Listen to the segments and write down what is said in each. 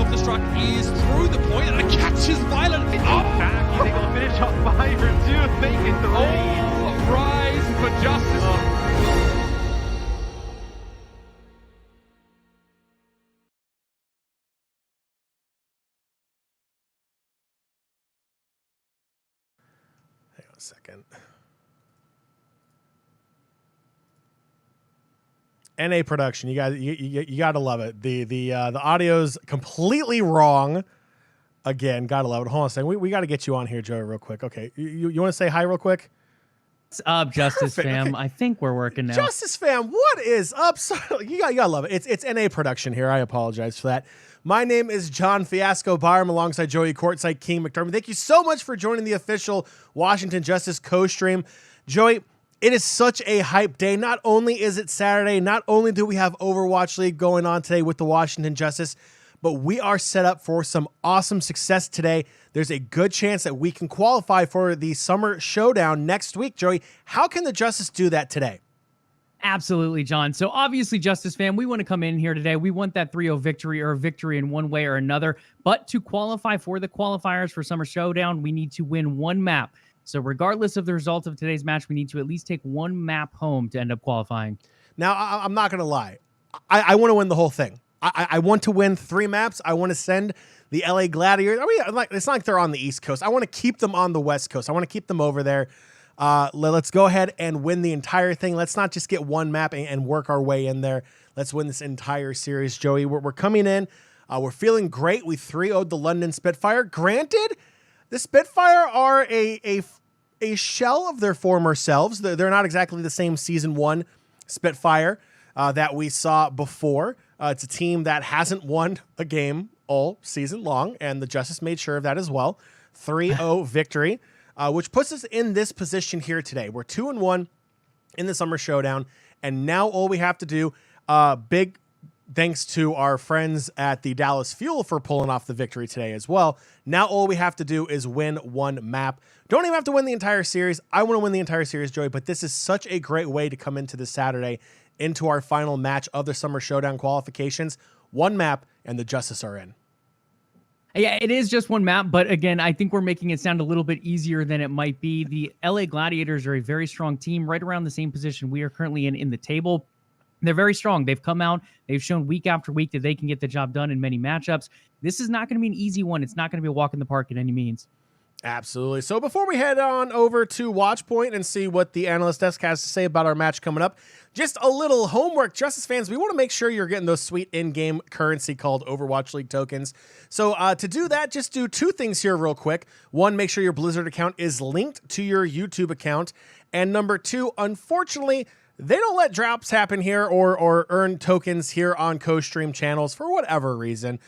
self-destruct is through the point and it catches Violet. Back, you think we'll finish on 5 or 2, make it 3. Oh, rise for justice. Hang on a second. NA production, you guys, you gotta love it. The audio's completely wrong. Again, gotta love it. Hold on a second. We got to get you on here, Joey, real quick. Okay, you want to say hi real quick? What's up, Justice fam? Okay. I think we're working now. Justice fam, what is up? You gotta love it. It's NA production here. I apologize for that. My name is John Fiasco Byram alongside Joey Courtside King McDermott. Thank you so much for joining the official Washington Justice co-stream. Joey, it is such a hype day. Not only is it Saturday, not only do we have Overwatch League going on today with the Washington Justice, but we are set up for some awesome success today. There's a good chance that we can qualify for the Summer Showdown next week. Joey, how can the Justice do that today? Absolutely, John. So obviously, Justice fan, we want to come in here today. We want that 3-0 victory or a victory in one way or another. But to qualify for the qualifiers for Summer Showdown, we need to win one map. So regardless of the result of today's match, we need to at least take one map home to end up qualifying. Now, I'm not going to lie. I want to win the whole thing. I want to win 3 maps. I want to send the LA Gladiators. I mean, it's not like they're on the East Coast. I want to keep them on the West Coast. I want to keep them over there. Let's go ahead and win the entire thing. Let's not just get one map and work our way in there. Let's win this entire series, Joey. We're coming in. We're feeling great. We 3-0'd the London Spitfire. Granted, the Spitfire are a shell of their former selves. They're not exactly the same Season 1 Spitfire that we saw before. It's a team that hasn't won a game all season long, and the Justice made sure of that as well. 3-0 victory, which puts us in this position here today. We're 2-1 in the Summer Showdown, and now all we have to do, big thanks to our friends at the Dallas Fuel for pulling off the victory today as well. Now all we have to do is win one map. Don't even have to win the entire series. I want to win the entire series, Joey, but this is such a great way to come into this Saturday, into our final match of the Summer Showdown qualifications. One map, and the Justice are in. Yeah, it is just one map, but again, I think we're making it sound a little bit easier than it might be. The LA Gladiators are a very strong team, right around the same position we are currently in the table. They're very strong. They've come out. They've shown week after week that they can get the job done in many matchups. This is not going to be an easy one. It's not going to be a walk in the park at any means. Absolutely. So before we head on over to Watchpoint and see what the analyst desk has to say about our match coming up, just a little homework. Justice fans, we want to make sure you're getting those sweet in-game currency called Overwatch League tokens. So to do that, just do 2 things here real quick. 1, make sure your Blizzard account is linked to your YouTube account. And number 2, unfortunately, they don't let drops happen here or earn tokens here on co-stream channels for whatever reason.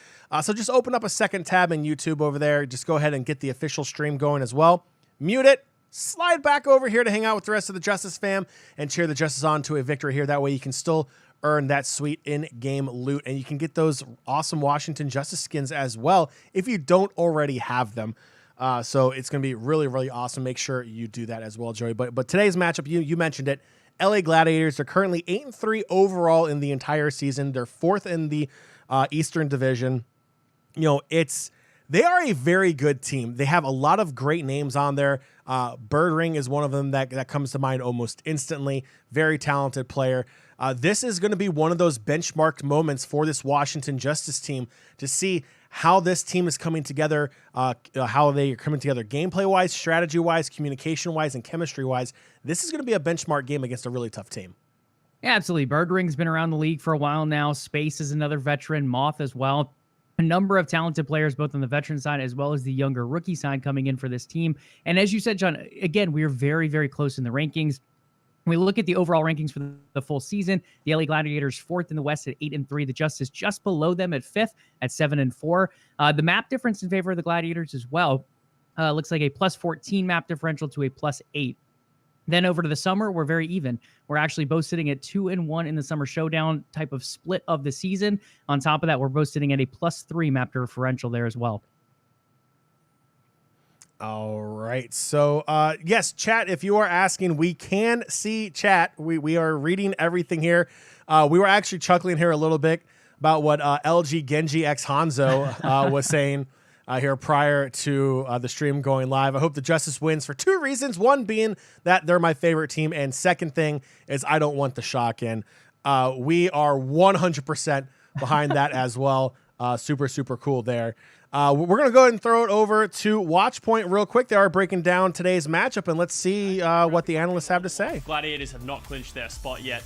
So just open up a second tab in YouTube over there. Just go ahead and get the official stream going as well. Mute it. Slide back over here to hang out with the rest of the Justice fam and cheer the Justice on to a victory here. That way you can still earn that sweet in-game loot, and you can get those awesome Washington Justice skins as well if you don't already have them. So it's going to be really, really awesome. Make sure you do that as well, Joey. But today's matchup, you mentioned it. LA Gladiators, they're currently 8-3 overall in the entire season. They're 4th in the Eastern Division. You know, they are a very good team. They have a lot of great names on there. Birdring is one of them that comes to mind almost instantly. Very talented player. This is going to be one of those benchmarked moments for this Washington Justice team to see how this team is coming together, how they are coming together gameplay-wise, strategy-wise, communication-wise, and chemistry-wise. This is going to be a benchmark game against a really tough team. Yeah, absolutely. Birdring's been around the league for a while now. Space is another veteran. Moth as well. A number of talented players, both on the veteran side as well as the younger rookie side coming in for this team. And as you said, John, again, we are very, very close in the rankings. When we look at the overall rankings for the full season, the LA Gladiators 4th in the West at 8-3. The Justice just below them at 5th at 7-4. The map difference in favor of the Gladiators as well looks like a +14 map differential to a +8. Then over to the summer, we're very even. We're actually both sitting at 2-1 in the Summer Showdown type of split of the season. On top of that, we're both sitting at a +3 map differential there as well. All right. So, yes, chat, if you are asking, we can see chat. We are reading everything here. We were actually chuckling here a little bit about what LG Genji X Hanzo was saying here prior to the stream going live. I hope the Justice wins for 2 reasons. One being that they're my favorite team, and second thing is I don't want the shock in. We are 100% behind that as well. Super, super cool there. We're going to go ahead and throw it over to Watchpoint real quick. They are breaking down today's matchup, and let's see what the analysts have to say. Gladiators have not clinched their spot yet.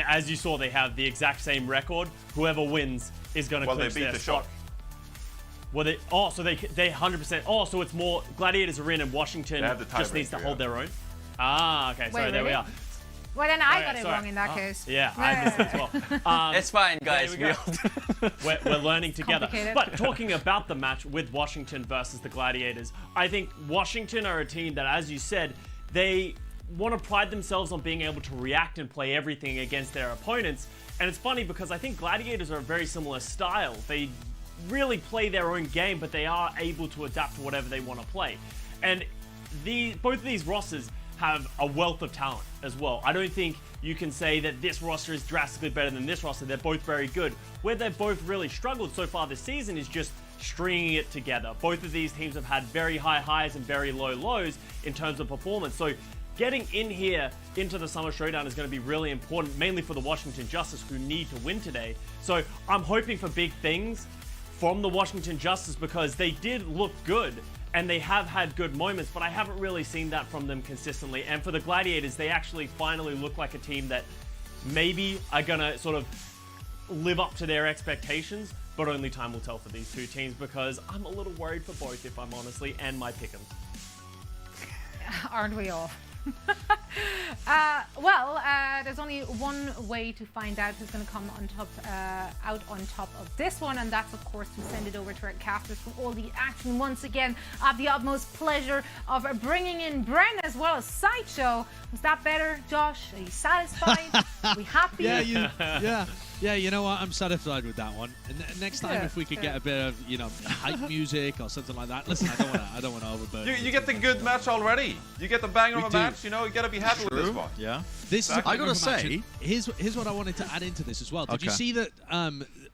As you saw, they have the exact same record. Whoever wins is going to clinch their spot. Well, they 100%. Oh, so it's more Gladiators are in and Washington just needs to hold their own. Ah, okay. Sorry, there we are. Well, then I got it wrong in that case. Yeah, I missed it as well. It's fine, guys. We're learning together. But talking about the match with Washington versus the Gladiators, I think Washington are a team that, as you said, they want to pride themselves on being able to react and play everything against their opponents. And it's funny because I think Gladiators are a very similar style. They really play their own game, but they are able to adapt to whatever they want to play. And both of these rosters have a wealth of talent as well. I don't think you can say that this roster is drastically better than this roster. They're both very good. Where they've both really struggled so far this season is just stringing it together. Both of these teams have had very high highs and very low lows in terms of performance. So getting in here into the Summer Showdown is going to be really important, mainly for the Washington Justice, who need to win today. So I'm hoping for big things from the Washington Justice because they did look good and they have had good moments, but I haven't really seen that from them consistently. And for the Gladiators, they actually finally look like a team that maybe are going to sort of live up to their expectations, but only time will tell for these two teams because I'm a little worried for both, if I'm honestly, and my pick'em. Aren't we all? There's only one way to find out who's going to come on top, out on top of this one, and that's of course to send it over to our casters for all the action. Once again, I have the utmost pleasure of bringing in Bren as well as Sideshow. Was that better, Josh? Are you satisfied? Are we happy? Yeah, you know what? I'm satisfied with that one. And next time, if we could get a bit of, hype music or something like that. Listen, I don't want to overburden. You get the good match already. You get the banger of a match. You got to be happy with this one. Yeah. This I gotta is say, here's what I wanted to add into this as well. Did you see that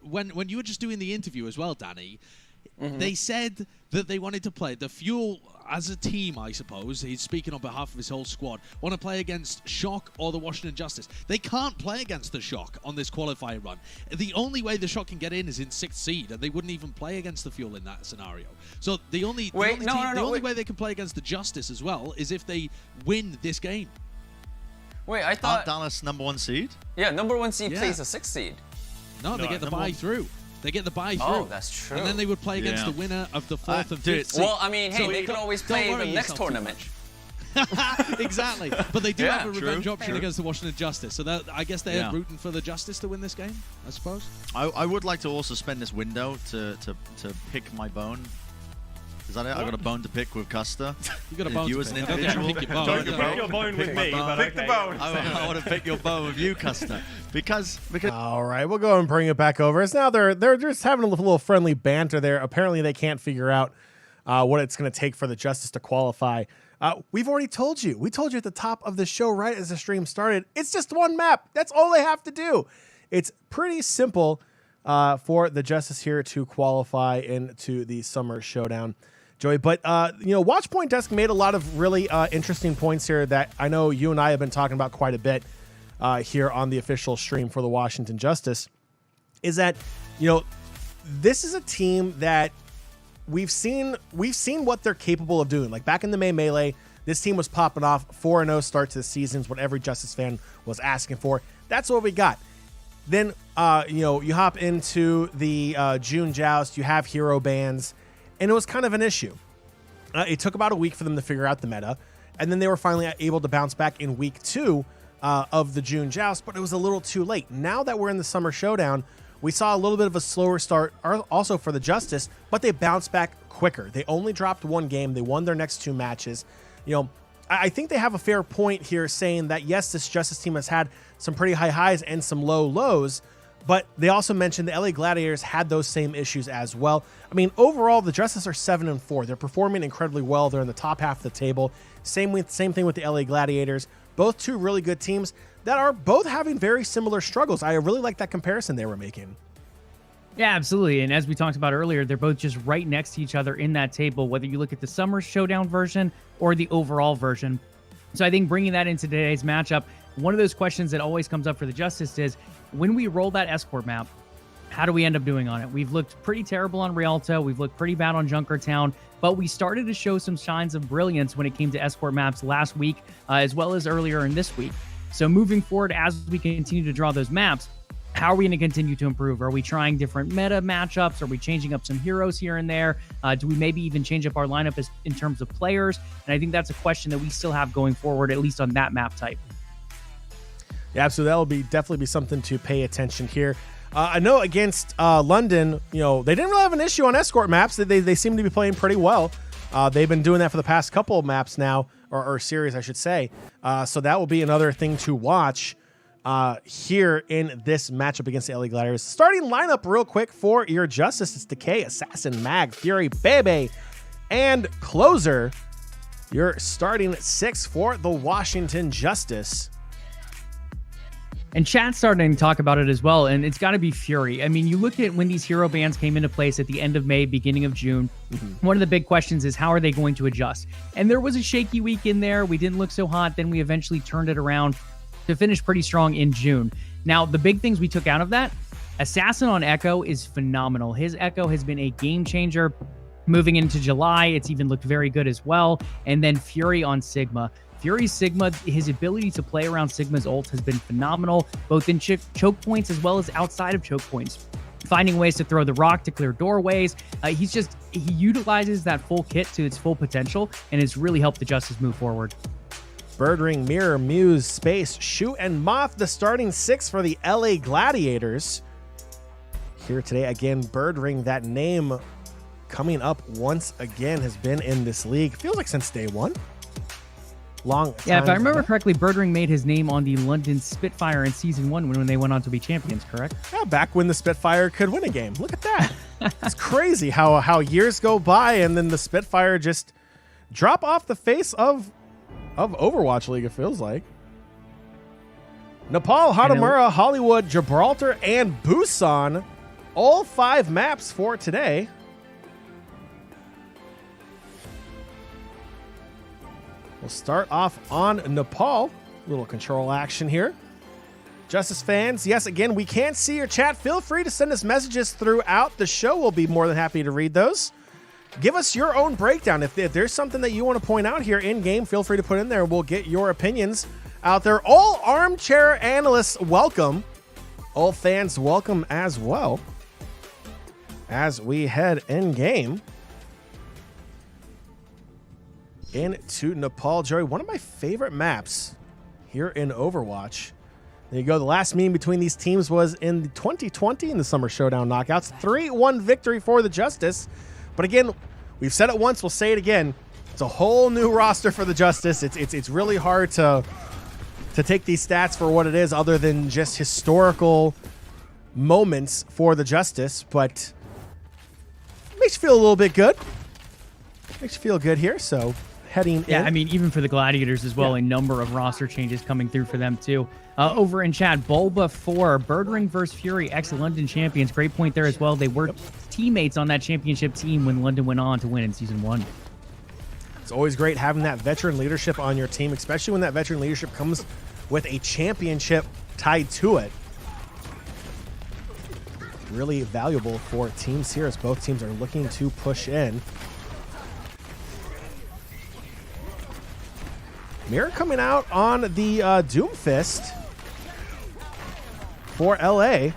when you were just doing the interview as well, Danny? They said that they wanted to play the Fuel as a team, I suppose. He's speaking on behalf of his whole squad. Want to play against Shock or the Washington Justice. They can't play against the Shock on this qualifying run. The only way the Shock can get in is in 6th seed, and they wouldn't even play against the Fuel in that scenario. So the only way they can play against the Justice as well is if they win this game. Wait, I thought... Aren't Dallas #1 seed? Yeah, #1 seed plays a 6th seed. No, they get the bye through. They get the bye through. Oh, that's true. And then they would play against the winner of the 4th and 5th seed. Well, I mean, hey, they can always play the next tournament. Exactly. But they do have a revenge option against the Washington Justice. So I guess they're rooting for the Justice to win this game, I suppose. I would like to also spend this window to pick my bone. Is that it? I got a bone to pick with Custer. You got a bone you to as an pick. individual. Pick your bone with me. Pick the bone. I want to pick your bone with you, Custer, because. All right, we'll go and bring it back over. It's now they're just having a little friendly banter there. Apparently, they can't figure out what it's going to take for the Justice to qualify. We've already told you. We told you at the top of the show right as the stream started. It's just one map. That's all they have to do. It's pretty simple for the Justice here to qualify into the Summer Showdown. Joey, but Watchpoint Desk made a lot of really interesting points here that I know you and I have been talking about quite a bit here on the official stream for the Washington Justice. Is that this is a team that we've seen what they're capable of doing. Like back in the May Melee, this team was popping off 4-0 start to the seasons, what every Justice fan was asking for. That's what we got. Then you hop into the June Joust, you have hero bans. And it was kind of an issue. It took about a week for them to figure out the meta. And then they were finally able to bounce back in week 2 of the June Joust, but it was a little too late. Now that we're in the Summer Showdown, we saw a little bit of a slower start also for the Justice, but they bounced back quicker. They only dropped 1 game. They won their next 2 matches. I think they have a fair point here saying that, yes, this Justice team has had some pretty high highs and some low lows, but they also mentioned the LA Gladiators had those same issues as well. I mean, overall, the Justice are 7-4. They're performing incredibly well. They're in the top half of the table. Same thing with the LA Gladiators. Both 2 really good teams that are both having very similar struggles. I really like that comparison they were making. Yeah, absolutely. And as we talked about earlier, they're both just right next to each other in that table, whether you look at the Summer Showdown version or the overall version. So I think bringing that into today's matchup, one of those questions that always comes up for the Justice is, when we roll that escort map, how do we end up doing on it? We've looked pretty terrible on Rialto. We've looked pretty bad on Junkertown, but we started to show some signs of brilliance when it came to escort maps last week, as well as earlier in this week. So moving forward, as we continue to draw those maps, how are we going to continue to improve? Are we trying different meta matchups? Are we changing up some heroes here and there? Do we maybe even change up our lineup in terms of players? And I think that's a question that we still have going forward, at least on that map type. Yeah, so that'll definitely be something to pay attention here. I know against London, they didn't really have an issue on escort maps. They seem to be playing pretty well. They've been doing that for the past couple of maps now, or series, I should say. So that will be another thing to watch here in this matchup against the LA Gladiators. Starting lineup real quick for your Justice. It's Decay, Assassin, Mag, Fury, Bebe, and Closer. Your starting 6 for the Washington Justice. And chat's starting to talk about it as well, and it's got to be Fury. I mean, you look at when these hero bans came into place at the end of May, beginning of June, one of the big questions is, how are they going to adjust? And there was a shaky week in there. We didn't look so hot. Then we eventually turned it around to finish pretty strong in June. Now, the big things we took out of that, Assassin on Echo is phenomenal. His Echo has been a game changer. Moving into July, it's even looked very good as well. And then Fury on Sigma. Fury's Sigma, his ability to play around Sigma's ult has been phenomenal, both in choke points as well as outside of choke points. Finding ways to throw the rock to clear doorways. He utilizes that full kit to its full potential, and it's really helped the Justice move forward. Birdring, Mirror, Muse, Space, Shoot, and Moth, the starting 6 for the LA Gladiators. Here today, again, Birdring, that name coming up once again, has been in this league. Feels like since day one. Long yeah, if I remember correctly, Birdring made his name on the London Spitfire in Season 1 when they went on to be champions, correct? Yeah, back when the Spitfire could win a game. Look at that. It's crazy how years go by and then the Spitfire just drop off the face of Overwatch League, it feels like. Nepal, Hanamura, Hollywood, Gibraltar, and Busan. All 5 maps for today. We'll start off on Nepal. Little control action here. Justice fans, yes, again, we can't see your chat. Feel free to send us messages throughout the show. We'll be more than happy to read those. Give us your own breakdown. If there's something that you want to point out here in-game, feel free to put in there. We'll get your opinions out there. All armchair analysts welcome. All fans welcome as well. As we head in-game into Nepal. Joey, one of my favorite maps here in Overwatch. There you go. The last meeting between these teams was in 2020 in the Summer Showdown knockouts. 3-1 victory for the Justice. But again, we've said it once, we'll say it again. It's a whole new roster for the Justice. It's really hard to take these stats for what it is other than just historical moments for the Justice. But it makes you feel a little bit good. Makes you feel good here, so heading in. I mean, even for the Gladiators as well, a number of roster changes coming through for them too. Over in chat, Bulba 4, Birdring versus Fury, ex-London champions. Great point there as well. They were teammates on that championship team when London went on to win in Season 1. It's always great having that veteran leadership on your team, especially when that veteran leadership comes with a championship tied to it. Really valuable for teams here as both teams are looking to push in. Mirror coming out on the Doomfist for LA. And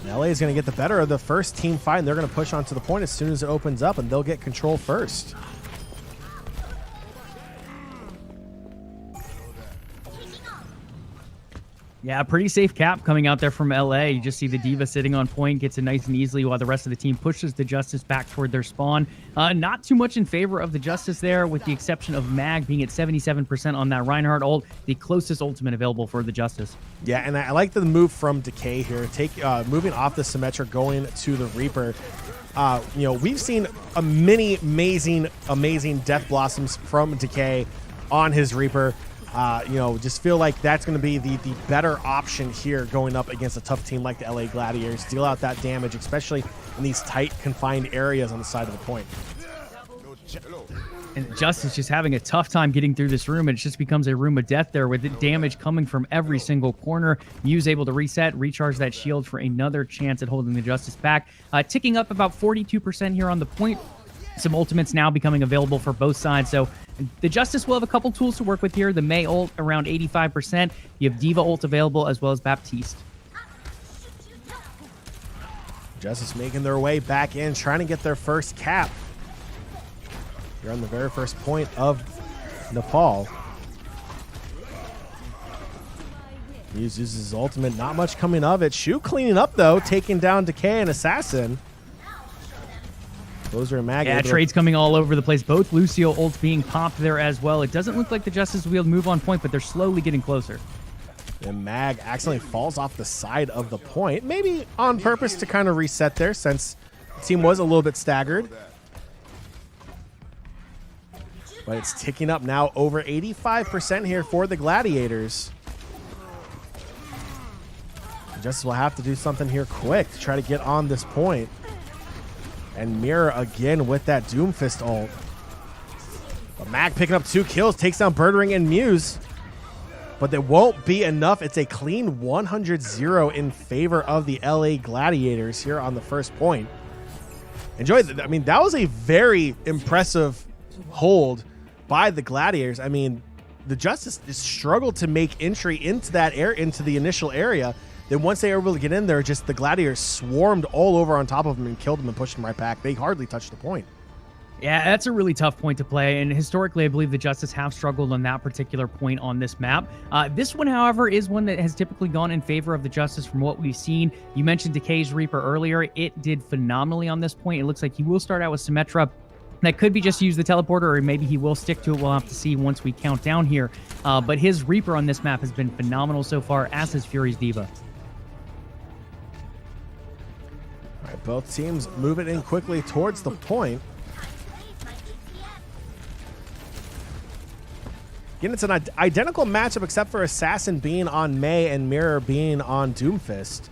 LA is going to get the better of the first team fight, and they're going to push onto the point as soon as it opens up, and they'll get control first. Yeah, pretty safe cap coming out there from LA. You just see the Diva sitting on point, gets it nice and easily while the rest of the team pushes the Justice back toward their spawn. Not too much in favor of the Justice there, with the exception of Mag being at 77% on that Reinhardt ult, the closest ultimate available for the Justice. Yeah, and I like the move from Decay here. Moving off the Symmetric, going to the Reaper. We've seen many amazing Death Blossoms from Decay on his Reaper. Just feel like that's going to be the better option here going up against a tough team like the LA Gladiators. Deal out that damage, especially in these tight, confined areas on the side of the point. And Justice just having a tough time getting through this room, and it just becomes a room of death there with the damage coming from every single corner. Mew's able to reset, recharge that shield for another chance at holding the Justice back. Ticking up about 42% here on the point. Some ultimates now becoming available for both sides. So the Justice will have a couple tools to work with here. The Mei ult around 85%. You have Diva ult available as well as Baptiste. Justice making their way back in, trying to get their first cap. You're on the very first point of Nepal. He uses his ultimate, not much coming of it. Shu cleaning up though, taking down Decay and Assassin. Those are Mag. Yeah, trades coming all over the place. Both Lucio ults being popped there as well. It doesn't look like the Justice will be able to move on point, but they're slowly getting closer. And Mag accidentally falls off the side of the point, maybe on purpose to kind of reset there since the team was a little bit staggered. But it's ticking up now over 85% here for the Gladiators. Justice will have to do something here quick to try to get on this point. And Mirror again with that Doomfist ult. But Mag picking up 2 kills, takes down Birdring and Muse. But it won't be enough. It's a clean 100-0 in favor of the LA Gladiators here on the first point. Enjoy that. I mean, that was a very impressive hold by the Gladiators. I mean, the Justice struggled to make entry into that into the initial area. Then once they were able to get in there, just the Gladiators swarmed all over on top of them and killed them and pushed them right back. They hardly touched the point. Yeah, that's a really tough point to play, and historically, I believe the Justice have struggled on that particular point on this map. This one, however, is one that has typically gone in favor of the Justice from what we've seen. You mentioned Decay's Reaper earlier. It did phenomenally on this point. It looks like he will start out with Symmetra. That could be just use the teleporter, or maybe he will stick to it. We'll have to see once we count down here. But his Reaper on this map has been phenomenal so far, as has Fury's Diva. All right, both teams moving in quickly towards the point. Again, it's an identical matchup except for Assassin being on Mei and Mirror being on Doomfist.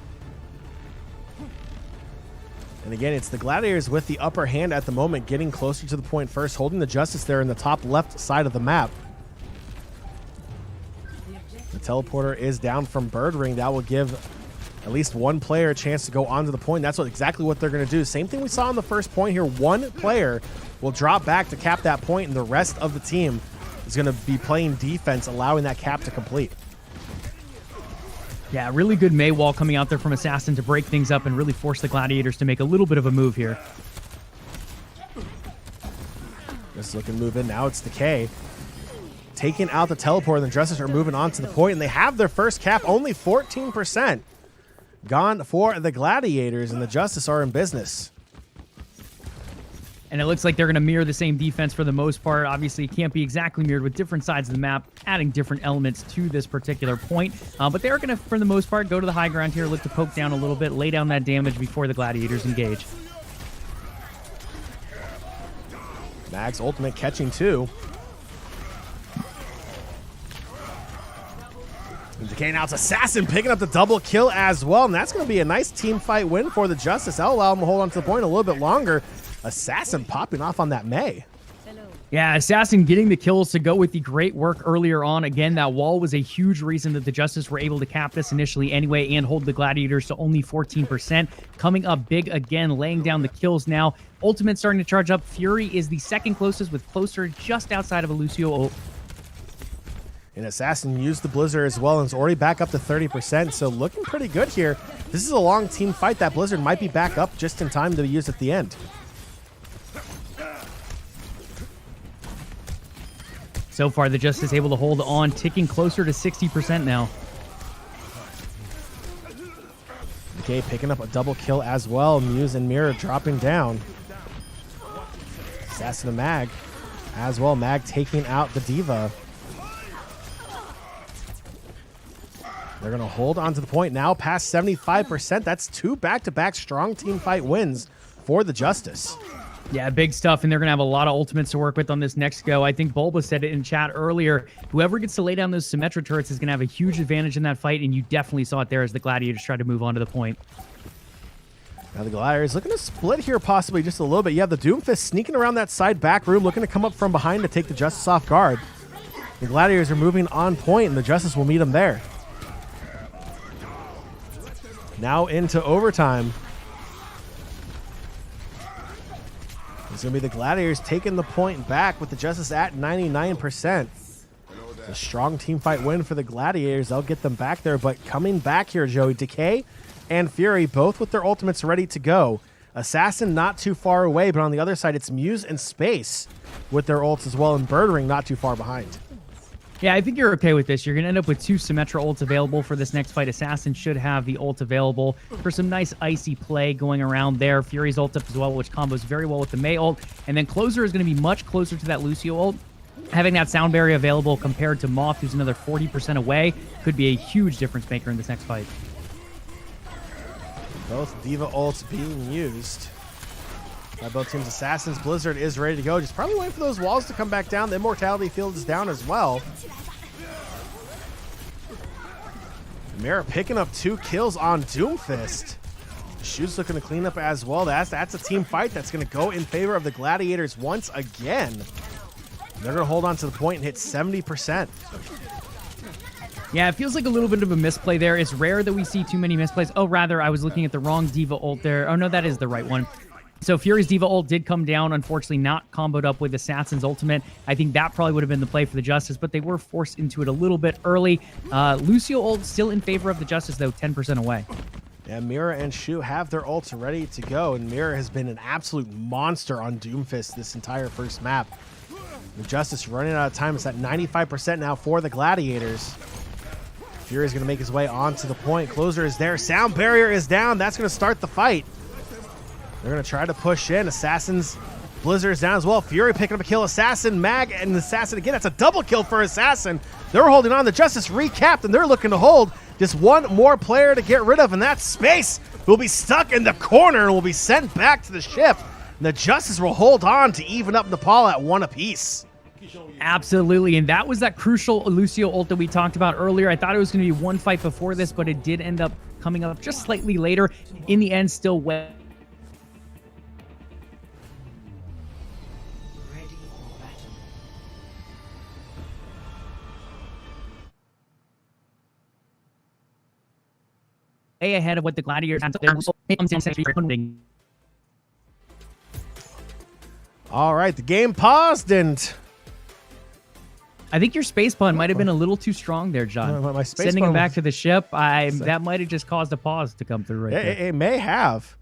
And again, it's the Gladiators with the upper hand at the moment, getting closer to the point first, holding the Justice there in the top left side of the map. The teleporter is down from Birdring. That will give at least one player a chance to go onto the point. That's exactly what they're going to do. Same thing we saw on the first point here. One player will drop back to cap that point, and the rest of the team is going to be playing defense, allowing that cap to complete. Yeah, really good Mei wall coming out there from Assassin to break things up and really force the Gladiators to make a little bit of a move here. Just looking to move in. Now it's Decay. Taking out the teleport, and the Justice are moving on to the point, and they have their first cap, only 14%. Gone for the Gladiators, and the Justice are in business. And it looks like they're going to mirror the same defense for the most part. Obviously, it can't be exactly mirrored with different sides of the map, adding different elements to this particular point. But they're going to, for the most part, go to the high ground here, look to poke down a little bit, lay down that damage before the Gladiators engage. Mag's ultimate catching 2. And Decay now, it's Assassin picking up the double kill as well, and that's going to be a nice team fight win for the Justice. That'll allow them to hold on to the point a little bit longer. Assassin popping off on that Mei. Yeah, Assassin getting the kills to go with the great work earlier on. Again, that wall was a huge reason that the Justice were able to cap this initially anyway and hold the Gladiators to only 14%. Coming up big again, laying down the kills now. Ultimate starting to charge up. Fury is the second closest with Closer just outside of a Lucio ult. And Assassin used the Blizzard as well and is already back up to 30%, so looking pretty good here. This is a long team fight. That Blizzard might be back up just in time to be used at the end. So far, the Justice able to hold on, ticking closer to 60% now. Decay picking up a double kill as well. Muse and Mirror dropping down. Assassin and Mag as well. Mag taking out the Diva. They're going to hold on to the point now past 75%. That's 2 back-to-back strong team fight wins for the Justice. Yeah, big stuff, and they're going to have a lot of ultimates to work with on this next go. I think Bulba said it in chat earlier. Whoever gets to lay down those Symmetra turrets is going to have a huge advantage in that fight, and you definitely saw it there as the Gladiators try to move on to the point. Now the Gladiators looking to split here possibly just a little bit. You have the Doomfist sneaking around that side back room, looking to come up from behind to take the Justice off guard. The Gladiators are moving on point, and the Justice will meet them there. Now into overtime. It's going to be the Gladiators taking the point back with the Justice at 99%. A strong team fight win for the Gladiators. They'll get them back there, but coming back here, Joey, Decay and Fury, both with their ultimates ready to go. Assassin not too far away, but on the other side, it's Muse and Space with their ults as well, and Birdring not too far behind. Yeah, I think you're okay with this. You're going to end up with 2 Symmetra ults available for this next fight. Assassin should have the ult available for some nice icy play going around there. Fury's ult up as well, which combos very well with the Mei ult. And then Closer is going to be much closer to that Lucio ult. Having that sound barrier available compared to Moth, who's another 40% away, could be a huge difference maker in this next fight. Both Diva ults being used by both teams. Assassin's Blizzard is ready to go. Just probably waiting for those walls to come back down. The Immortality field is down as well. Mira picking up 2 kills on Doomfist. Shoot's looking to clean up as well. That's a team fight that's going to go in favor of the Gladiators once again. They're going to hold on to the point and hit 70%. Yeah, it feels like a little bit of a misplay there. It's rare that we see too many misplays. Oh, rather, I was looking at the wrong Diva ult there. Oh, no, that is the right one. So Fury's Diva ult did come down, unfortunately not comboed up with Assassin's ultimate. I think that probably would have been the play for the Justice, but they were forced into it a little bit early. Lucio ult still in favor of the Justice, though, 10% away. Yeah, Mira and Shu have their ults ready to go, and Mira has been an absolute monster on Doomfist this entire first map. The Justice running out of time. It's at 95% now for the Gladiators. Fury is going to make his way onto the point. Closer is there. Sound barrier is down. That's going to start the fight. They're going to try to push in. Assassin's Blizzard is down as well. Fury picking up a kill. Assassin, Mag, and Assassin again. That's a double kill for Assassin. They're holding on. The Justice recapped, and they're looking to hold just one more player to get rid of, and that's Space, who will be stuck in the corner and will be sent back to the ship. And the Justice will hold on to even up Nepal at 1 apiece. Absolutely, and that was that crucial Lucio ult that we talked about earlier. I thought it was going to be one fight before this, but it did end up coming up just slightly later. In the end, still way ahead of what the Gladiators had. All right, the game paused, and I think your space pun might have been a little too strong there, John. My space Sending pun him back was- to the ship, that might have just caused a pause to come through right there. it may have.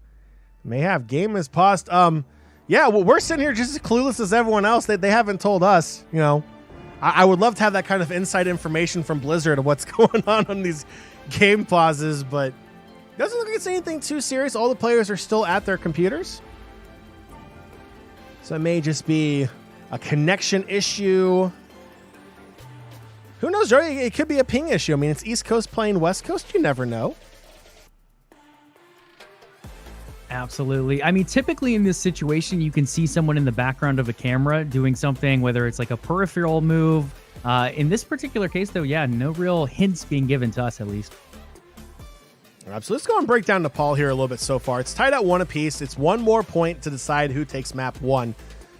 Game is paused. Yeah, well, we're sitting here just as clueless as everyone else. They haven't told us, you know. I would love to have that kind of inside information from Blizzard of what's going on these game pauses, but doesn't look like it's anything too serious. All the players are still at their computers. So it may just be a connection issue. Who knows, Joey? It could be a ping issue. I mean, it's East Coast playing West Coast. You never know. Absolutely. I mean, typically in this situation, you can see someone in the background of a camera doing something, whether it's like a peripheral move. In this particular case, though, yeah, no real hints being given to us, at least. All right, so let's go and break down Nepal here a little bit so far. It's tied at 1 apiece. It's one more point to decide who takes map 1.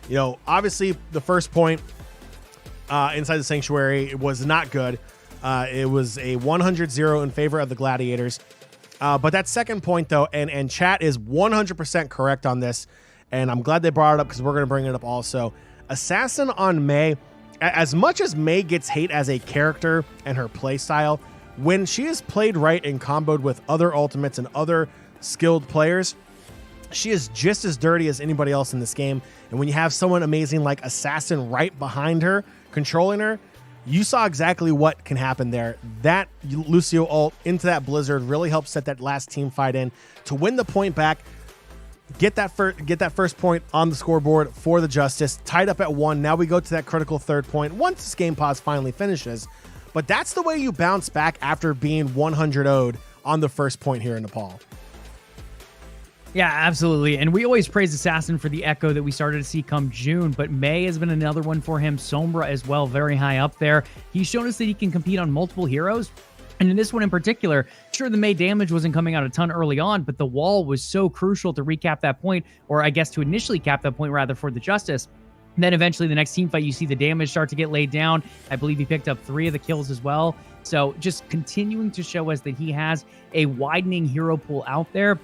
You know, obviously, the first point inside the Sanctuary was not good. It was a 100-0 in favor of the Gladiators. But that second point, though, and chat is 100% correct on this, and I'm glad they brought it up because we're going to bring it up also. Assassin on Mei, as much as Mei gets hate as a character and her play style, when she is played right and comboed with other ultimates and other skilled players, she is just as dirty as anybody else in this game. And when you have someone amazing like Assassin right behind her, controlling her, you saw exactly what can happen there. That Lucio ult into that Blizzard really helped set that last team fight in to win the point back, get that first point on the scoreboard for the Justice, tied up at 1. Now we go to that critical third point once this game pause finally finishes. But that's the way you bounce back after being 100-0'd on the first point here in Nepal. Yeah, absolutely. And we always praise Assassin for the echo that we started to see come June, but May has been another one for him. Sombra as well, very high up there. He's shown us that he can compete on multiple heroes. And in this one in particular, sure, the May damage wasn't coming out a ton early on, but the wall was so crucial to recap that point, or I guess to initially cap that point rather for the Justice. And then eventually the next team fight, you see the damage start to get laid down. I believe he picked up 3 of the kills as well. So just continuing to show us that he has a widening hero pool out there,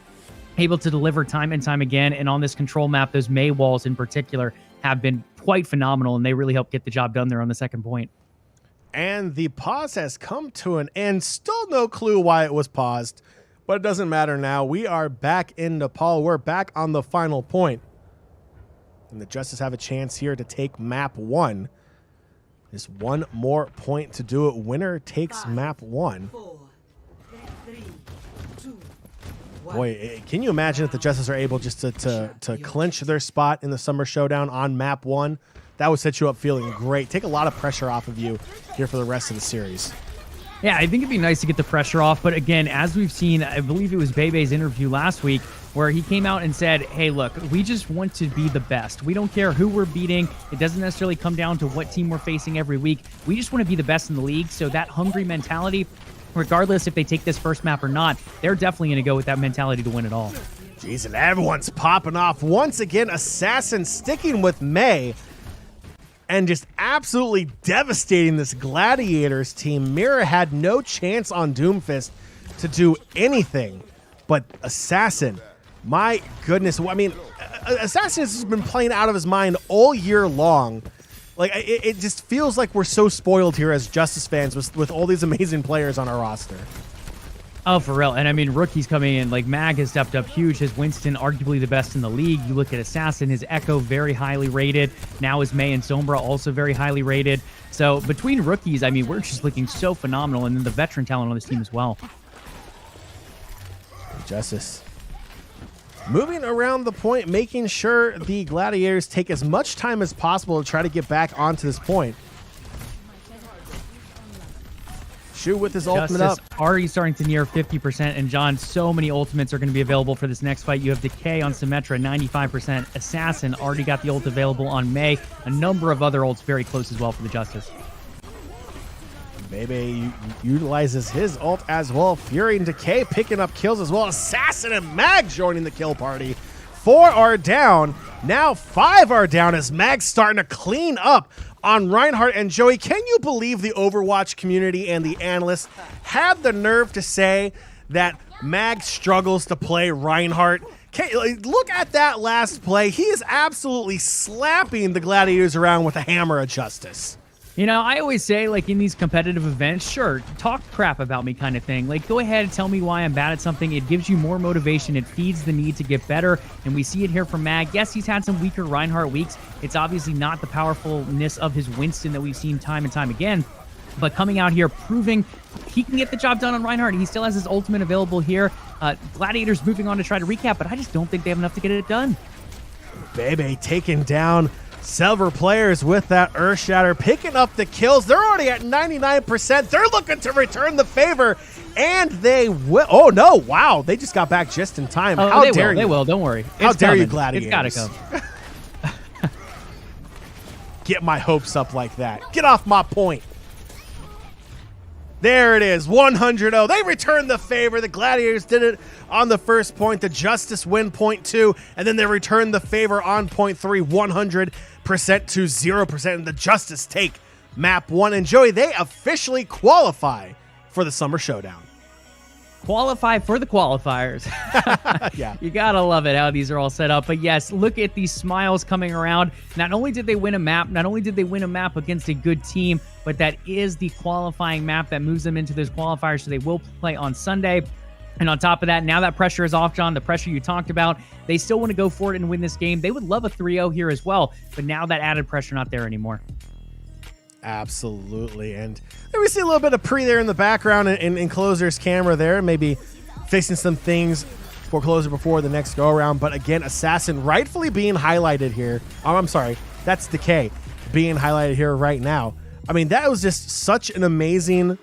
able to deliver time and time again. And on this control map, those May walls in particular have been quite phenomenal, and they really help get the job done there on the second point. And the pause has come to an end. Still no clue why it was paused, but it doesn't matter now. We are back in Nepal. We're back on the final point. And the Justice have a chance here to take map 1. There's one more point to do it. Winner takes map 1. 4, 3, 2, 1. Boy, can you imagine if the Justice are able just to clinch their spot in the Summer Showdown on map 1? That would set you up feeling great. Take a lot of pressure off of you here for the rest of the series. Yeah, I think it'd be nice to get the pressure off. But again, as we've seen, I believe it was Bebe's interview last week where he came out and said, hey, look, we just want to be the best. We don't care who we're beating. It doesn't necessarily come down to what team we're facing every week. We just want to be the best in the league. So that hungry mentality, regardless if they take this first map or not, they're definitely going to go with that mentality to win it all. Jeez, and everyone's popping off. Once again, Assassin sticking with May and just absolutely devastating this Gladiators team. Mira had no chance on Doomfist to do anything, but Assassin, my goodness. I mean, Assassin has been playing out of his mind all year long. Like, it just feels like we're so spoiled here as Justice fans with all these amazing players on our roster. Oh, for real. And I mean, rookies coming in, like Mag has stepped up huge. His Winston, arguably the best in the league. You look at Assassin, his Echo, very highly rated. Now his May and Sombra, also very highly rated. So between rookies, I mean, we're just looking so phenomenal. And then the veteran talent on this team as well. Justice moving around the point, making sure the Gladiators take as much time as possible to try to get back onto this point. Shu with his ultimate up. Already starting to near 50%. And John, so many ultimates are going to be available for this next fight. You have Decay on Symmetra, 95%. Assassin already got the ult available on May. A number of other ults very close as well for the Justice. Bebe utilizes his ult as well. Fury and Decay picking up kills as well. Assassin and Mag joining the kill party. 4 are down. Now 5 are down as Mag's starting to clean up on Reinhardt and Joey. Can you believe the Overwatch community and the analysts have the nerve to say that Mag struggles to play Reinhardt? Look at that last play. He is absolutely slapping the Gladiators around with a hammer of justice. You know, I always say, like, in these competitive events, sure, talk crap about me kind of thing. Like, go ahead and tell me why I'm bad at something. It gives you more motivation. It feeds the need to get better. And we see it here from Mag. Yes, he's had some weaker Reinhardt weeks. It's obviously not the powerfulness of his Winston that we've seen time and time again. But coming out here, proving he can get the job done on Reinhardt. He still has his ultimate available here. Gladiators moving on to try to recap, but I just don't think they have enough to get it done. Bebe taking down several players with that Earthshatter, picking up the kills. They're already at 99%. They're looking to return the favor, and they will. Oh, no. Wow. They just got back just in time. Oh, How they dare will. you? They will. Don't worry. How It's dare you, coming. Gladiators? It's got to come. Get my hopes up like that. Get off my point. There it is, 100-0. They returned the favor. The Gladiators did it on the first point. The Justice win point 2, and then they returned the favor on point 3, 100% to 0%. And the Justice take map 1. And Joey, they officially qualify for the Summer Showdown. Qualify for the qualifiers. Yeah. You gotta love it how these are all set up. But yes, look at these smiles coming around. Not only did they win a map, not only did they win a map against a good team, but that is the qualifying map that moves them into those qualifiers, so they will play on Sunday. And on top of that, now that pressure is off, John, the pressure you talked about, they still want to go for it and win this game. They would love a 3-0 here as well, but now that added pressure not there anymore. Absolutely. And there we see a little bit of Pre there in the background in Closer's camera there, maybe fixing some things for Closer before the next go around. But again, Assassin rightfully being highlighted here. Oh, I'm sorry, that's Decay being highlighted here right now. I mean, that was just such an amazing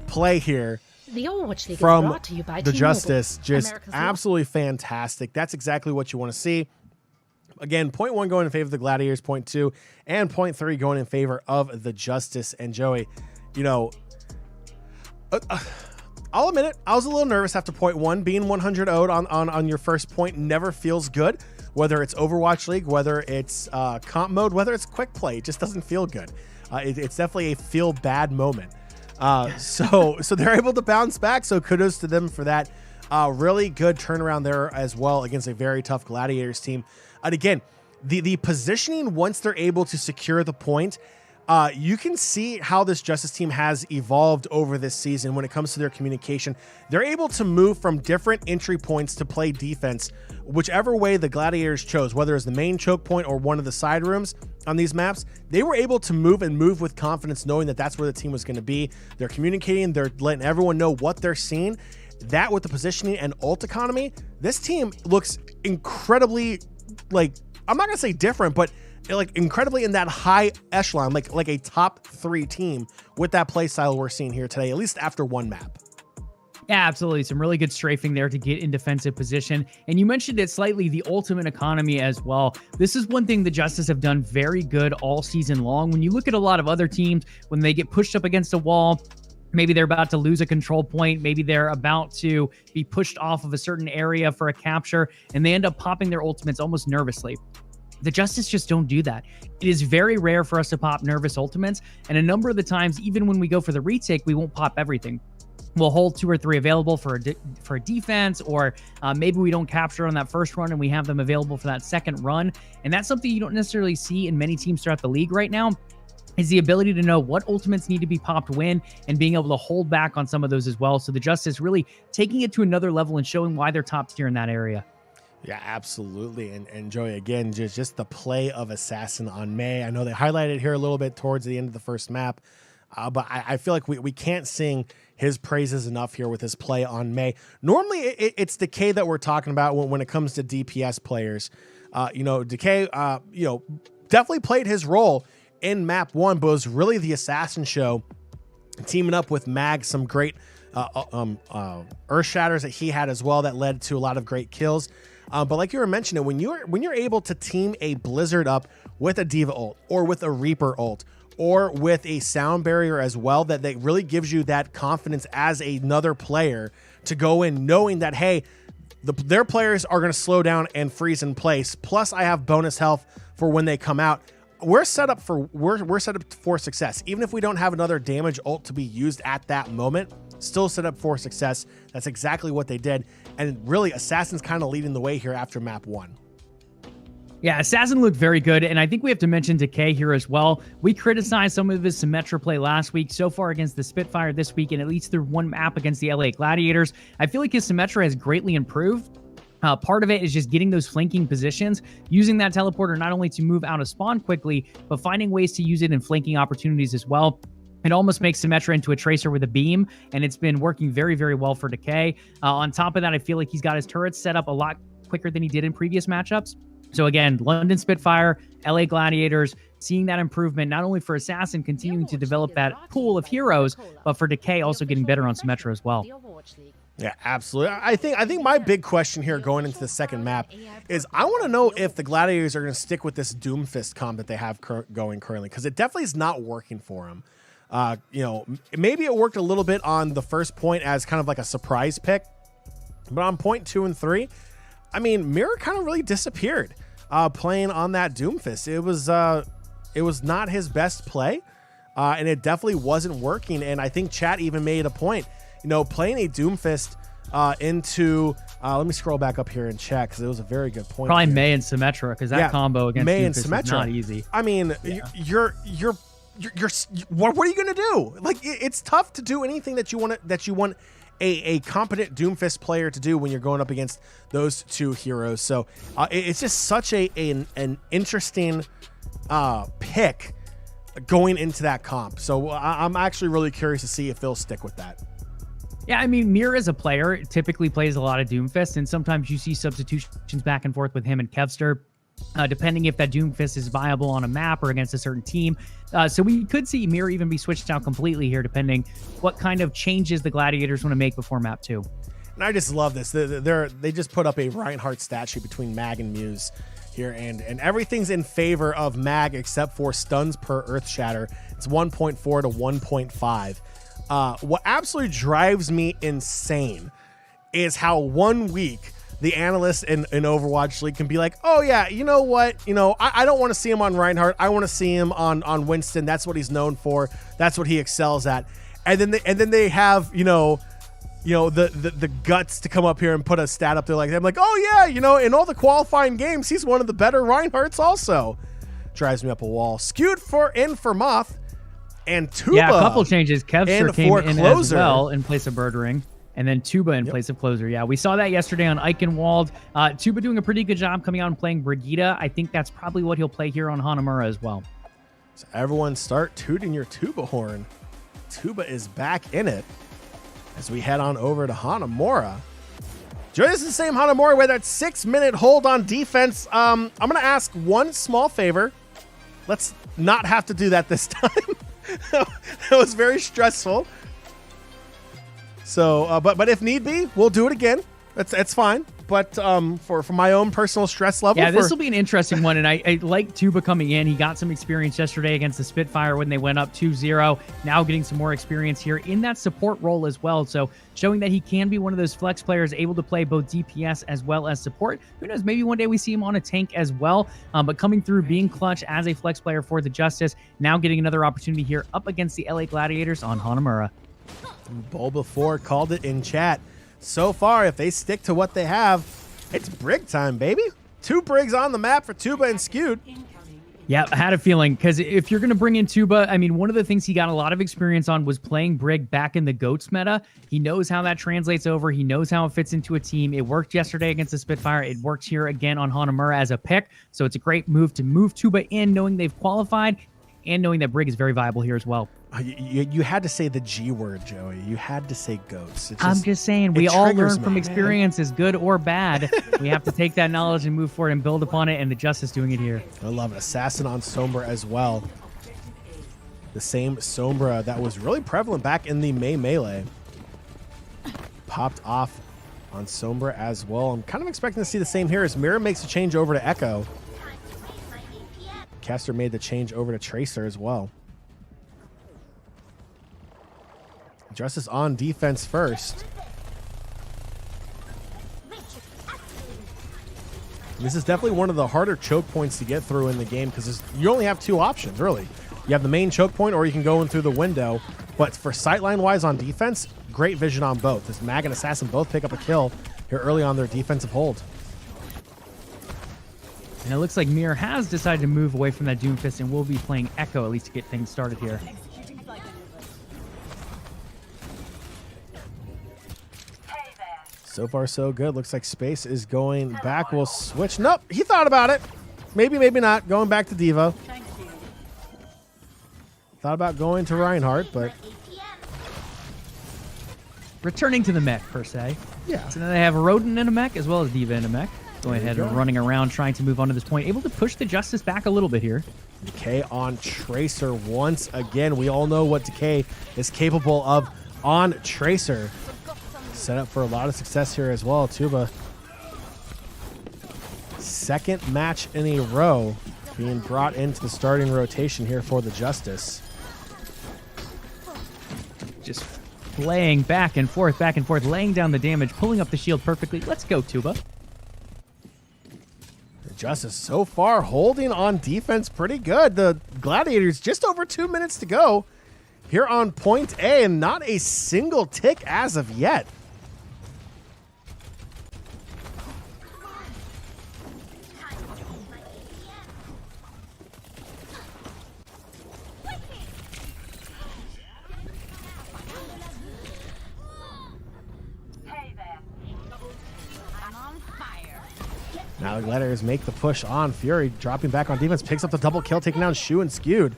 play here The Overwatch League is from brought to you by the T-Mobile, Justice. Just America's absolutely fantastic. That's exactly what you want to see. Again, point 1 going in favor of the Gladiators, point 2, and point 3 going in favor of the Justice. And Joey, you know, I'll admit it, I was a little nervous after point 1. Being 100 0'd on your first point never feels good. Whether it's Overwatch League, whether it's comp mode, whether it's quick play, it just doesn't feel good. It's definitely a feel bad moment. So they're able to bounce back. So kudos to them for that. Really good turnaround there as well against a very tough Gladiators team. And again, the positioning, once they're able to secure the point, you can see how this Justice team has evolved over this season when it comes to their communication. They're able to move from different entry points to play defense, whichever way the Gladiators chose, whether it's the main choke point or one of the side rooms on these maps. They were able to move with confidence, knowing that that's where the team was going to be. They're communicating, they're letting everyone know what they're seeing. That with the positioning and ult economy, this team looks incredibly, like, I'm not going to say different, but like incredibly in that high echelon, like a top 3 team with that play style we're seeing here today, at least after one map. Yeah, absolutely. Some really good strafing there to get in defensive position. And you mentioned it slightly, the ultimate economy as well. This is one thing the Justice have done very good all season long. When you look at a lot of other teams, when they get pushed up against a wall, maybe they're about to lose a control point, maybe they're about to be pushed off of a certain area for a capture, and they end up popping their ultimates almost nervously. The Justice just don't do that. It is very rare for us to pop nervous ultimates, and a number of the times, even when we go for the retake, we won't pop everything. We'll hold 2 or 3 available for a defense, or maybe we don't capture on that first run and we have them available for that second run. And that's something you don't necessarily see in many teams throughout the league right now, is the ability to know what ultimates need to be popped when and being able to hold back on some of those as well. So the Justice really taking it to another level and showing why they're top tier in that area. Yeah, absolutely. And Joey, again, just the play of Assassin on May. I know they highlighted it here a little bit towards the end of the first map, but I feel like we can't sing his praises enough here with his play on May. Normally, it's Decay that we're talking about when it comes to DPS players. Decay, definitely played his role in map 1, but it was really the Assassin show, teaming up with Mag, some great earth shatters that he had as well that led to a lot of great kills. But like you were mentioning, when you're able to team a Blizzard up with a Diva ult or with a Reaper ult or with a sound barrier as well, that really gives you that confidence as another player to go in knowing that, hey, their players are going to slow down and freeze in place. Plus I have bonus health for when they come out. We're set up for success. Even if we don't have another damage ult to be used at that moment, still set up for success. That's exactly what they did. And really, Assassin's kind of leading the way here after map 1. Yeah, Assassin looked very good, and I think we have to mention Decay here as well. We criticized some of his Symmetra play last week, so far against the Spitfire this week, and at least through one map against the LA Gladiators. I feel like his Symmetra has greatly improved. Part of it is just getting those flanking positions, using that teleporter not only to move out of spawn quickly, but finding ways to use it in flanking opportunities as well. It almost makes Symmetra into a tracer with a beam, and it's been working very, very well for Decay. On top of that, I feel like he's got his turrets set up a lot quicker than he did in previous matchups. So again, London Spitfire, LA Gladiators, seeing that improvement, not only for Assassin continuing to develop that pool of heroes, but for Decay also getting better on Symmetra as well. Yeah, absolutely. I think my big question here going into the second map is I want to know if the Gladiators are going to stick with this Doomfist comp that they have going currently, because it definitely is not working for them. Maybe it worked a little bit on the first point as kind of like a surprise pick, but on point 2 and 3, I mean, Mirror kind of really disappeared playing on that Doomfist. It was not his best play, and it definitely wasn't working. And I think chat even made a point, playing a Doomfist into, let me scroll back up here and check, because it was a very good point. Probably here. May and Symmetra, because that combo against May Doomfist and Symmetra is not easy. I mean, you're what are you gonna do? Like, it's tough to do anything that you want a competent Doomfist player to do when you're going up against those two heroes. So it's just such an interesting pick going into that comp. So I'm actually really curious to see if they'll stick with that. Yeah, I mean, Mir as a player typically plays a lot of Doomfist, and sometimes you see substitutions back and forth with him and Kevster. depending if that Doomfist is viable on a map or against a certain team. So we could see Mirror even be switched out completely here, depending what kind of changes the Gladiators want to make before map 2. And I just love this. They just put up a Reinhardt statue between Mag and Muse here, and everything's in favor of Mag except for stuns per Earth Shatter. It's 1.4 to 1.5. What absolutely drives me insane is how 1 week the analysts in Overwatch League can be like, oh yeah, you know what? I don't want to see him on Reinhardt. I want to see him on Winston. That's what he's known for. That's what he excels at. And then they have, the guts to come up here and put a stat up there like that. I'm like, oh yeah, in all the qualifying games, he's one of the better Reinhardts also. Drives me up a wall. Skewed for Moth and Tuba. Yeah, a couple changes. Kevster came in Closer as well in place of Birdring. And then Tuba in place of Closer. Yeah, we saw that yesterday on Eichenwald. Tuba doing a pretty good job coming out and playing Brigitte. I think that's probably what he'll play here on Hanamura as well. So everyone start tooting your tuba horn. Tuba is back in it as we head on over to Hanamura. Joey, this is the same Hanamura where that 6-minute hold on defense. I'm going to ask one small favor. Let's not have to do that this time. That was very stressful. So, but if need be, we'll do it again. That's fine. But for my own personal stress level. Yeah, this will be an interesting one. And I like Tuba coming in. He got some experience yesterday against the Spitfire when they went up 2-0. Now getting some more experience here in that support role as well. So showing that he can be one of those flex players able to play both DPS as well as support. Who knows, maybe one day we see him on a tank as well. But coming through, being clutch as a flex player for the Justice. Now getting another opportunity here up against the LA Gladiators on Hanamura. Bulba4 called it in chat. So far, if they stick to what they have, it's Brig time, baby. 2 Brigs on the map for Tuba and Skewed. Yeah, I had a feeling, because if you're going to bring in Tuba, I mean, one of the things he got a lot of experience on was playing Brig back in the GOATS meta. He knows how that translates over. He knows how it fits into a team. It worked yesterday against the Spitfire. It works here again on Hanamura as a pick. So it's a great move to move Tuba in, knowing they've qualified, and knowing that Brig is very viable here as well. You had to say the G word, Joey. You had to say GOATs. I'm just saying, we all learn from experiences, good or bad. We have to take that knowledge and move forward and build upon it, and the Justice doing it here. I love it. Assassin on Sombra as well. The same Sombra that was really prevalent back in the Melee. Popped off on Sombra as well. I'm kind of expecting to see the same here as Mirror makes a change over to Echo. Kester made the change over to Tracer as well. Justice on defense first. This is definitely one of the harder choke points to get through in the game because you only have 2 options, really. You have the main choke point or you can go in through the window. But for sightline-wise on defense, great vision on both. This Mag and Assassin both pick up a kill here early on their defensive hold. And it looks like Mir has decided to move away from that Doomfist and will be playing Echo at least to get things started here. So far, so good. Looks like Space is going back. We'll switch. Nope, he thought about it. Maybe, maybe not. Going back to Devo. Thought about going to Reinhardt, but... returning to the mech, per se. Yeah. So then they have Rodent in a mech as well as Diva in a mech. Going ahead and running around, trying to move on to this point. Able to push the Justice back a little bit here. Decay on Tracer once again. We all know what Decay is capable of on Tracer. Set up for a lot of success here as well. Tuba. Second match in a row being brought into the starting rotation here for the Justice. Just playing back and forth, laying down the damage, pulling up the shield perfectly. Let's go, Tuba. The Justice so far holding on defense pretty good. The Gladiators just over 2 minutes to go here on point A and not a single tick as of yet. Now the Gladiators make the push on Fury, dropping back on defense, picks up the double kill, taking down Shu and Skewed.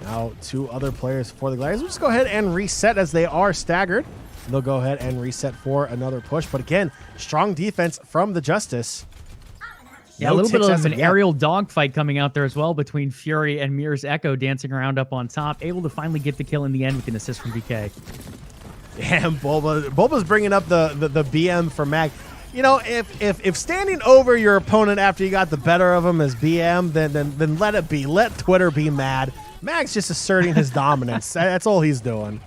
Now 2 other players for the Gladiators. We'll just go ahead and reset as they are staggered. They'll go ahead and reset for another push. But again, strong defense from the Justice. Yeah, a little bit of an aerial dogfight coming out there as well between Fury and Mirror's Echo dancing around up on top, able to finally get the kill in the end with an assist from BK. Yeah, and Bulba's bringing up the BM for Mag. You know, if standing over your opponent after you got the better of him is BM, then let it be. Let Twitter be mad. Mag's just asserting his dominance. That's all he's doing.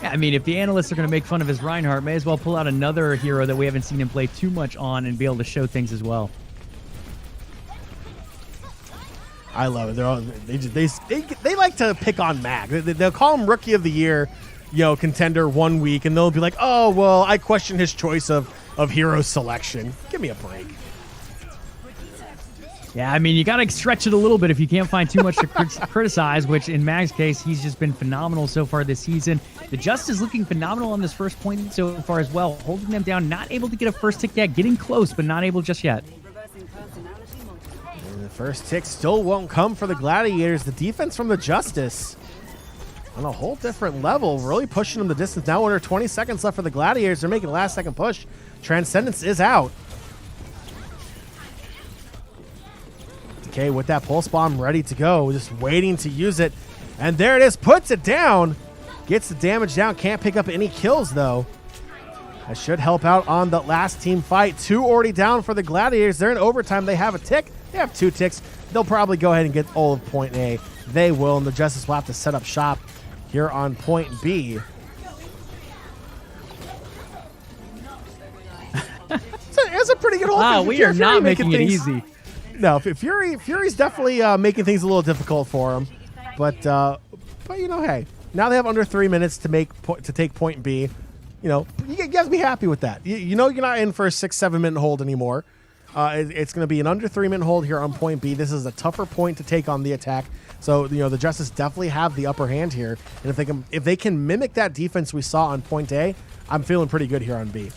Yeah, I mean, if the analysts are going to make fun of his Reinhardt, may as well pull out another hero that we haven't seen him play too much on and be able to show things as well. I love it. They like to pick on Mag. They'll call him Rookie of the Year, contender 1 week, and they'll be like, oh, well, I question his choice of hero selection. Give me a break. Yeah, I mean, you got to stretch it a little bit if you can't find too much to criticize, which in Mag's case, he's just been phenomenal so far this season. The Justice looking phenomenal on this first point so far as well, holding them down, not able to get a first tick yet, getting close, but not able just yet. And the first tick still won't come for the Gladiators. The defense from the Justice on a whole different level, really pushing them the distance. Now under 20 seconds left for the Gladiators. They're making a last-second push. Transcendence is out. Okay, with that pulse bomb ready to go, just waiting to use it. And there it is, puts it down. Gets the damage down, can't pick up any kills though. That should help out on the last team fight. 2 already down for the Gladiators. They're in overtime, they have a tick. They have 2 ticks. They'll probably go ahead and get all of point A. They will, and the Justice will have to set up shop here on point B. It's a pretty good hold. Wow, we are not making it easy. No, Fury's definitely making things a little difficult for him, but hey, now they have under 3 minutes to take point B. You guys be happy with that. You're not in for a 6-7 minute hold anymore. It's going to be an under 3 minute hold here on point B. This is a tougher point to take on the attack, so the Justice definitely have the upper hand here. And if they can mimic that defense we saw on point A, I'm feeling pretty good here on B.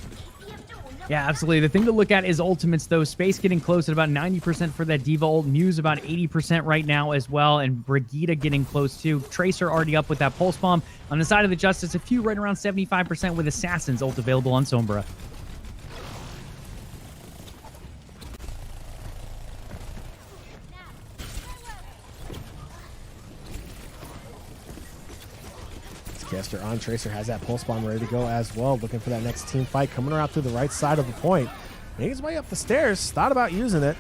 Yeah, absolutely. The thing to look at is ultimates, though. Space getting close at about 90% for that Diva ult. Muse about 80% right now as well, and Brigitte getting close too. Tracer already up with that Pulse Bomb. On the side of the Justice, a few right around 75% with Assassin's ult available on Sombra. Caster on Tracer has that pulse bomb ready to go as well, looking for that next team fight, coming around through the right side of the point. Making his way up the stairs, thought about using it.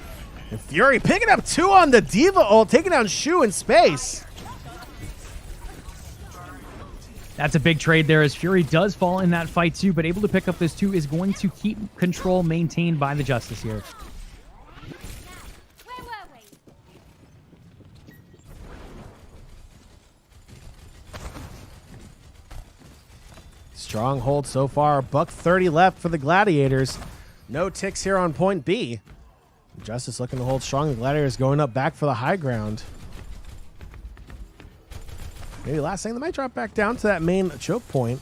And Fury picking up 2 on the Diva ult, taking down Shu in space. That's a big trade there as Fury does fall in that fight too, but able to pick up this 2 is going to keep control maintained by the Justice here. Strong hold so far. $130 left for the Gladiators. No ticks here on point B. Justice looking to hold strong. The Gladiators going up back for the high ground. Maybe last thing, they might drop back down to that main choke point.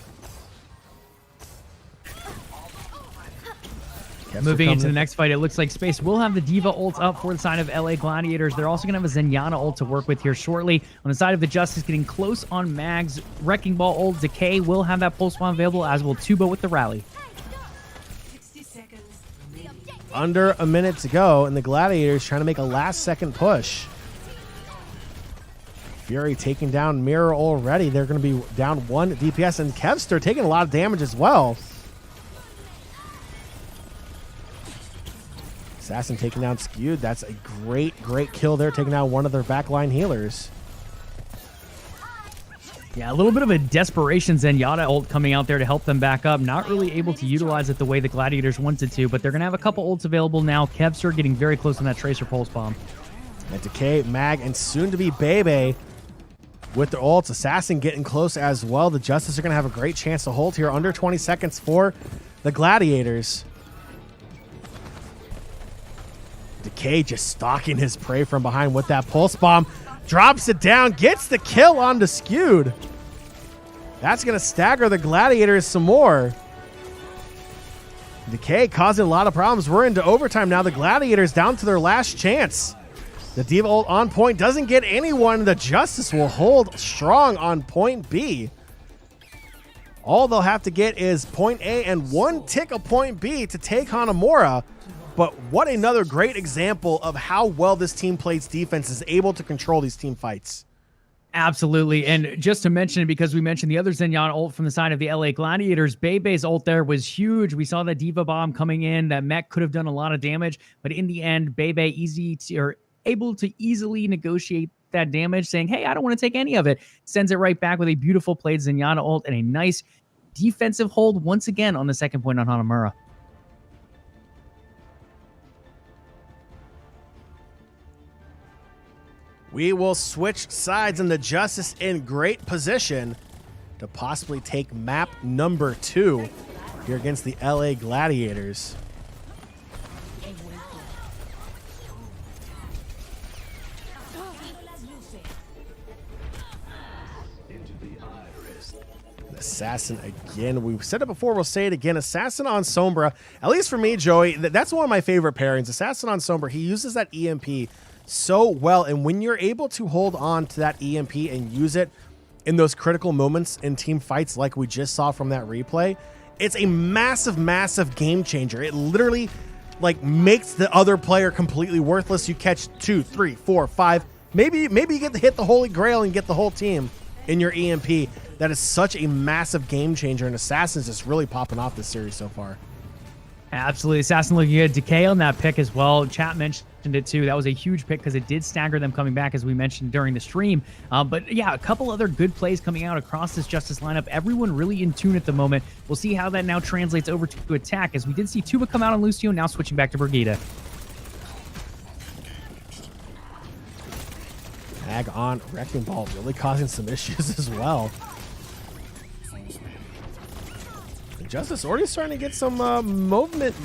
Moving into the next fight, it looks like Space will have the Diva ult up for the side of LA Gladiators. They're also going to have a Zenyatta ult to work with here shortly. On the side of the Justice, getting close on Mag's Wrecking Ball ult. Decay will have that Pulse Bomb available, as will Tuba with the Rally. 60 seconds. Under a minute to go, and the Gladiators trying to make a last-second push. Fury taking down Mirror already. They're going to be down 1 DPS, and Kevster taking a lot of damage as well. Assassin taking down Skewed. That's a great kill there, taking down one of their backline healers. Yeah, a little bit of a desperation Zenyatta ult coming out there to help them back up. Not really able to utilize it the way the Gladiators wanted to, but they're going to have a couple ults available now. Kevster getting very close on that Tracer Pulse Bomb. And Decay, Mag, and soon to be Bebe with their ults. Assassin getting close as well. The Justice are going to have a great chance to hold here. Under 20 seconds for the Gladiators. Decay just stalking his prey from behind with that pulse bomb. Drops it down, gets the kill on Skewed. That's going to stagger the Gladiators some more. Decay causing a lot of problems. We're into overtime now. The Gladiators down to their last chance. The Diva ult on point doesn't get anyone. The Justice will hold strong on point B. All they'll have to get is point A and 1 tick of point B to take Hanamura. But what another great example of how well this team plays defense, is able to control these team fights. Absolutely. And just to mention it, because we mentioned the other Zenyatta ult from the side of the LA Gladiators, Bebe's ult there was huge. We saw that Diva Bomb coming in. That mech could have done a lot of damage, but in the end, Bebe able to easily negotiate that damage, saying, hey, I don't want to take any of it. Sends it right back with a beautiful played Zenyatta ult and a nice defensive hold once again on the second point on Hanamura. We will switch sides, and the Justice in great position to possibly take map number 2 here against the LA Gladiators. Assassin again. We've said it before, we'll say it again. Assassin on Sombra, at least for me, Joey, that's one of my favorite pairings. Assassin on Sombra, he uses that EMP so well, and when you're able to hold on to that EMP and use it in those critical moments in team fights like we just saw from that replay, it's a massive game changer. It literally like makes the other player completely worthless. You catch 2, 3, 4, 5, maybe you get to hit the Holy Grail and get the whole team in your EMP. That is such a massive game changer, and Assassin's just really popping off this series so far. Absolutely. Assassin looking good. Decay on that pick as well. Chat mentioned it too. That was a huge pick because it did stagger them coming back, as we mentioned during the stream. But yeah, a couple other good plays coming out across this Justice lineup. Everyone really in tune at the moment. We'll see how that now translates over to attack, as we did see Tuba come out on Lucio, now switching back to Brigida. Tag on Wrecking Ball, really causing some issues as well. Justice already starting to get some movement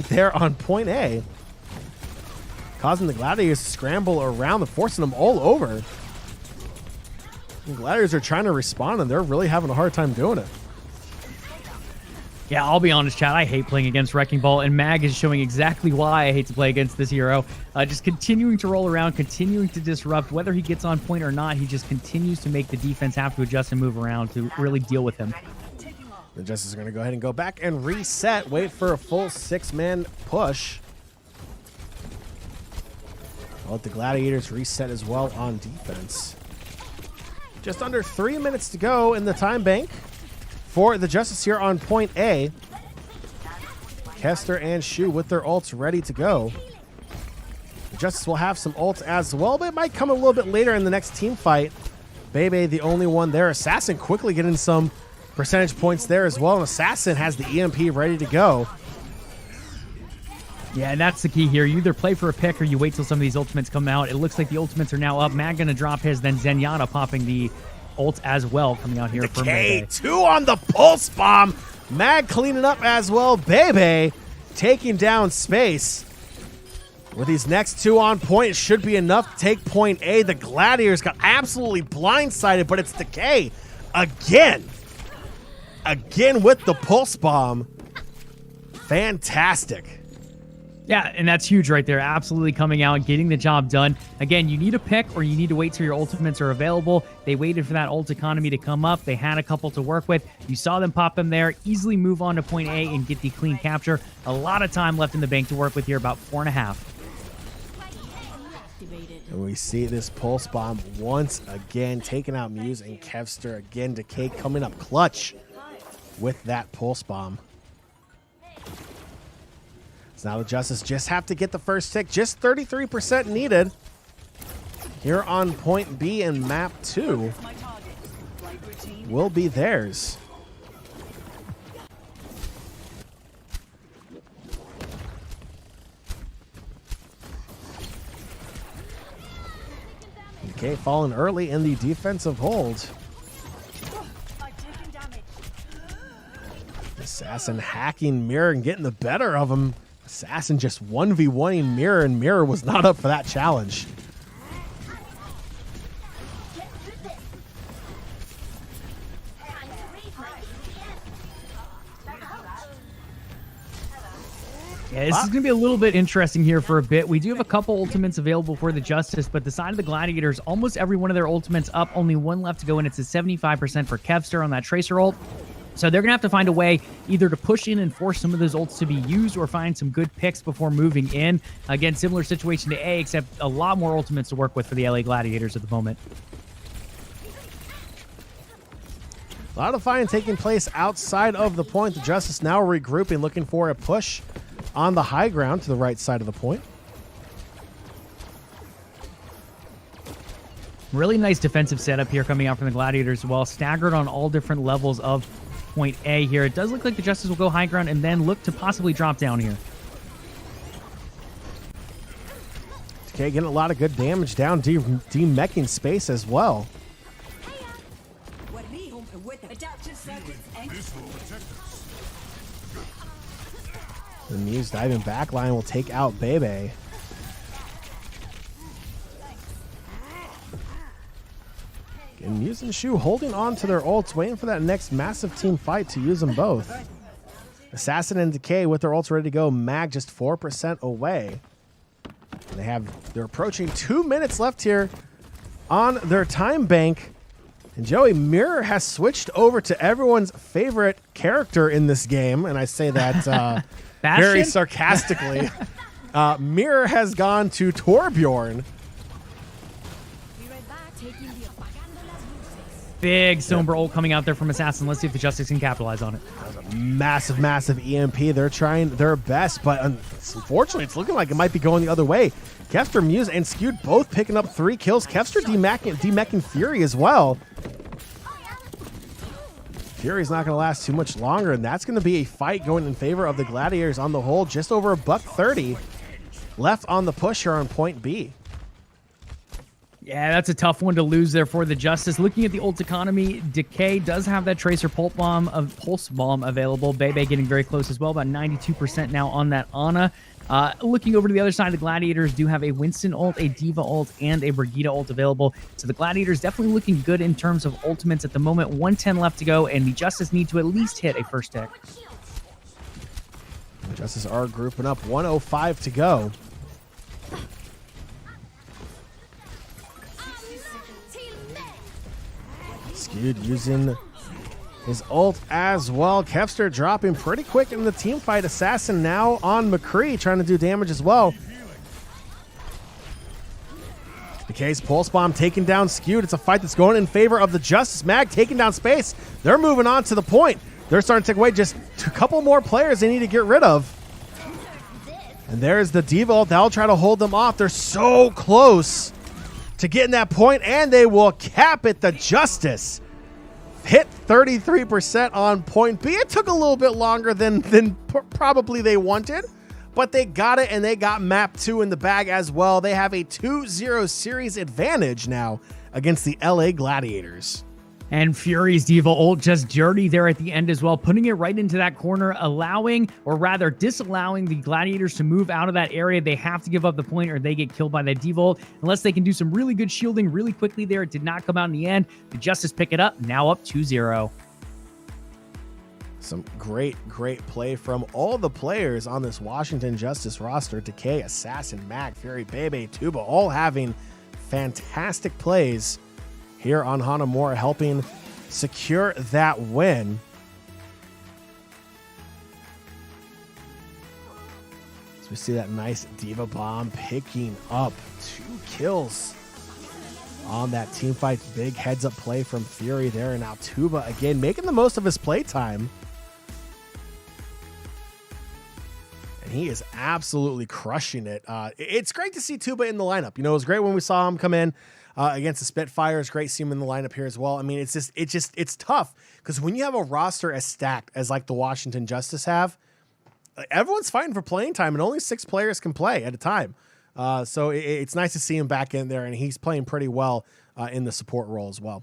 there on point A, causing the Gladiators to scramble around and forcing them all over. The Gladiators are trying to respond, and they're really having a hard time doing it. Yeah, I'll be honest, chat. I hate playing against Wrecking Ball, and Mag is showing exactly why I hate to play against this hero. Just continuing to roll around, continuing to disrupt. Whether he gets on point or not, he just continues to make the defense have to adjust and move around to really deal with him. The Justice are going to go ahead and go back and reset. Wait for a full 6-man push. I'll let the Gladiators reset as well on defense. Just under 3 minutes to go in the time bank for the Justice here on point A. Kester and Shu with their ults ready to go. The Justice will have some ults as well, but it might come a little bit later in the next team fight. Bebe the only one there. Assassin quickly getting some percentage points there as well, and Assassin has the EMP ready to go. Yeah, and that's the key here. You either play for a pick or you wait till some of these ultimates come out. It looks like the ultimates are now up. Mag gonna drop his, then Zenyatta popping the ult as well, coming out here for Bebe. 2 on the pulse bomb. Mag cleaning up as well. Bebe taking down space. With these next 2 on point, it should be enough to take point A. The Gladiators got absolutely blindsided, but it's Decay again with the pulse bomb. Fantastic. Yeah, and that's huge right there. Absolutely coming out and getting the job done. Again, you need a pick or you need to wait till your ultimates are available. They waited for that ult economy to come up. They had a couple to work with. You saw them pop them there. Easily move on to point A and get the clean capture. A lot of time left in the bank to work with here, about 4.5. And we see this pulse bomb once again, taking out Muse and Kevster. Again, Decay coming up clutch with that pulse bomb. So now the Justice just have to get the first tick. Just 33% needed here on point B, and map 2 will be theirs. Decay falling early in the defensive hold. Assassin hacking Mirror and getting the better of him. Assassin just 1v1ing Mirror, and Mirror was not up for that challenge. Yeah, this is going to be a little bit interesting here for a bit. We do have a couple ultimates available for the Justice, but the side of the Gladiators, almost every one of their ultimates up, only one left to go, and it's a 75% for Kevster on that Tracer ult. So they're going to have to find a way either to push in and force some of those ults to be used or find some good picks before moving in. Again, similar situation to A, except a lot more ultimates to work with for the LA Gladiators at the moment. A lot of fighting taking place outside of the point. The Justice now regrouping, looking for a push on the high ground to the right side of the point. Really nice defensive setup here coming out from the Gladiators as well. Staggered on all different levels of point A here. It does look like the Justice will go high ground and then look to possibly drop down here. Okay, getting a lot of good damage down, de-meching space as well. The Muse diving backline will take out Bebe. And Muse and Shu holding on to their ults, waiting for that next massive team fight to use them both. Assassin and Decay with their ults ready to go. Mag just 4% away. They're approaching 2 minutes left here on their time bank. And Joey, Mirror has switched over to everyone's favorite character in this game. And I say that very sarcastically. Mirror has gone to Torbjorn. Big Sombra ult coming out there from Assassin. Let's see if the Justice can capitalize on it. That was a massive, massive EMP. They're trying their best, but unfortunately, it's looking like it might be going the other way. Kevster, Muse, and Skewed both picking up 3 kills. Kevster demeching Fury as well. Fury's not going to last too much longer, and that's going to be a fight going in favor of the Gladiators on the whole. Just over $130 left on the push here on point B. Yeah, that's a tough one to lose there for the Justice. Looking at the ult economy, Decay does have that Tracer Pulse Bomb available. Bebe getting very close as well, about 92% now on that Ana. Looking over to the other side, the Gladiators do have a Winston ult, a Diva ult, and a Brigitte ult available. So the Gladiators definitely looking good in terms of ultimates at the moment. 110 left to go, and the Justice need to at least hit a first tick. The Justice are grouping up. 105 to go. Skewed using his ult as well. Kevster dropping pretty quick in the team fight. Assassin now on McCree, trying to do damage as well. Decay's Pulse Bomb taking down Skewed. It's a fight that's going in favor of the Justice. Mag taking down space. They're moving on to the point. They're starting to take away just a couple more players they need to get rid of. And there's the Diva ult. They'll try to hold them off. They're so close to getting that point, and they will cap it. The Justice hit 33% on point B. It took a little bit longer than probably they wanted, but they got it, and they got map 2 in the bag as well. They have a 2-0 series advantage now against the LA Gladiators. And Fury's Diva ult just dirty there at the end as well, putting it right into that corner, allowing, or rather disallowing the Gladiators to move out of that area. They have to give up the point or they get killed by that Diva ult. Unless they can do some really good shielding really quickly there. It did not come out in the end. The Justice pick it up, now up 2-0. Some great play from all the players on this Washington Justice roster. Decay, Assassin, Mag, Fury, Bebe, Tuba, all having fantastic plays here on Hanamura, helping secure that win. So we see that nice Diva Bomb picking up 2 kills on that team fight. Big heads-up play from Fury there, and now Tuba again making the most of his playtime. And he is absolutely crushing it. It's great to see Tuba in the lineup. You know, it was great when we saw him come in against the Spitfires. Great seeing him in the lineup here as well. I mean, it's tough because when you have a roster as stacked as like the Washington Justice have, everyone's fighting for playing time, and only 6 players can play at a time. So it's nice to see him back in there, and he's playing pretty well in the support role as well.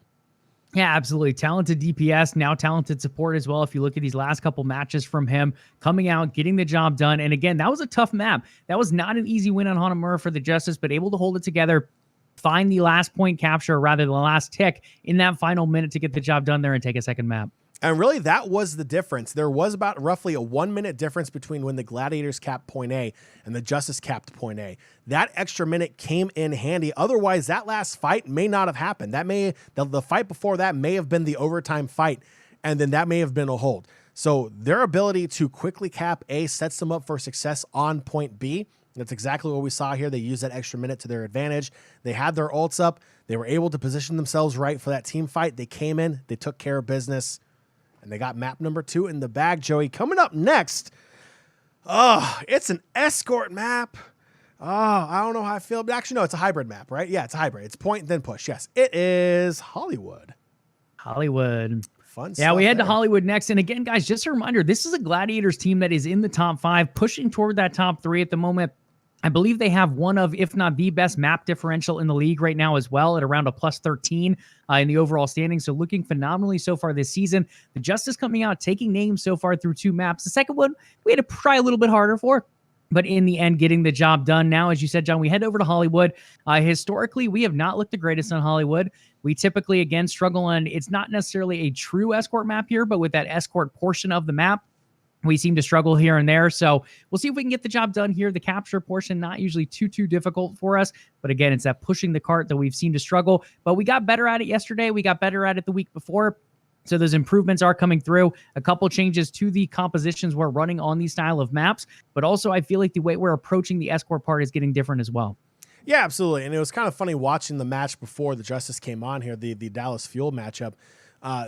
Yeah, absolutely. Talented DPS, now talented support as well. If you look at these last couple matches from him, coming out, getting the job done. And again, that was a tough map. That was not an easy win on Hanamura for the Justice, but able to hold it together, find the last point capture, or rather the last tick in that final minute to get the job done there and take a second map. And really, that was the difference. There was about roughly a 1 minute difference between when the Gladiators capped point A and the Justice capped point A. That extra minute came in handy. Otherwise, that last fight may not have happened. The fight before that may have been the overtime fight, and then that may have been a hold. So their ability to quickly cap A sets them up for success on point B. That's exactly what we saw here. They used that extra minute to their advantage. They had their ults up. They were able to position themselves right for that team fight. They came in, they took care of business, and they got map number 2 in the bag, Joey. Coming up next, it's an escort map. I don't know how I feel. But actually, no, it's a hybrid map, right? Yeah, it's a hybrid. It's point, then push. Yes, it is Hollywood. Hollywood. Fun Yeah, we head to there. Hollywood next. And again, guys, just a reminder, this is a Gladiators team that is in the top 5, pushing toward that top 3 at the moment. I believe they have one of, if not the best map differential in the league right now as well, at around a plus 13 in the overall standings. So looking phenomenally so far this season. The Justice coming out, taking names so far through 2 maps. The second one, we had to try a little bit harder for, but in the end, getting the job done. Now, as you said, John, we head over to Hollywood. Historically, we have not looked the greatest on Hollywood. We typically, again, struggle on, it's not necessarily a true escort map here, but with that escort portion of the map, we seem to struggle here and there. So we'll see if we can get the job done here. The capture portion, not usually too difficult for us. But again, it's that pushing the cart that we've seemed to struggle. But we got better at it yesterday. We got better at it the week before. So those improvements are coming through. A couple changes to the compositions we're running on these style of maps. But also, I feel like the way we're approaching the escort part is getting different as well. Yeah, absolutely. And it was kind of funny watching the match before the Justice came on here, the Dallas Fuel matchup.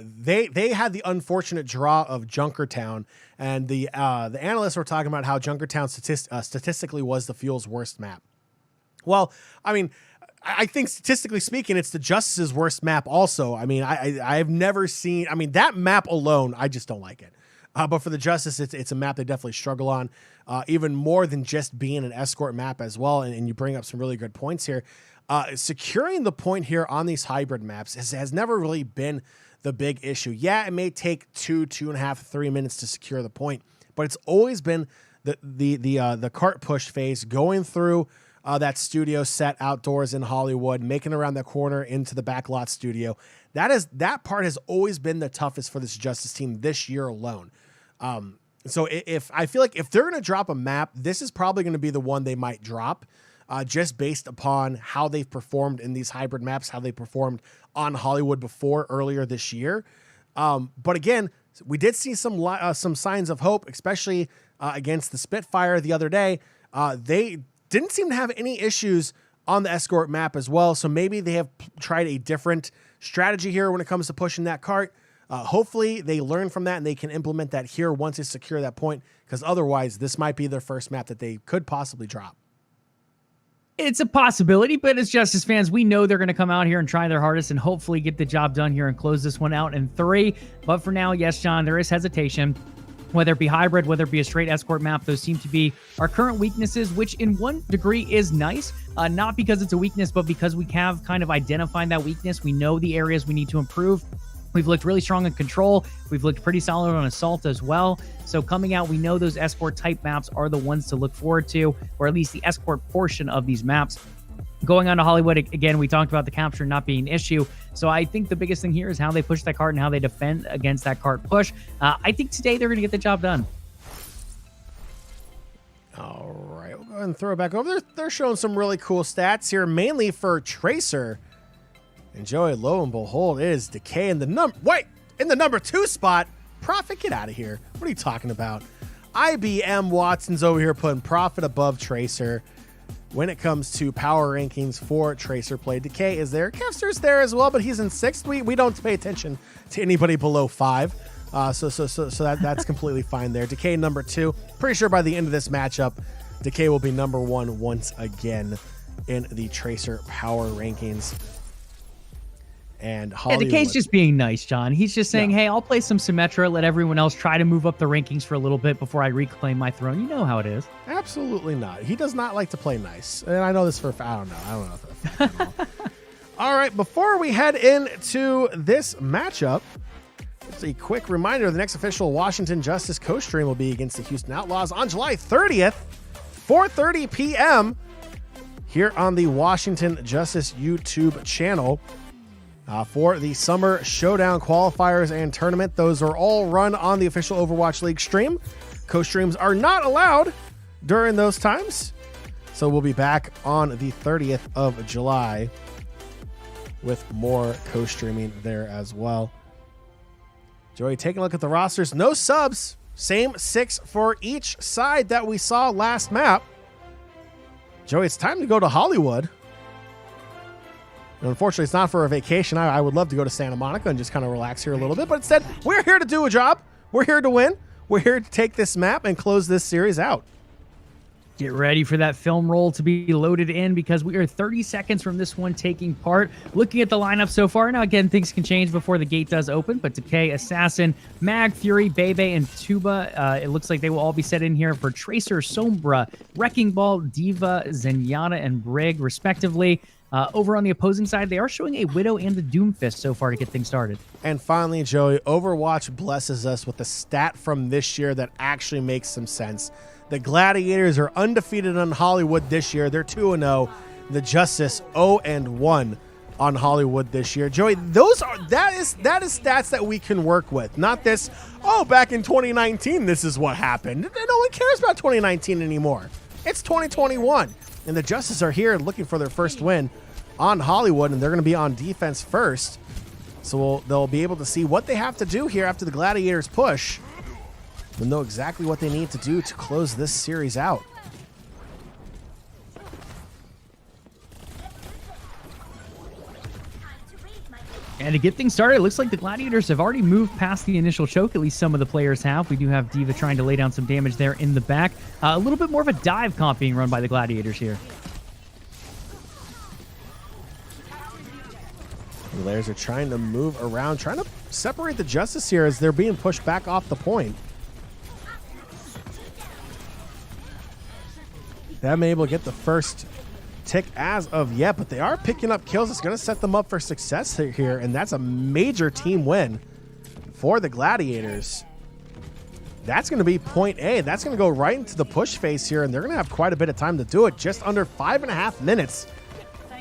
They had the unfortunate draw of Junkertown, and the analysts were talking about how Junkertown statistically was the Fuel's worst map. Well, I mean, I think statistically speaking, it's the Justice's worst map also. I mean, I've never seen, I mean, that map alone, I just don't like it. But for the Justice, it's a map they definitely struggle on, even more than just being an escort map as well. And you bring up some really good points here. Securing the point here on these hybrid maps has never really been the big issue. Yeah, it may take 2.5, 3 minutes to secure the point, but it's always been the cart push phase, going through that studio set outdoors in Hollywood, making around that corner into the backlot studio. That part has always been the toughest for this Justice team this year alone. So if I feel like if they're going to drop a map, this is probably going to be the one they might drop. Just based upon how they've performed in these hybrid maps, how they performed on Hollywood before earlier this year. But again, we did see some signs of hope, especially against the Spitfire the other day. They didn't seem to have any issues on the escort map as well. So maybe they have tried a different strategy here when it comes to pushing that cart. Hopefully they learn from that and they can implement that here once they secure that point, because otherwise this might be their first map that they could possibly drop. It's a possibility, but as Justice fans, we know they're going to come out here and try their hardest and hopefully get the job done here and close this one out in 3. But for now, yes, John, there is hesitation. Whether it be hybrid, whether it be a straight escort map, those seem to be our current weaknesses, which in one degree is nice. Not because it's a weakness, but because we have kind of identified that weakness. We know the areas we need to improve. We've looked really strong in control. We've looked pretty solid on assault as well. So coming out, we know those escort type maps are the ones to look forward to, or at least the escort portion of these maps. Going on to Hollywood, again, we talked about the capture not being an issue. So I think the biggest thing here is how they push that cart and how they defend against that cart push. I think today they're going to get the job done. All right, we'll go ahead and throw it back over. They're showing some really cool stats here, mainly for Tracer. And Joey, lo and behold, it is Decay in the number 2 spot. Profit, get out of here. What are you talking about? IBM Watson's over here putting Profit above Tracer when it comes to power rankings for Tracer play. Decay is there. Kevster's there as well, but he's in 6th. We don't pay attention to anybody below 5. So that's completely fine there. Decay number 2. Pretty sure by the end of this matchup, Decay will be number 1 once again in the Tracer power rankings. And Hollywood. Decay's just being nice, John. He's just saying, hey, I'll play some Symmetra, let everyone else try to move up the rankings for a little bit before I reclaim my throne. You know how it is. Absolutely not. He does not like to play nice. And I know this for I don't know for a fact at all. All right, before we head into this matchup, just a quick reminder, the next official Washington Justice co-stream will be against the Houston Outlaws on July 30th, 4:30 p.m. here on the Washington Justice YouTube channel. for the Summer Showdown qualifiers and tournament. Those are all run on the official Overwatch League stream. Co-streams are not allowed during those times. So we'll be back on the 30th of July with more co-streaming there as well. Joey, taking a look at the rosters. No subs. Same 6 for each side that we saw last map. Joey, it's time to go to Hollywood. And unfortunately, it's not for a vacation. I would love to go to Santa Monica and just kind of relax here a little bit. But instead, we're here to do a job. We're here to win. We're here to take this map and close this series out. Get ready for that film roll to be loaded in because we are 30 seconds from this one taking part. Looking at the lineup so far, now again, things can change before the gate does open, but Decay, Assassin, Mag, Fury, Bebe, and Tuba, it looks like they will all be set in here for Tracer, Sombra, Wrecking Ball, Diva, Zenyatta, and Brig, respectively. Over on the opposing side, they are showing a Widow and a Doomfist so far to get things started. And finally, Joey, Overwatch blesses us with a stat from this year that actually makes some sense. The Gladiators are undefeated on Hollywood this year. They're 2-0. The Justice 0-1 on Hollywood this year. Joey, that is stats that we can work with. Not this, back in 2019, this is what happened. No one cares about 2019 anymore. It's 2021. And the Justice are here looking for their first win on Hollywood, and they're going to be on defense first. So they'll be able to see what they have to do here after the Gladiators push. They'll know exactly what they need to do to close this series out. And to get things started, it looks like the Gladiators have already moved past the initial choke. At least some of the players have. We do have Diva trying to lay down some damage there in the back. A little bit more of a dive comp being run by the Gladiators here. The players are trying to move around, trying to separate the Justice here as they're being pushed back off the point. They haven't been able to get the first tick as of yet, but they are picking up kills. It's going to set them up for success here, and that's a major team win for the Gladiators. That's going to be point A. That's going to go right into the push phase here, and they're going to have quite a bit of time to do it. Just under 5.5 minutes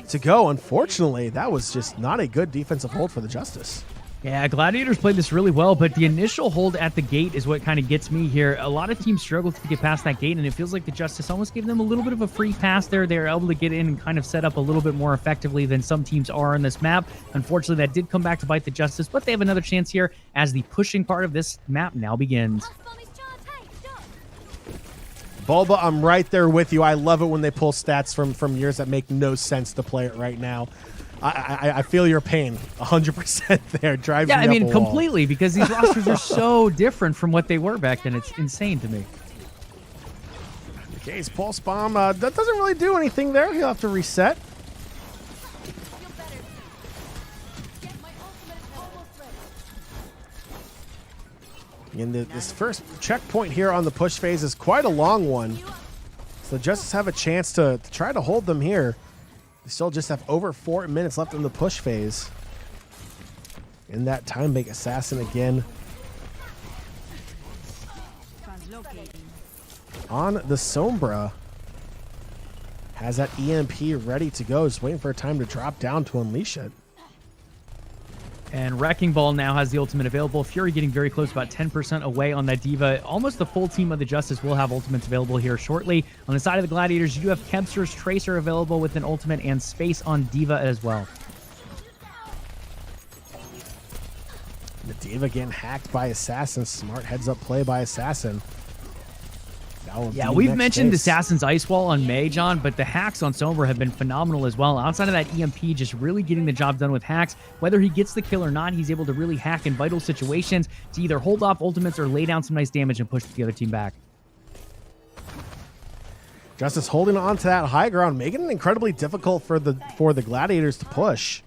to go. Unfortunately, that was just not a good defensive hold for the Justice. Yeah, Gladiators played this really well, but the initial hold at the gate is what kind of gets me here. A lot of teams struggle to get past that gate, and it feels like the Justice almost gave them a little bit of a free pass there. They were able to get in and kind of set up a little bit more effectively than some teams are on this map. Unfortunately, that did come back to bite the Justice, but they have another chance here as the pushing part of this map now begins. Bulba, I'm right there with you. I love it when they pull stats from years that make no sense to play it right now. I feel your pain 100% there. Drives me up a wall. Completely, because these rosters are so different from what they were back then. It's insane to me. Decay's Pulse Bomb, that doesn't really do anything there. He'll have to reset. And this first checkpoint here on the push phase is quite a long one. So the Justice have a chance to try to hold them here. They still just have over 4 minutes left in the push phase. In that time, big Assassin again. On the Sombra. Has that EMP ready to go. Just waiting for a time to drop down to unleash it. And Wrecking Ball now has the ultimate available. Fury getting very close, about 10% away on that Diva. Almost the full team of the Justice will have ultimates available here shortly. On the side of the Gladiators, you do have Kempster's Tracer available with an ultimate and space on Diva as well. The Diva getting hacked by Assassin. Smart heads up play by Assassin. Yeah, we've mentioned Assassin's Ice Wall on May, John, but the hacks on Sombra have been phenomenal as well. Outside of that EMP, just really getting the job done with hacks. Whether he gets the kill or not, he's able to really hack in vital situations to either hold off ultimates or lay down some nice damage and push the other team back. Justice holding on to that high ground, making it incredibly difficult for the Gladiators to push.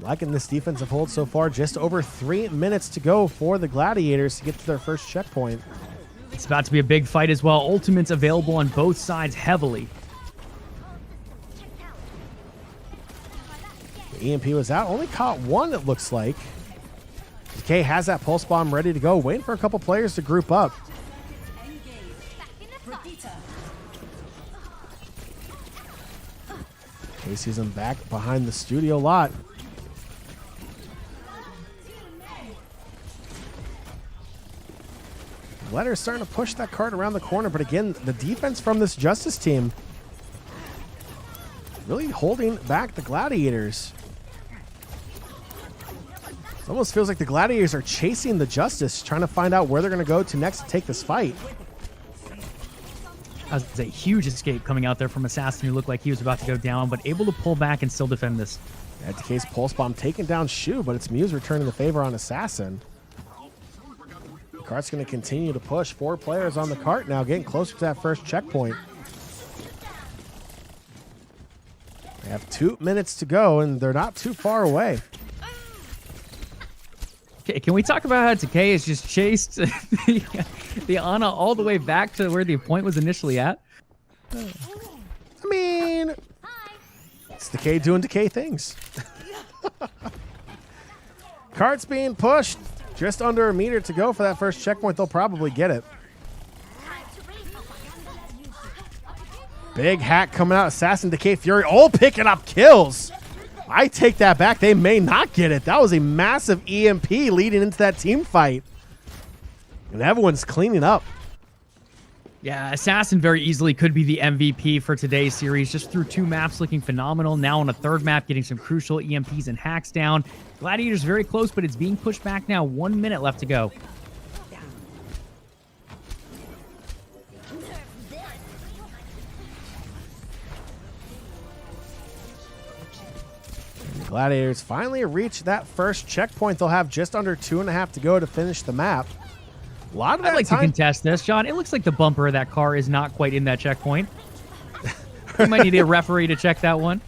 Liking this defensive hold so far. Just over 3 minutes to go for the Gladiators to get to their first checkpoint. It's about to be a big fight as well. Ultimates available on both sides heavily. The EMP was out. Only caught one, it looks like. Decay has that Pulse Bomb ready to go. Waiting for a couple players to group up. He sees him back behind the studio lot. Gladiators starting to push that cart around the corner, but again, the defense from this Justice team really holding back the Gladiators. It almost feels like the Gladiators are chasing the Justice, trying to find out where they're going to go to next to take this fight. That was a huge escape coming out there from Assassin, who looked like he was about to go down, but able to pull back and still defend this. Yeah, DK's Pulse Bomb taking down Shu, but it's Muse returning the favor on Assassin. The cart's going to continue to push. 4 players on the cart now, getting closer to that first checkpoint. They have 2 minutes to go, and they're not too far away. Okay, can we talk about how Takei has just chased the Ana all the way back to where the point was initially at? I mean, it's Takei doing Takei things. Cart's being pushed. Just under a meter to go for that first checkpoint. They'll probably get it. Big hack coming out. Assassin, Takei, Fury, all picking up kills. I take that back. They may not get it. That was a massive EMP leading into that team fight. And everyone's cleaning up. Yeah, Assassin very easily could be the MVP for today's series. Just through 2 maps looking phenomenal. Now on a 3rd map, getting some crucial EMPs and hacks down. Gladiators very close, but it's being pushed back now. 1 minute left to go. Gladiators finally reach that first checkpoint. They'll have just under 2.5 to go to finish the map. A lot of that I'd like time to contest this, John. It looks like the bumper of that car is not quite in that checkpoint. You might need a referee to check that one.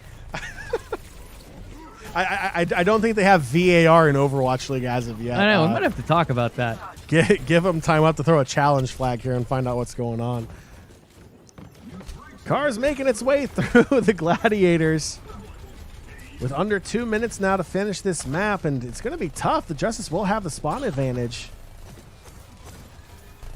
I don't think they have VAR in Overwatch League as of yet. I know. We might have to talk about that. Give them time up to throw a challenge flag here and find out what's going on. Car's making its way through the Gladiators. With under 2 minutes now to finish this map, and it's going to be tough. The Justice will have the spawn advantage.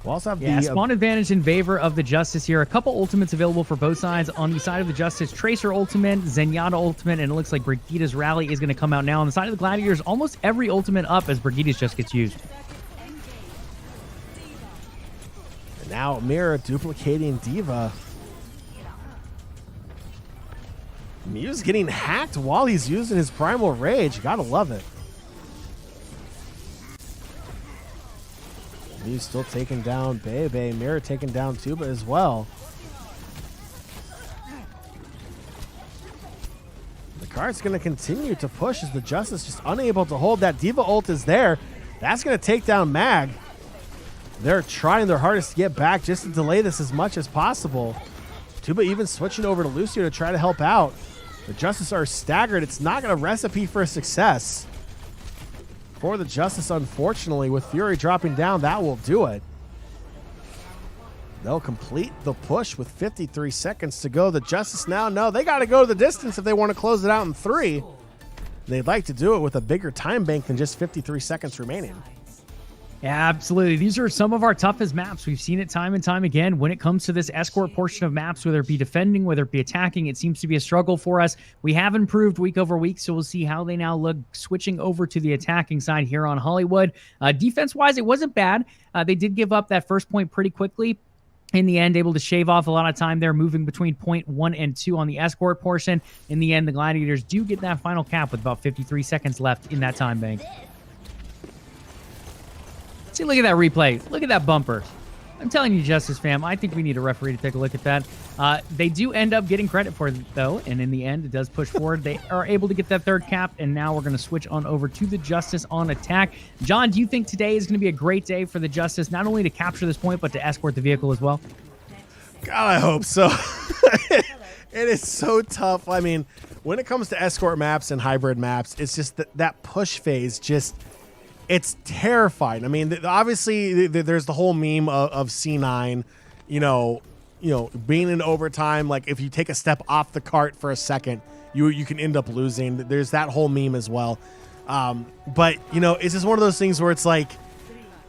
We'll also have the spawn advantage in favor of the Justice here. A couple ultimates available for both sides. On the side of the Justice, Tracer ultimate, Zenyatta ultimate, and it looks like Brigida's Rally is going to come out now. On the side of the Gladiators, almost every ultimate up as Brigida's just gets used. And now Mira duplicating Diva. Muse getting hacked while he's using his Primal Rage. Gotta love it. Muse still taking down Bebe. Mira taking down Tuba as well. The card's going to continue to push as the Justice just unable to hold. That Diva ult is there. That's going to take down Mag. They're trying their hardest to get back just to delay this as much as possible. Tuba even switching over to Lucio to try to help out. The Justice are staggered. It's not going to recipe for success. For the Justice, unfortunately, with Fury dropping down, that will do it. They'll complete the push with 53 seconds to go. The Justice now know they got to go the distance if they want to close it out in 3. They'd like to do it with a bigger time bank than just 53 seconds remaining. Yeah, absolutely. These are some of our toughest maps. We've seen it time and time again. When it comes to this escort portion of maps, whether it be defending, whether it be attacking, it seems to be a struggle for us. We have improved week over week, so we'll see how they now look switching over to the attacking side here on Hollywood. Defense-wise, it wasn't bad. They did give up that first point pretty quickly. In the end, able to shave off a lot of time there, moving between point 1 and 2 on the escort portion. In the end, the Gladiators do get that final cap with about 53 seconds left in that time bank. See, look at that replay. Look at that bumper. I'm telling you, Justice fam, I think we need a referee to take a look at that. They do end up getting credit for it, though, and in the end, it does push forward. They are able to get that 3rd cap, and now we're going to switch on over to the Justice on attack. John, do you think today is going to be a great day for the Justice, not only to capture this point, but to escort the vehicle as well? God, I hope so. It is so tough. I mean, when it comes to escort maps and hybrid maps, it's just that push phase just... It's terrifying. I mean, obviously, there's the whole meme of C9, you know, being in overtime. Like, if you take a step off the cart for a second, you can end up losing. There's that whole meme as well. But, you know, it's just one of those things where it's like,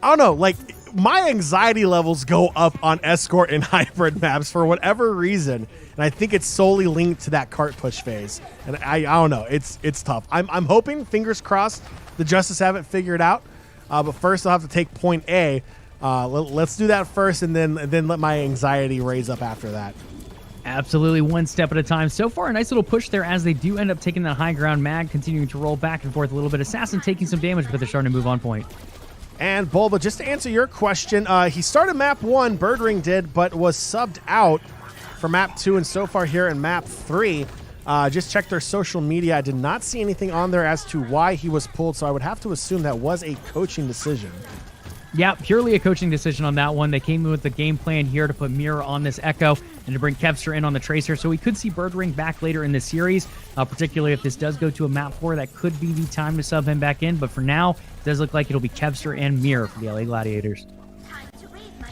I don't know, like, my anxiety levels go up on escort and hybrid maps for whatever reason, and I think it's solely linked to that cart push phase. And I don't know, it's tough. I'm hoping, fingers crossed, the Justice have it figured out. But first, I'll have to take point A. Let's do that first, and then let my anxiety raise up after that. Absolutely, one step at a time. So far, a nice little push there as they do end up taking that high ground. Mag continuing to roll back and forth a little bit. Assassin taking some damage, but they're starting to move on point. And Bulba, just to answer your question, he started map 1, Birdring did, but was subbed out for map 2, and so far here in map 3. Just checked their social media. I did not see anything on there as to why he was pulled, so I would have to assume that was a coaching decision. Yeah, purely a coaching decision on that one. They came in with the game plan here to put Mirror on this Echo and to bring Kevster in on the Tracer. So we could see Birdring back later in the series, particularly if this does go to a map 4. That could be the time to sub him back in. But for now, it does look like it'll be Kevster and Mirror for the LA Gladiators.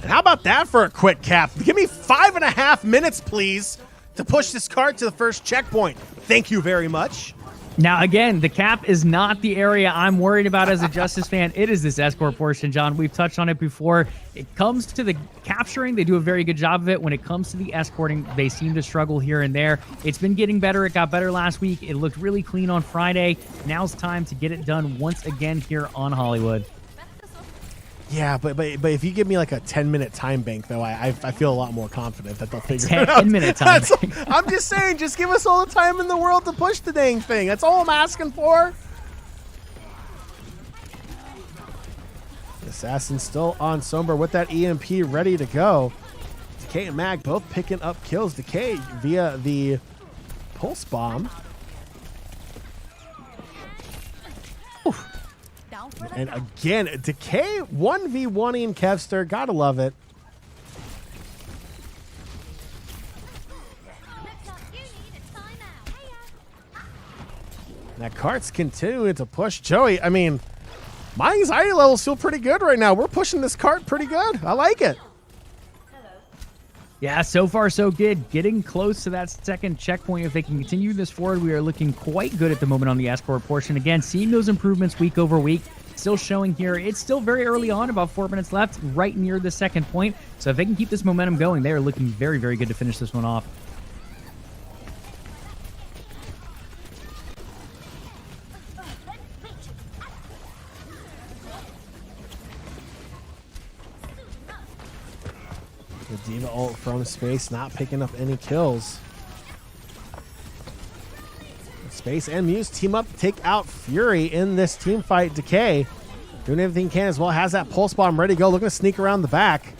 And how about that for a quick cap? Give me 5.5 minutes, please, to push this cart to the first checkpoint. Thank you very much. Now, again, the cap is not the area I'm worried about as a Justice fan. It is this escort portion, John. We've touched on it before. It comes to the capturing, they do a very good job of it. When it comes to the escorting, they seem to struggle here and there. It's been getting better. It got better last week. It looked really clean on Friday. Now's time to get it done once again here on Hollywood. Yeah, but if you give me like a 10-minute time bank, though, I feel a lot more confident that they'll figure it out. 10-minute time bank. I'm just saying, just give us all the time in the world to push the dang thing. That's all I'm asking for. Assassin still on Sombra with that EMP ready to go. Decay and Mag both picking up kills. Decay via the Pulse Bomb. And again, Decay 1v1ing Kevster. Gotta love it. That cart's continuing to push Joey. I mean, my anxiety levels feel pretty good right now. We're pushing this cart pretty good. I like it. Yeah, so far so good. Getting close to that second checkpoint. If they can continue this forward, we are looking quite good at the moment on the escort portion. Again, seeing those improvements week over week. Still showing here. It's still very early on, about 4 minutes left, right near the second point. So if they can keep this momentum going, they are looking very, very good to finish this one off. The Diva ult from space, not picking up any kills. Space and Muse team up to take out Fury in this team fight. Decay doing everything he can as well. Has that Pulse Bomb ready to go. Looking to sneak around the back.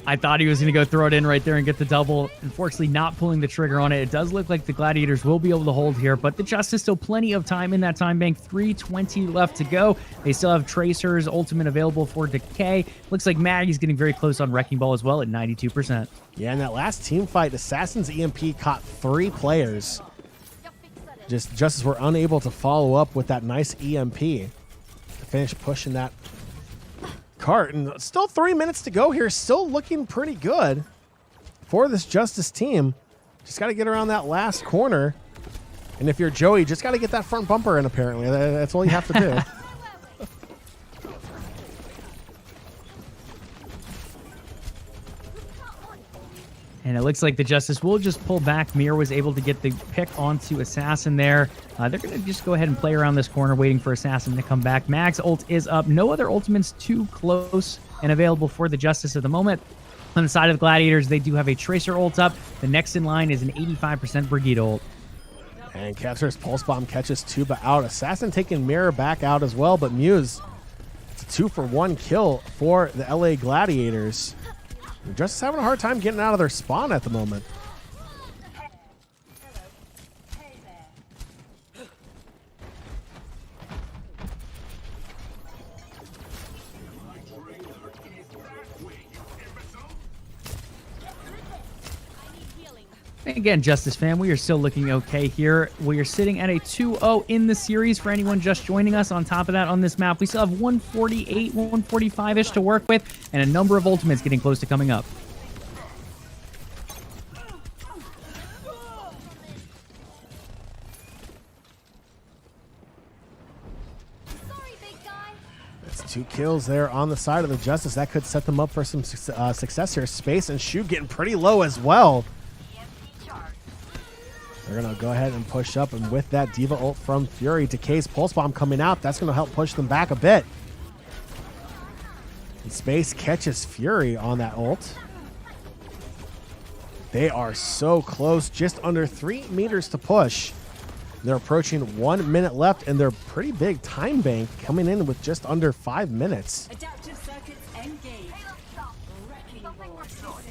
I thought he was going to go throw it in right there and get the double. Unfortunately, not pulling the trigger on it. It does look like the Gladiators will be able to hold here, but the Justice still plenty of time in that time bank. 3:20 left to go. They still have Tracer's ultimate available for Decay. Looks like Maggie's getting very close on Wrecking Ball as well at 92%. Yeah, in that last team fight, Assassin's EMP caught 3 players. Justice were unable to follow up with that nice EMP to finish pushing that cart. And still 3 minutes to go here. Still looking pretty good for this Justice team. Just got to get around that last corner. And if you're Joey, just got to get that front bumper in, apparently. That's all you have to do. And it looks like the Justice will just pull back. Mir was able to get the pick onto Assassin there. They're going to just go ahead and play around this corner, waiting for Assassin to come back. Mag's ult is up. No other ultimates too close and available for the Justice at the moment. On the side of the Gladiators, they do have a Tracer ult up. The next in line is an 85% Brigade ult. And Kevster's Pulse Bomb catches Tuba out. Assassin taking Mirror back out as well, but Muse, it's a 2-for-1 kill for the LA Gladiators. Justice having a hard time getting out of their spawn at the moment. Again, Justice fan, we are still looking okay here. We are sitting at a 2-0 in the series for anyone just joining us. On top of that, on this map, we still have 148, 145-ish to work with, and a number of ultimates getting close to coming up. That's 2 kills there on the side of the Justice. That could set them up for some success here. Space and Shoot getting pretty low as well. They're going to go ahead and push up, and with that Diva ult from Fury, Decay's Pulse Bomb coming out, that's going to help push them back a bit. And Space catches Fury on that ult. They are so close, just under 3 meters to push. They're approaching 1 minute left, and they're pretty big time bank coming in with just under 5 minutes. Adaptive circuits engaged. Wrecking ball. 6 seconds.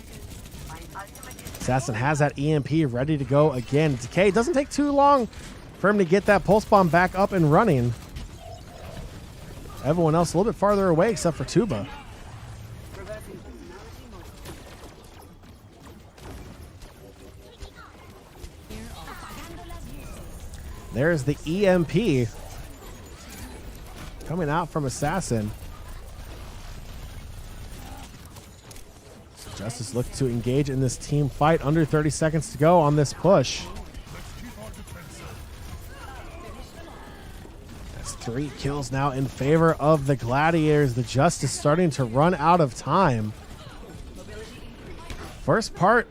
Assassin has that EMP ready to go again. Decay doesn't take too long for him to get that Pulse Bomb back up and running. Everyone else a little bit farther away except for Tuba. There's the EMP coming out from Assassin. Justice look to engage in this team fight. Under 30 seconds to go on this push. That's 3 kills now in favor of the Gladiators. The Justice starting to run out of time. First part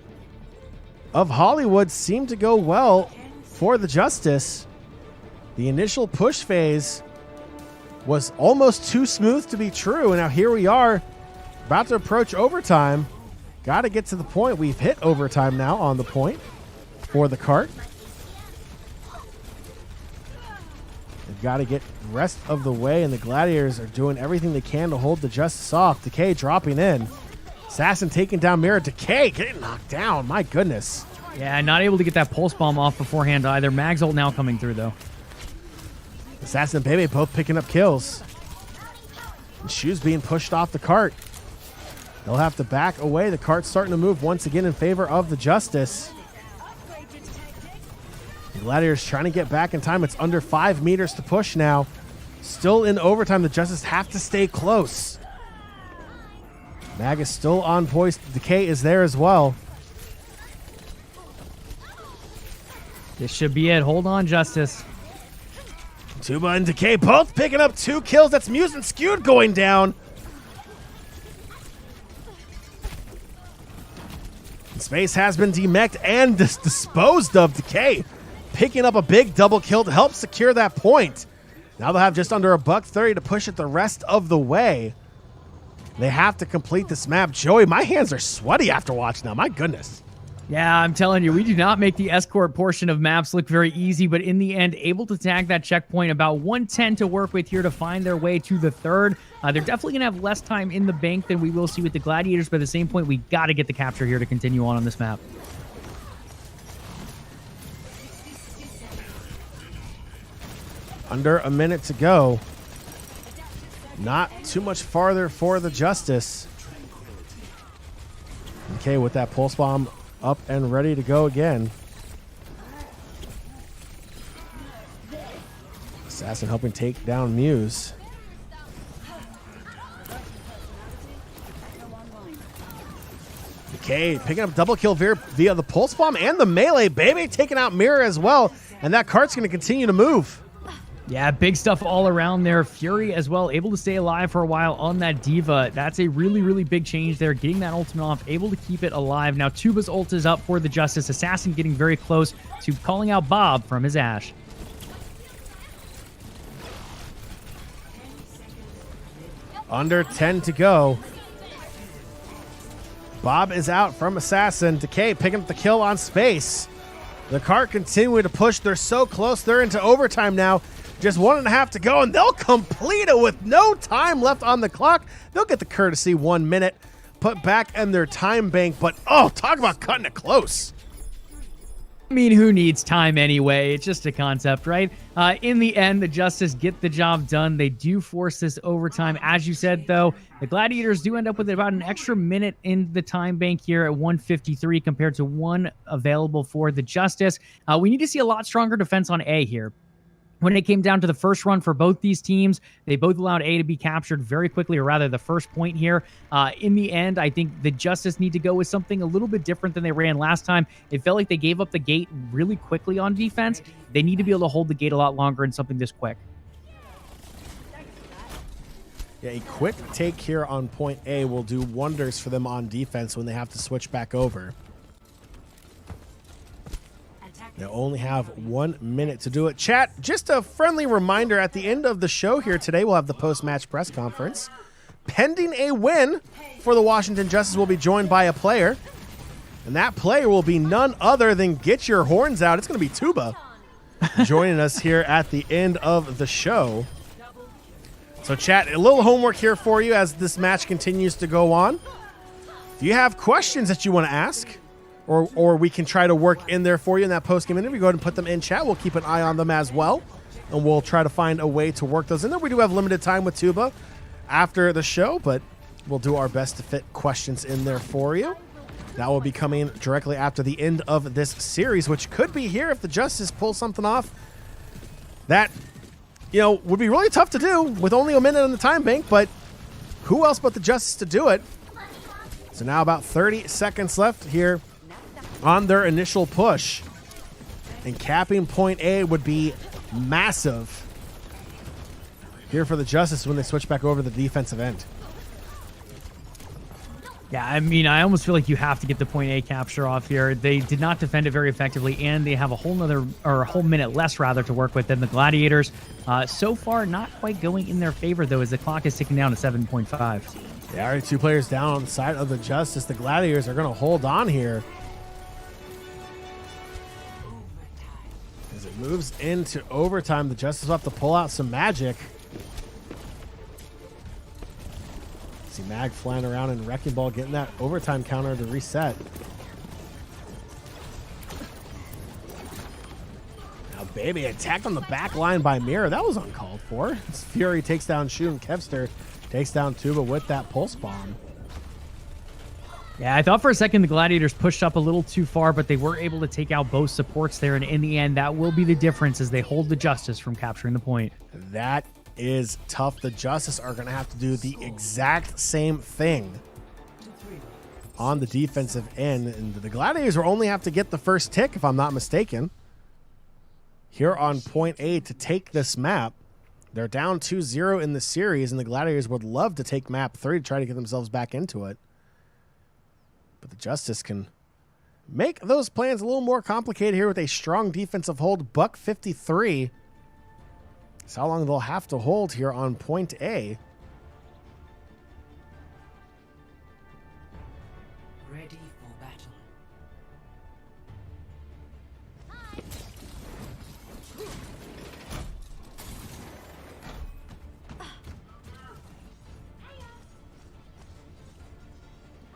of Hollywood seemed to go well for the Justice. The initial push phase was almost too smooth to be true, and now here we are about to approach overtime. Got to get to the point. We've hit overtime now on the point for the cart. They've got to get the rest of the way, and the Gladiators are doing everything they can to hold the Justice off. Decay dropping in. Assassin taking down Mirror. Decay getting knocked down. My goodness. Yeah, not able to get that Pulse Bomb off beforehand either. Mag's ult now coming through, though. Assassin and Bebe both picking up kills. And Shoes being pushed off the cart. They'll have to back away. The cart's starting to move once again in favor of the Justice. The Gladiators trying to get back in time. It's under 5 meters to push now. Still in overtime. The Justice have to stay close. Mag is still on poise. Decay is there as well. This should be it. Hold on, Justice. Tuba and Decay both picking up 2 kills. That's Muse and Skewed going down. Space has been demeched and disposed of. Decay picking up a big double kill to help secure that point. Now they'll have just under $130 to push it the rest of the way. They have to complete this map. Joey, my hands are sweaty after watching now. My goodness. Yeah, I'm telling you, we do not make the escort portion of maps look very easy, but in the end, able to tag that checkpoint. About 110 to work with here to find their way to the third. They're definitely going to have less time in the bank than we will see with the Gladiators, but at the same point, we got to get the capture here to continue on this map. Under a minute to go. Not too much farther for the Justice. Okay, with that Pulse Bomb up and ready to go again. Assassin helping take down Muse. Decay picking up double kill via the Pulse Bomb and the melee. Bebe taking out Mirror as well. And that cart's going to continue to move. Yeah, big stuff all around there. Fury as well, able to stay alive for a while on that Diva. That's a really, really big change there. Getting that ultimate off, able to keep it alive. Now Tuba's ult is up for the Justice. Assassin getting very close to calling out Bob from his Ashe. Under 10 to go. Bob is out from Assassin. Decay picking up the kill on Space. The cart continuing to push. They're so close. They're into overtime now. Just 1.5 to go, and they'll complete it with no time left on the clock. They'll get the courtesy 1 minute put back in their time bank. But, oh, talk about cutting it close. I mean, who needs time anyway? It's just a concept, right? In the end, the Justice get the job done. They do force this overtime. As you said, though, the Gladiators do end up with about an extra minute in the time bank here at 1:53 compared to 1 available for the Justice. We need to see a lot stronger defense on A here. When it came down to the first run for both these teams, they both allowed A to be captured very quickly, or rather the first point here. In the end, I think the Justice need to go with something a little bit different than they ran last time. It felt like they gave up the gate really quickly on defense. They need to be able to hold the gate a lot longer in something this quick. Yeah, a quick take here on point A will do wonders for them on defense when they have to switch back over. They only have 1 minute to do it. Chat, just a friendly reminder, at the end of the show here today, we'll have the post-match press conference. Pending a win for the Washington Justice, we'll be joined by a player. And that player will be none other than Get Your Horns Out. It's going to be Tuba joining us here at the end of the show. So chat, a little homework here for you as this match continues to go on. If you have questions that you want to ask, or we can try to work in there for you in that post-game interview, go ahead and put them in chat. We'll keep an eye on them as well, and we'll try to find a way to work those in there. We do have limited time with Tuba after the show, but we'll do our best to fit questions in there for you. That will be coming directly after the end of this series, which could be here if the Justice pulls something off that, you know, would be really tough to do with only a minute in the time bank, but who else but the Justice to do it? So now about 30 seconds left here on their initial push. And capping point A would be massive here for the Justice when they switch back over to the defensive end. Yeah, I mean, I almost feel like you have to get the point A capture off here. They did not defend it very effectively, and they have a whole minute less rather to work with than the Gladiators. So far, not quite going in their favor though, as the clock is ticking down to 7.5. Yeah, already 2 players down on the side of the Justice. The Gladiators are going to hold on here as it moves into overtime. The Justice will have to pull out some magic. See Mag flying around and Wrecking Ball getting that overtime counter to reset. Now, baby, attacked on the back line by Mirror. That was uncalled for. As Fury takes down Shu, and Kevster takes down Tuba with that pulse bomb. Yeah, I thought for a second the Gladiators pushed up a little too far, but they were able to take out both supports there, and in the end, that will be the difference as they hold the Justice from capturing the point. That is tough. The Justice are going to have to do the exact same thing on the defensive end, and the Gladiators will only have to get the first tick, if I'm not mistaken, here on point A to take this map. They're down 2-0 in the series, and the Gladiators would love to take map 3 to try to get themselves back into it. But the Justice can make those plans a little more complicated here with a strong defensive hold. Buck 53. That's how long they'll have to hold here on point A. Ready for battle.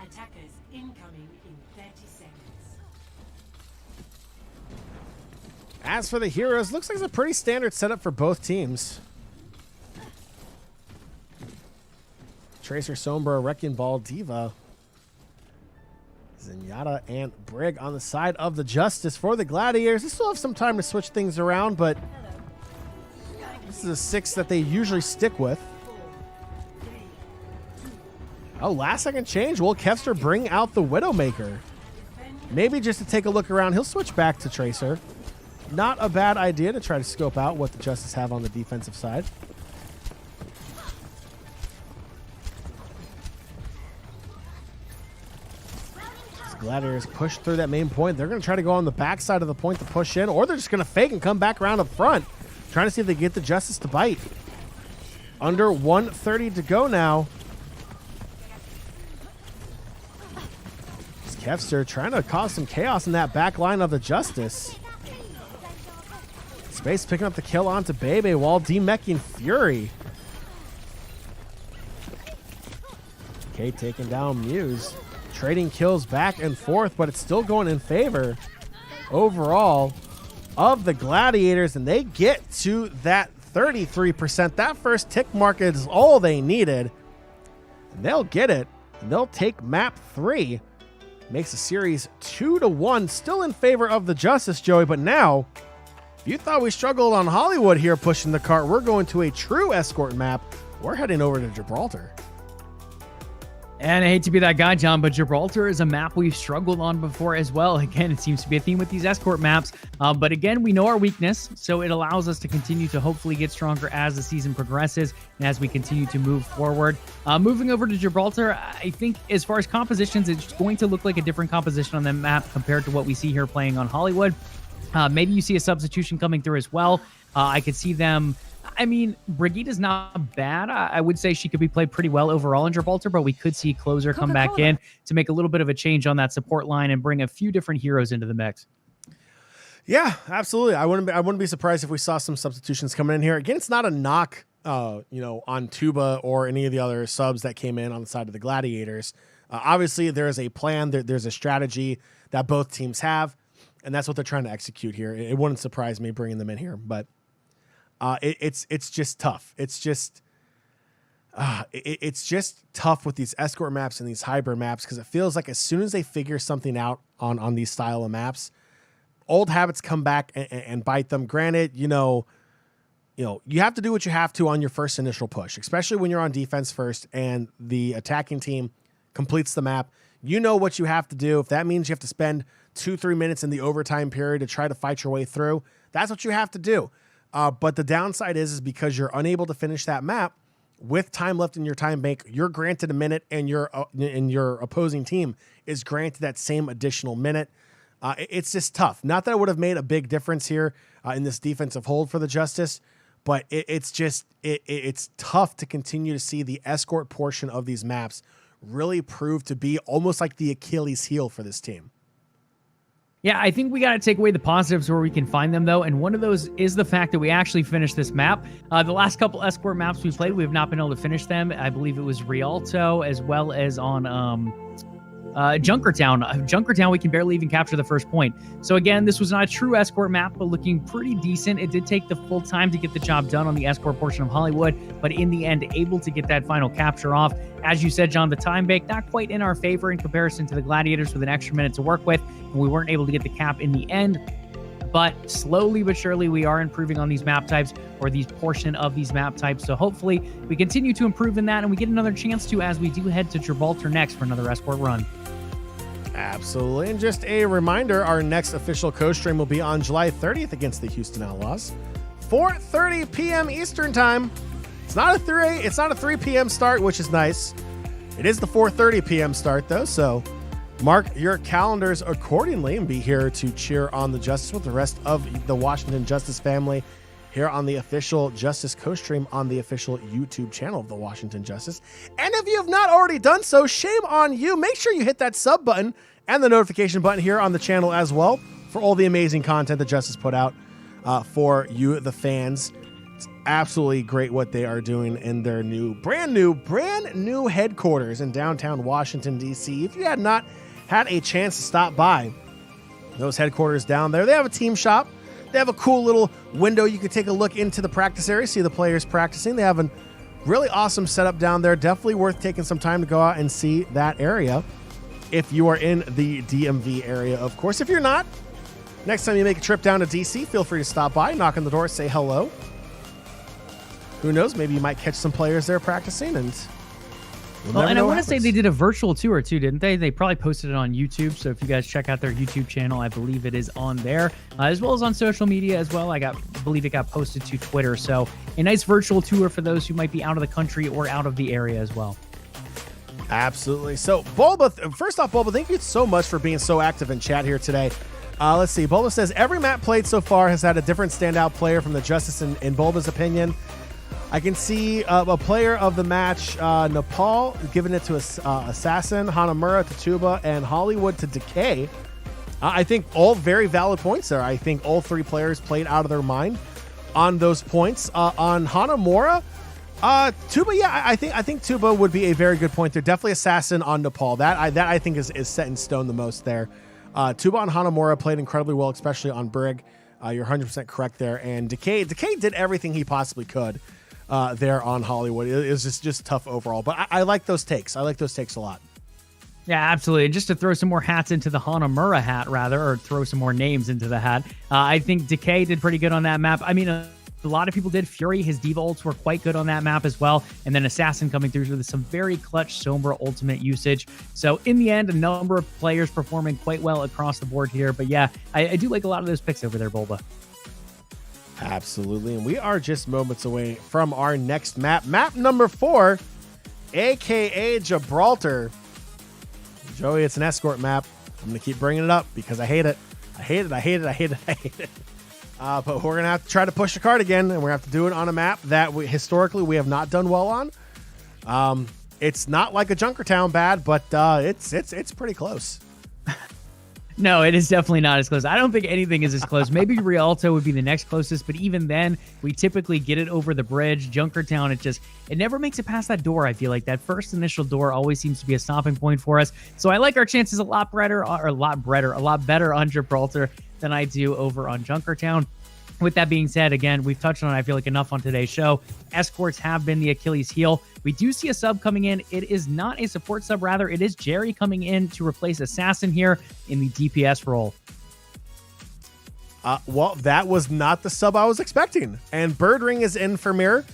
Attackers incoming in 30 seconds. As for the heroes, looks like it's a pretty standard setup for both teams. Tracer, Sombra, Wrecking Ball, Diva, Zenyatta, and Brig on the side of the Justice. For the Gladiators, they still have some time to switch things around, but this is a 6 that they usually stick with. Oh, last second change. Will Kevster bring out the Widowmaker? Maybe just to take a look around. He'll switch back to Tracer. Not a bad idea to try to scope out what the Justice have on the defensive side. As the Gladiators push through that main point, they're going to try to go on the backside of the point to push in, or they're just going to fake and come back around up front, trying to see if they get the Justice to bite. Under 1:30 to go now. Kevster trying to cause some chaos in that back line of the Justice. Space picking up the kill onto Bebe while demeching Fury. Okay, taking down Muse. Trading kills back and forth, but it's still going in favor overall of the Gladiators, and they get to that 33%. That first tick mark is all they needed. And they'll get it, and they'll take map 3. Makes the series 2-1, still in favor of the Justice, Joey, but now, if you thought we struggled on Hollywood here pushing the cart, we're going to a true escort map. We're heading over to Gibraltar. And I hate to be that guy, John, but Gibraltar is a map we've struggled on before as well. Again, it seems to be a theme with these escort maps. But again, we know our weakness, so it allows us to continue to hopefully get stronger as the season progresses and as we continue to move forward. Moving over to Gibraltar, I think as far as compositions, it's going to look like a different composition on the map compared to what we see here playing on Hollywood. Maybe you see a substitution coming through as well. I could see them... I mean, Brigida's not bad. I would say she could be played pretty well overall in Gibraltar, but we could see Closer come back in to make a little bit of a change on that support line and bring a few different heroes into the mix. Yeah, absolutely. I wouldn't be surprised if we saw some substitutions coming in here. Again, it's not a knock, on Tuba or any of the other subs that came in on the side of the Gladiators. Obviously, there is a plan. There's a strategy that both teams have, and that's what they're trying to execute here. It wouldn't surprise me bringing them in here, but. It's just tough. It's just tough with these escort maps and these hybrid maps because it feels like as soon as they figure something out on these style of maps, old habits come back and bite them. Granted, you have to do what you have to on your first initial push, especially when you're on defense first and the attacking team completes the map. You know what you have to do. If that means you have to spend 2-3 minutes in the overtime period to try to fight your way through, that's what you have to do. But the downside is because you're unable to finish that map with time left in your time bank. You're granted a minute, and your opposing team is granted that same additional minute. It's just tough. Not that it would have made a big difference here in this defensive hold for the Justice, but it's tough to continue to see the escort portion of these maps really prove to be almost like the Achilles heel for this team. Yeah, I think we got to take away the positives where we can find them, though. And one of those is the fact that we actually finished this map. The last couple escort maps we played, we have not been able to finish them. I believe it was Rialto as well as on Junkertown. Junkertown, we can barely even capture the first point. So again, this was not a true escort map, but looking pretty decent. It did take the full time to get the job done on the escort portion of Hollywood, but in the end, able to get that final capture off. As you said, John, the time bank not quite in our favor in comparison to the Gladiators with an extra minute to work with, and we weren't able to get the cap in the end. But slowly but surely, we are improving on these map types, or these portion of these map types. So hopefully we continue to improve in that, and we get another chance to as we do head to Gibraltar next for another escort run. Absolutely. And just a reminder, our next official co-stream will be on July 30th against the Houston Outlaws. 4:30 p.m. Eastern time. It's not a 3 p.m. start, which is nice. It is the 4:30 p.m. start, though, so mark your calendars accordingly and be here to cheer on the Justice with the rest of the Washington Justice family here on the official Justice co-stream on the official YouTube channel of the Washington Justice. And if you have not already done so, shame on you. Make sure you hit that sub button and the notification button here on the channel as well for all the amazing content that Justice put out for you, the fans. It's absolutely great what they are doing in their brand new headquarters in downtown Washington, D.C. If you had not had a chance to stop by those headquarters down there, they have a team shop. They have a cool little window you can take a look into the practice area, see the players practicing. They have a really awesome setup down there. Definitely worth taking some time to go out and see that area if you are in the DMV area, of course. If you're not, next time you make a trip down to DC, feel free to stop by, knock on the door, say hello. Who knows? Maybe you might catch some players there practicing, and and I want to say they did a virtual tour too, didn't they? They probably posted it on YouTube. So if you guys check out their YouTube channel, I believe it is on there, as well as on social media as well. I believe it got posted to Twitter. So a nice virtual tour for those who might be out of the country or out of the area as well. Absolutely. So Bulba, first off, Bulba, thank you so much for being so active in chat here today. Let's see. Bulba says every map played so far has had a different standout player from the Justice in Bulba's opinion. I can see a player of the match, Nepal, giving it to Assassin, Hanamura to Tuba, and Hollywood to Decay. I think all very valid points there. I think all three players played out of their mind on those points. On Hanamura, Tuba, yeah, I think Tuba would be a very good point there. Definitely Assassin on Nepal. That I think is set in stone the most there. Tuba and Hanamura played incredibly well, especially on Brig. You're 100% correct there. And Decay did everything he possibly could there on Hollywood. It was just tough overall. But I like those takes. I like those takes a lot. Yeah, absolutely. And just to throw some more hats into the Hanamura hat, rather, or throw some more names into the hat, I think Decay did pretty good on that map. I mean, a lot of people did. Fury, his Diva ults were quite good on that map as well. And then Assassin coming through with some very clutch Sombra ultimate usage. So in the end, a number of players performing quite well across the board here. But yeah, I do like a lot of those picks over there, Bulba. Absolutely. And we are just moments away from our next map. Map number 4, a.k.a. Gibraltar. Joey, it's an escort map. I'm going to keep bringing it up because I hate it. I hate it. I hate it. I hate it. I hate it. But we're going to have to try to push the card again, and we're going to have to do it on a map that historically we have not done well on. It's not like a Junkertown bad, but it's pretty close. No, it is definitely not as close. I don't think anything is as close. Maybe Rialto would be the next closest, but even then, we typically get it over the bridge. Junkertown, it never makes it past that door. I feel like that first initial door always seems to be a stopping point for us. So I like our chances a lot better on Gibraltar than I do over on Junkertown. With that being said, again, we've touched on it, I feel like, enough on today's show. Escorts have been the Achilles heel. We do see a sub coming in. It is not a support sub, rather. It is Jerry coming in to replace Assassin here in the DPS role. Well, that was not the sub I was expecting. And Birdring is in for Mirror.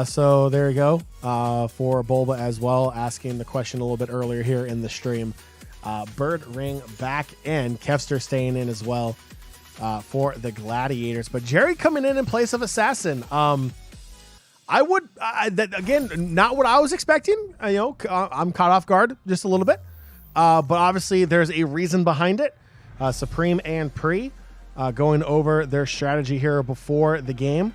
So there you go for Bulba as well, asking the question a little bit earlier here in the stream. Birdring back in. Kevster staying in as well. For the Gladiators, but Jerry coming in place of Assassin. That again, not what I was expecting. I'm caught off guard just a little bit, but obviously there's a reason behind it. Supreme and Pre going over their strategy here before the game,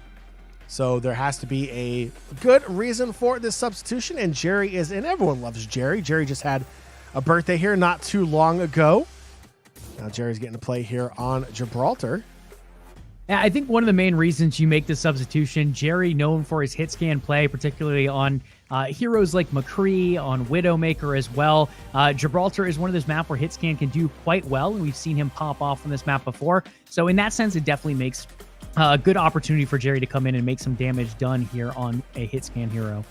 so there has to be a good reason for this substitution. And Jerry is in. Everyone loves Jerry. Jerry just had a birthday here not too long ago. Now Jerry's getting to play here on Gibraltar. Yeah, I think one of the main reasons you make this substitution, Jerry known for his hit scan play, particularly on heroes like McCree, on Widowmaker as well. Gibraltar is one of those maps where hit scan can do quite well, and we've seen him pop off on this map before. So in that sense, it definitely makes a good opportunity for Jerry to come in and make some damage done here on a hit scan hero.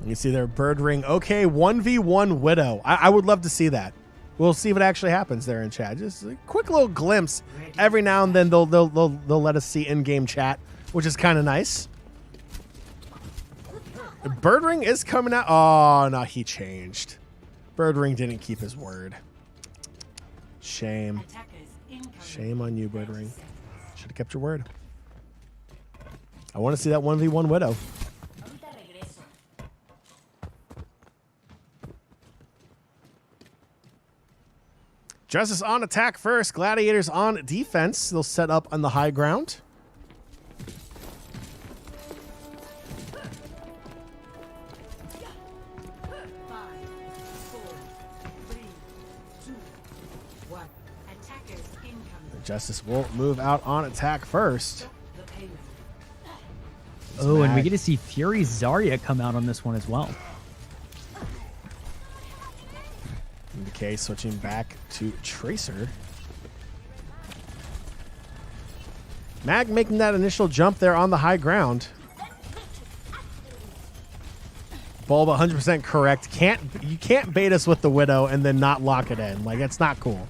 You see there, Birdring. Okay, 1v1 Widow. I would love to see that. We'll see what actually happens there in chat. Just a quick little glimpse. Every now and then they'll let us see in-game chat, which is kind of nice. Birdring is coming out. Oh, no, he changed. Birdring didn't keep his word. Shame. Shame on you, Birdring. Should have kept your word. I want to see that 1v1 Widow. Justice on attack first. Gladiators on defense. They'll set up on the high ground. Justice will move out on attack first. Oh, and we get to see Fury Zarya come out on this one as well. Decay switching back to Tracer. Mag making that initial jump there on the high ground. Bulba 100% correct. You can't bait us with the Widow and then not lock it in. Like, it's not cool.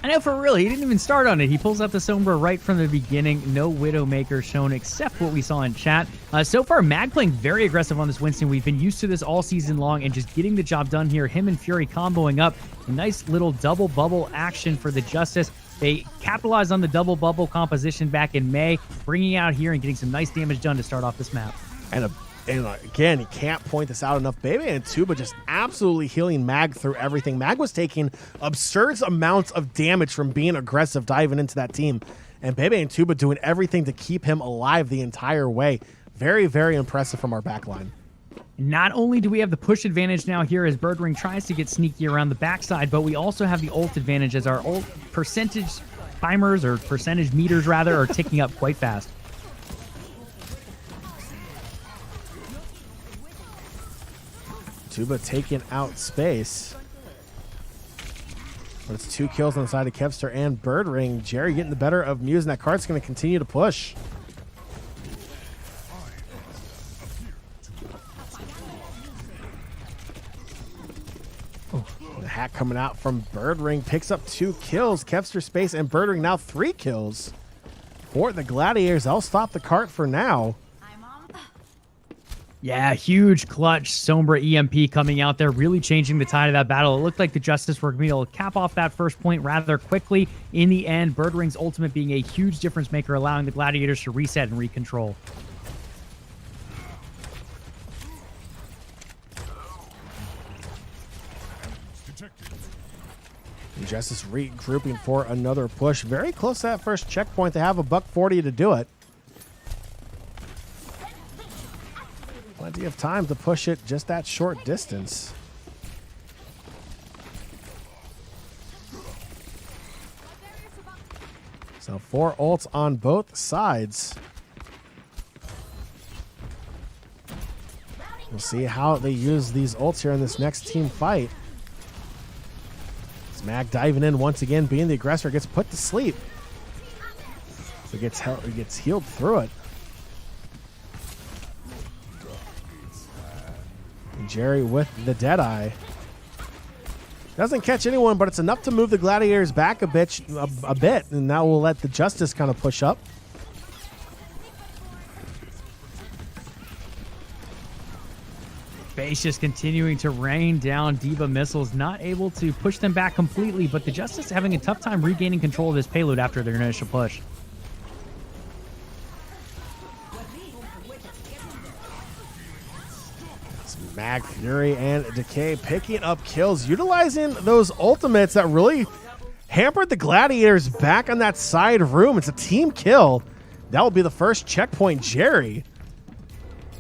I know, for real. He didn't even start on it. He pulls out the Sombra right from the beginning. No Widowmaker shown except what we saw in chat. So far, Mag playing very aggressive on this Winston. We've been used to this all season long and just getting the job done here. Him and Fury comboing up. A nice little double bubble action for the Justice. They capitalized on the double bubble composition back in May, bringing out here and getting some nice damage done to start off this map. And again, you can't point this out enough. Bebe and Tuba just absolutely healing Mag through everything. Mag was taking absurd amounts of damage from being aggressive, diving into that team. And Bebe and Tuba doing everything to keep him alive the entire way. Very, very impressive from our backline. Not only do we have the push advantage now here as Birdring tries to get sneaky around the backside, but we also have the ult advantage as our ult percentage timers, or percentage meters rather, are ticking up quite fast. Tuba taking out space. But it's 2 kills on the side of Kevster and Birdring. Jerry getting the better of Muse, and that card's going to continue to push. Attack coming out from Birdring, picks up 2 kills. Kevster Space and Birdring now 3 kills for the Gladiators. They'll stop the cart for now. Yeah, huge clutch Sombra EMP coming out there, really changing the tide of that battle. It looked like the Justice were going to be able to cap off that first point rather quickly. In the end, Birdring's ultimate being a huge difference maker, allowing the Gladiators to reset and recontrol. Justice regrouping for another push. Very close to that first checkpoint. They have a $140 to do it. Plenty of time to push it just that short distance. So 4 ults on both sides. We'll see how they use these ults here in this next team fight. Mag diving in once again, being the aggressor, gets put to sleep. So he gets healed through it. And Jerry with the Deadeye. Doesn't catch anyone, but it's enough to move the Gladiators back a bit, and now we'll let the Justice kind of push up. Base just continuing to rain down Diva missiles, not able to push them back completely, but the Justice having a tough time regaining control of this payload after their initial push. It's Mag, Fury, and Decay picking up kills, utilizing those ultimates that really hampered the Gladiators back on that side room. It's a team kill. That will be the first checkpoint. Jerry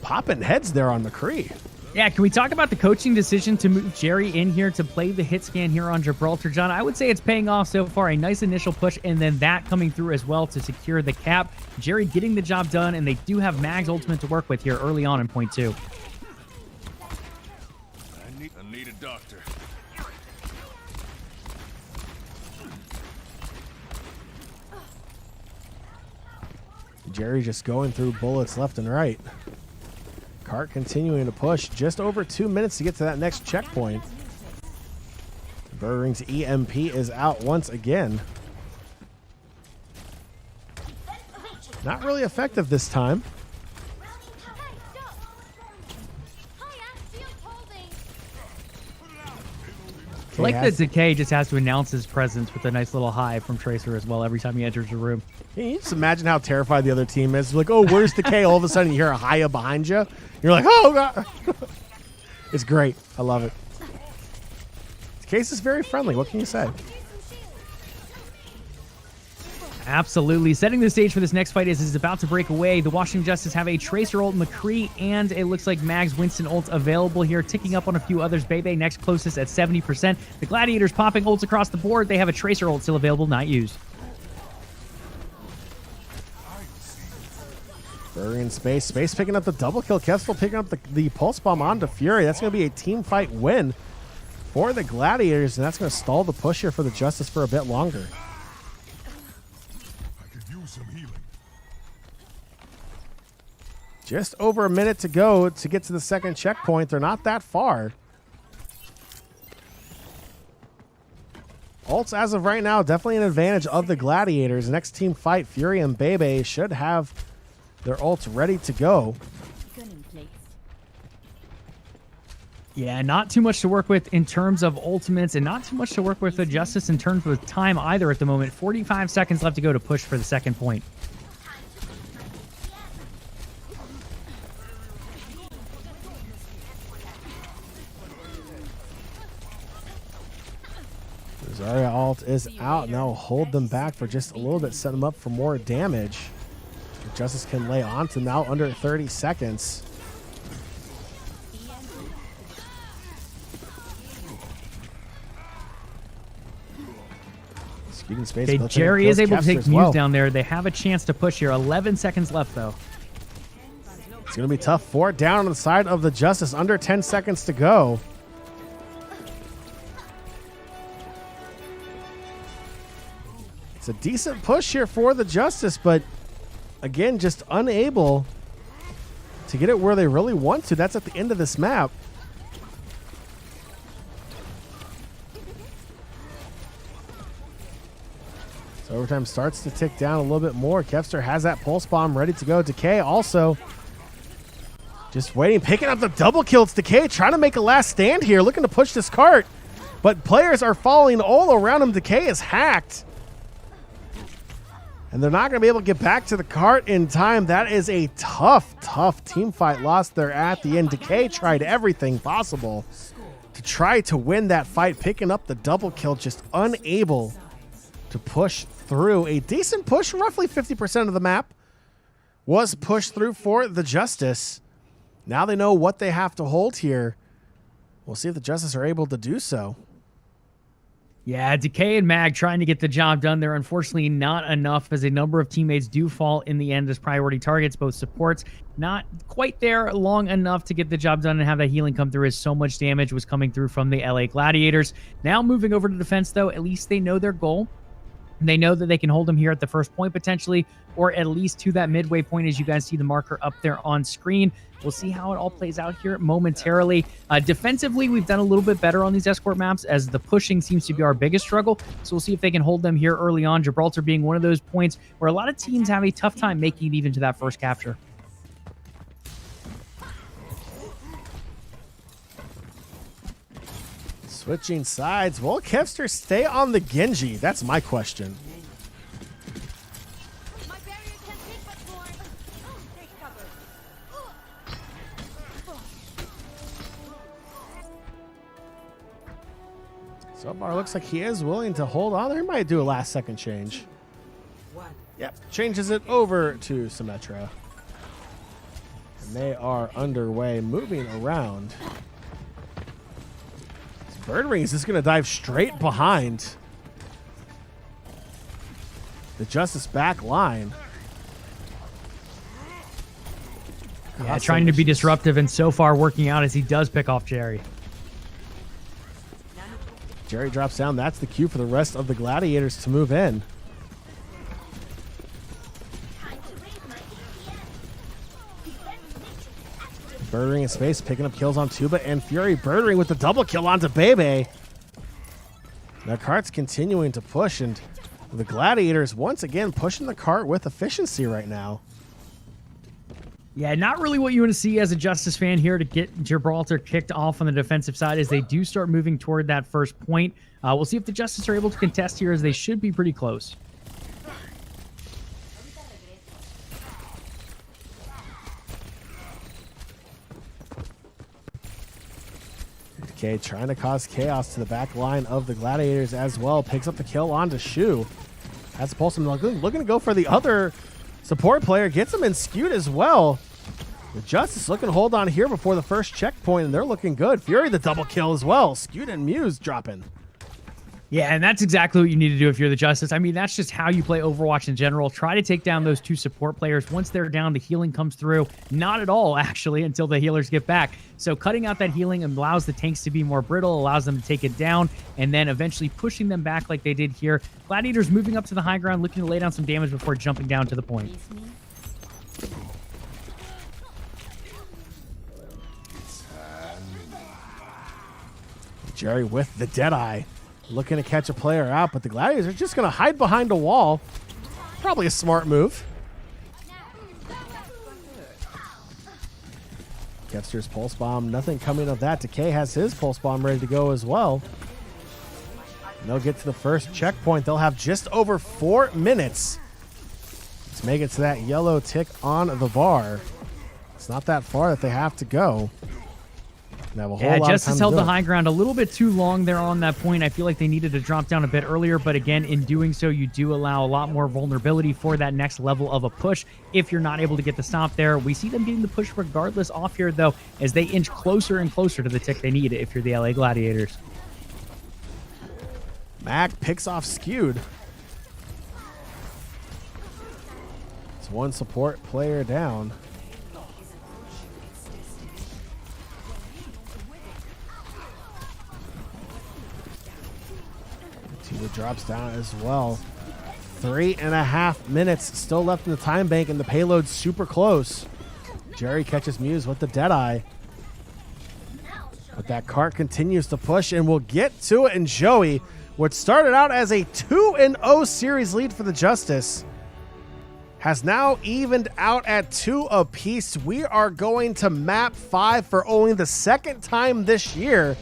popping heads there on McCree. Yeah, can we talk about the coaching decision to move Jerry in here to play the hit scan here on Gibraltar, John? I would say it's paying off so far. A nice initial push, and then that coming through as well to secure the cap. Jerry getting the job done, and they do have Mag's ultimate to work with here early on in point 2. I need a doctor. Jerry just going through bullets left and right. Cart continuing to push. Just over 2 minutes to get to that next checkpoint. Birdring's EMP is out once again. Not really effective this time. I like that Decay just has to announce his presence with a nice little hi from Tracer as well every time he enters the room. Can you just imagine how terrified the other team is? Like, oh, where's Decay? All of a sudden you hear a hiya behind you. You're like, oh, God. It's great. I love it. Decay's is very friendly. What can you say? Absolutely. Setting the stage for this next fight is about to break away. The Washington Justice have a Tracer ult, McCree, and it looks like Mag's Winston ult available here, ticking up on a few others. Bebe next closest at 70%. The Gladiators popping ults across the board. They have a Tracer ult still available, not used. Bury in space. Space picking up the double kill. Kevstel picking up the pulse bomb onto Fury. That's going to be a team fight win for the Gladiators, and that's going to stall the push here for the Justice for a bit longer. Just over a minute to go to get to the second checkpoint. They're not that far. Ults, as of right now, definitely an advantage of the Gladiators. Next team fight, Fury and Bebe should have their ults ready to go. Yeah, not too much to work with in terms of ultimates, and not too much to work with the Justice in terms of time either at the moment. 45 seconds left to go to push for the second point. Zarya ult is out. Now hold them back for just a little bit, set them up for more damage. Justice can lay on to now under 30 seconds. Space, okay, Jerry is able to take Muse down there. They have a chance to push here. 11 seconds left, though. It's going to be tough. 4 down on the side of the Justice. Under 10 seconds to go. It's a decent push here for the Justice, but again, just unable to get it where they really want to. That's at the end of this map. So overtime starts to tick down a little bit more. Kevster has that pulse bomb ready to go. Decay also just waiting, picking up the double kill. It's Decay trying to make a last stand here, looking to push this cart. But players are falling all around him. Decay is hacked. And they're not going to be able to get back to the cart in time. That is a tough, tough team fight loss there at the end. Decay tried everything possible to try to win that fight, picking up the double kill, just unable to push through. A decent push, roughly 50% of the map was pushed through for the Justice. Now they know what they have to hold here. We'll see if the Justice are able to do so. Yeah, Decay and Mag trying to get the job done. They're unfortunately not enough, as a number of teammates do fall in the end as priority targets, both supports. Not quite there long enough to get the job done and have that healing come through, as so much damage was coming through from the LA Gladiators. Now moving over to defense, though, at least they know their goal. They know that they can hold them here at the first point potentially, or at least to that midway point, as you guys see the marker up there on screen. We'll see how it all plays out here momentarily. Defensively, we've done a little bit better on these escort maps, as the pushing seems to be our biggest struggle. So we'll see if they can hold them here early on. Gibraltar being one of those points where a lot of teams have a tough time making it even to that first capture. Switching sides. Will Kevster stay on the Genji? That's my question. So far, looks like he is willing to hold on. He might do a last-second change. Yep, changes it over to Symmetra. And they are underway, moving around. Birdring is just going to dive straight behind the Justice back line. Yeah, trying to be disruptive, and so far working out, as he does pick off Jerry. Jerry drops down. That's the cue for the rest of the Gladiators to move in. Birdring in space, picking up kills on Tuba and Fury. Birdring with the double kill onto Bebe. Now cart's continuing to push, and the Gladiators once again pushing the cart with efficiency right now. Yeah, not really what you want to see as a Justice fan here to get Gibraltar kicked off on the defensive side, as they do start moving toward that first point. We'll see if the Justice are able to contest here, as they should be pretty close. Okay, trying to cause chaos to the back line of the Gladiators as well. Picks up the kill onto Shu. That's Pulsum looking to go for the other support player. Gets him in skewed as well. The Justice looking to hold on here before the first checkpoint, and they're looking good. Fury the double kill as well. Skewed and Muse dropping. Yeah, and that's exactly what you need to do if you're the Justice. I mean, that's just how you play Overwatch in general. Try to take down those two support players. Once they're down, the healing comes through. Not at all, actually, until the healers get back. So cutting out that healing allows the tanks to be more brittle, allows them to take it down, and then eventually pushing them back like they did here. Gladiators moving up to the high ground, looking to lay down some damage before jumping down to the point. Jerry with the Deadeye. Looking to catch a player out, but the Gladiators are just going to hide behind a wall. Probably a smart move. Kevster's Pulse Bomb, nothing coming of that. Decay has his Pulse Bomb ready to go as well. And they'll get to the first checkpoint. They'll have just over 4 minutes to make it to that yellow tick on the bar. It's not that far that they have to go. Yeah, Justice held the high ground a little bit too long there on that point. I feel like they needed to drop down a bit earlier, but again, in doing so, you do allow a lot more vulnerability for that next level of a push if you're not able to get the stop there. We see them getting the push regardless off here, though, as they inch closer and closer to the tick they need if you're the LA Gladiators. Mac picks off Skewed. It's one support player down. Tua drops down as well. 3.5 minutes still left in the time bank, and the payload's super close. Jerry catches Muse with the Deadeye. But that cart continues to push, and we'll get to it. And Joey What started out as a 2-0 series lead for the Justice has now evened out at 2 apiece. We are going to map 5 for only the second time this year,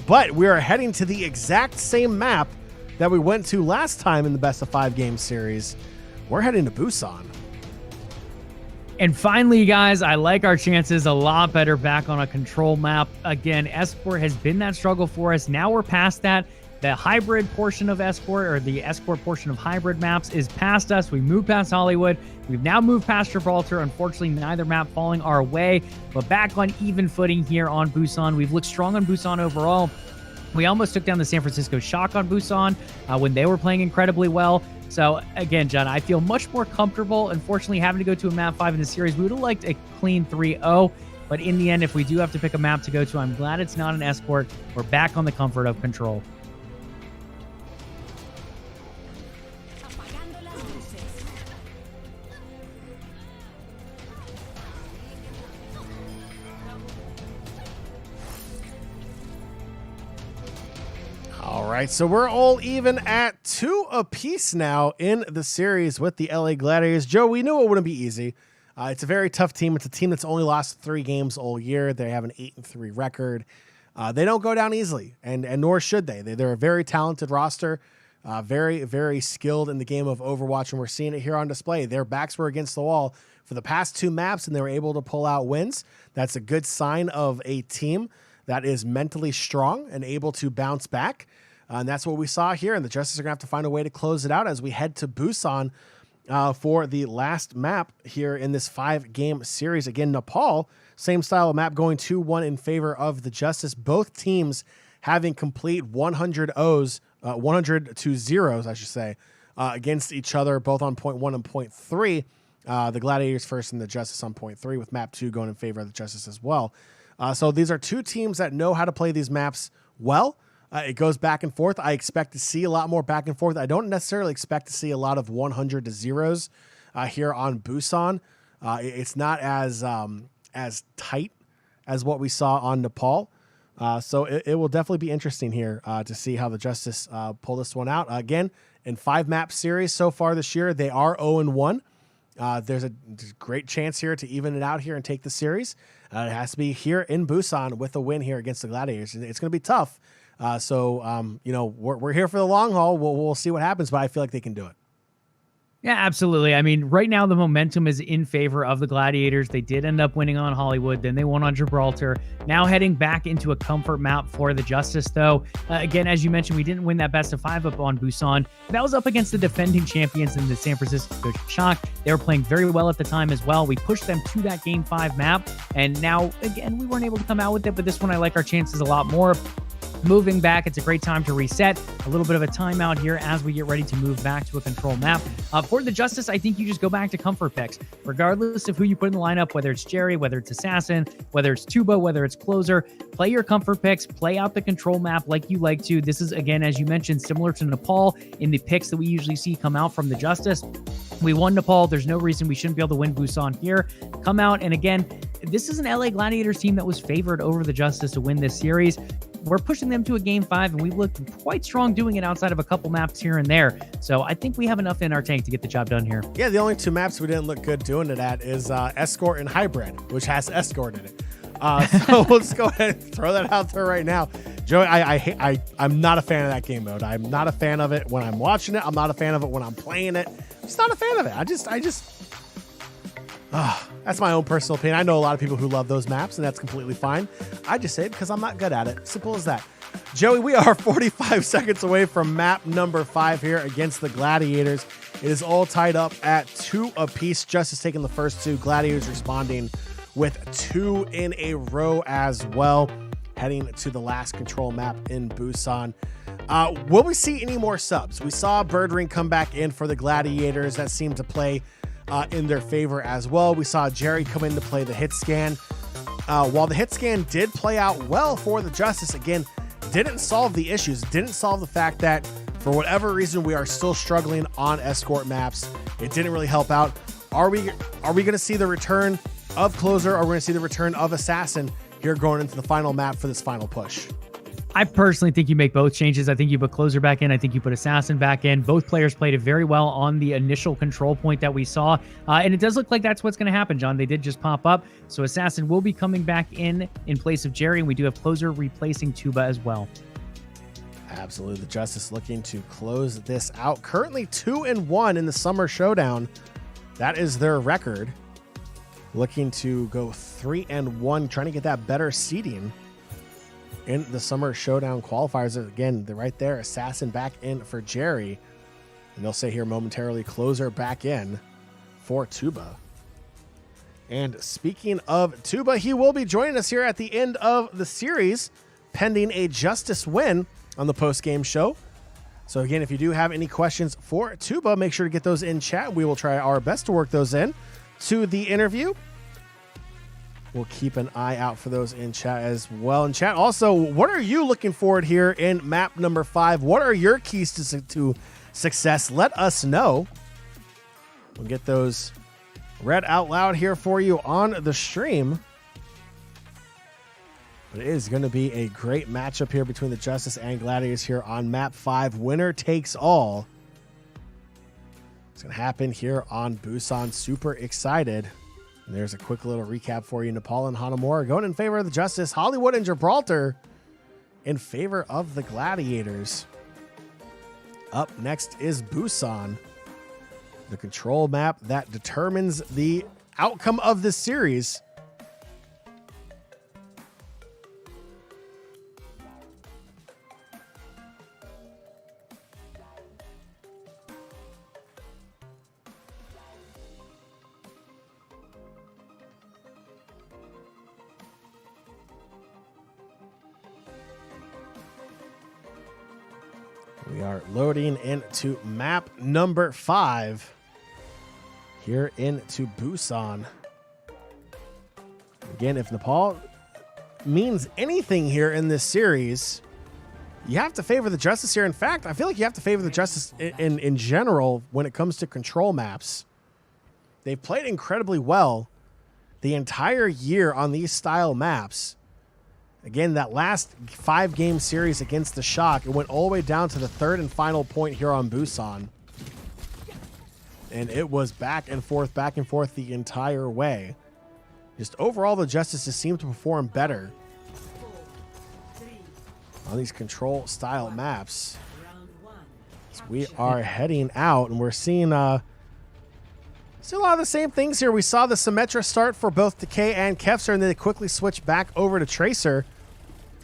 but we are heading to the exact same map that we went to last time in the best of 5 game series. We're heading to Busan. And finally, guys, I like our chances a lot better back on a control map. Again, Escort has been that struggle for us. Now we're past that. The hybrid portion of Escort, or the Escort portion of hybrid maps, is past us. We moved past Hollywood. We've now moved past Gibraltar. Unfortunately, neither map falling our way, but back on even footing here on Busan. We've looked strong on Busan overall. We almost took down the San Francisco Shock on Busan when they were playing incredibly well. So again, John, I feel much more comfortable. Unfortunately, having to go to a map 5 in the series, we would have liked a clean 3-0. But in the end, if we do have to pick a map to go to, I'm glad it's not an Escort. We're back on the comfort of control. All right, so we're all even at 2 apiece now in the series with the LA Gladiators. Joe, we knew it wouldn't be easy. It's a very tough team. It's a team that's only lost 3 games all year. They have an 8-3 record. They don't go down easily, and nor should they. They're a very talented roster, very, very skilled in the game of Overwatch, and we're seeing it here on display. Their backs were against the wall for the past 2 maps, and they were able to pull out wins. That's a good sign of a team that is mentally strong and able to bounce back. And that's what we saw here. And the Justice are going to have to find a way to close it out as we head to Busan for the last map here in this 5-game series. Again, Nepal, same style of map, going 2-1 in favor of the Justice. Both teams having complete 100 O's, 100 to zeros, I should say, against each other, both on point 1 and point 3. The Gladiators first and the Justice on point 3, with map 2 going in favor of the Justice as well. So these are 2 teams that know how to play these maps well. It goes back and forth. I expect to see a lot more back and forth. I don't necessarily expect to see a lot of 100 to zeros here on Busan. It's not as tight as what we saw on Nepal. So it will definitely be interesting here to see how the Justice pull this one out. Again, in 5 map series so far this year, they are 0-1. There's a great chance here to even it out here and take the series. It has to be here in Busan with a win here against the Gladiators. It's going to be tough. We're here for the long haul. We'll see what happens, but I feel like they can do it. Yeah, absolutely. I mean, right now the momentum is in favor of the Gladiators. They did end up winning on Hollywood, then they won on Gibraltar. Now heading back into a comfort map for the Justice, though. Again, as you mentioned, we didn't win that best of 5 up on Busan. That was up against the defending champions in the San Francisco Shock. They were playing very well at the time as well. We pushed them to that Game 5 map, and now, again, we weren't able to come out with it, but this one I like our chances a lot more. Moving back, it's a great time to reset. A little bit of a timeout here as we get ready to move back to a control map. For the Justice, I think you just go back to comfort picks. Regardless of who you put in the lineup, whether it's Jerry, whether it's Assassin, whether it's Tuba, whether it's Closer, play your comfort picks, play out the control map like you like to. This is, again, as you mentioned, similar to Nepal in the picks that we usually see come out from the Justice. We won Nepal. There's no reason we shouldn't be able to win Busan here. Come out, and again, this is an LA Gladiators team that was favored over the Justice to win this series. We're pushing them to a Game 5, and we've looked quite strong doing it outside of a couple maps here and there. So I think we have enough in our tank to get the job done here. Yeah, the only 2 maps we didn't look good doing it at is Escort and Hybrid, which has Escort in it. So we'll just go ahead and throw that out there right now. Joey, I'm not a fan of that game mode. I'm not a fan of it when I'm watching it. I'm not a fan of it when I'm playing it. I'm just not a fan of it. That's my own personal opinion. I know a lot of people who love those maps, and that's completely fine. I just say it because I'm not good at it. Simple as that. Joey, we are 45 seconds away from map number 5 here against the Gladiators. It is all tied up at 2 apiece. Justice taking the first 2. Gladiators responding with 2 in a row as well, heading to the last control map in Busan. Will we see any more subs? We saw Birdring come back in for the Gladiators. That seemed to play in their favor as well. We saw Jerry come in to play the hit scan. While the hit scan did play out well for the Justice, again, didn't solve the issues, didn't solve the fact that for whatever reason we are still struggling on Escort maps. It didn't really help out. Are we going to see the return of Closer, or are we going to see the return of Assassin here going into the final map for this final push? I personally think you make both changes. I think you put Closer back in. I think you put Assassin back in. Both players played it very well on the initial control point that we saw. And it does look like that's what's going to happen, John. They did just pop up. So Assassin will be coming back in place of Jerry. And we do have Closer replacing Tuba as well. Absolutely. The Justice looking to close this out. Currently 2-1 in the Summer Showdown. That is their record. Looking to go 3-1, trying to get that better seeding in the Summer Showdown qualifiers. Again, they're right there. Assassin back in for Jerry. And they'll say here momentarily, Closer back in for Tuba. And speaking of Tuba, he will be joining us here at the end of the series, pending a Justice win on the post-game show. So again, if you do have any questions for Tuba, make sure to get those in chat. We will try our best to work those in to the interview. We'll keep an eye out for those in chat as well. In chat, also, what are you looking forward here in map number 5? What are your keys to success? Let us know. We'll get those read out loud here for you on the stream. But it is going to be a great matchup here between the Justice and Gladiators here on map 5. Winner takes all. It's going to happen here on Busan. Super excited. And there's a quick little recap for you. Nepal and Hanamura going in favor of the Justice. Hollywood and Gibraltar in favor of the Gladiators. Up next is Busan, the control map that determines the outcome of this series. We are loading into map number 5 here into Busan. Again, if Nepal means anything here in this series, you have to favor the Justice here. In fact, I feel like you have to favor the Justice in general when it comes to control maps. They've played incredibly well the entire year on these style maps. Again, that last 5-game series against the Shock, it went all the way down to the 3rd and final point here on Busan. And it was back and forth the entire way. Just overall, the Justices seem to perform better on these control style maps. So we are heading out, and we're seeing a lot of the same things here. We saw the Symmetra start for both Decay and Kefzer, and then they quickly switch back over to Tracer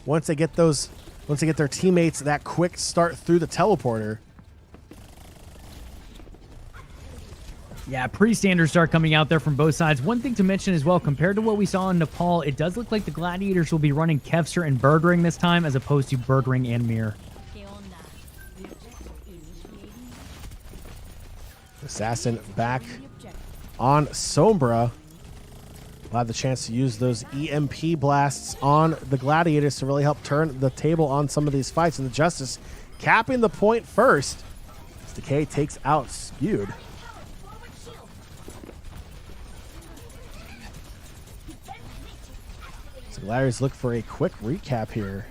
once they get their teammates that quick start through the teleporter. Yeah, pretty standard start coming out there from both sides. One thing to mention as well, compared to what we saw in Nepal, it does look like the Gladiators will be running Kefzer and Birdring this time as opposed to Birdring and Mir. Assassin back on Sombra. We'll have the chance to use those EMP blasts on the Gladiators to really help turn the table on some of these fights. And the Justice capping the point first as Decay takes out Skewed. So Gladiators look for a quick recap here.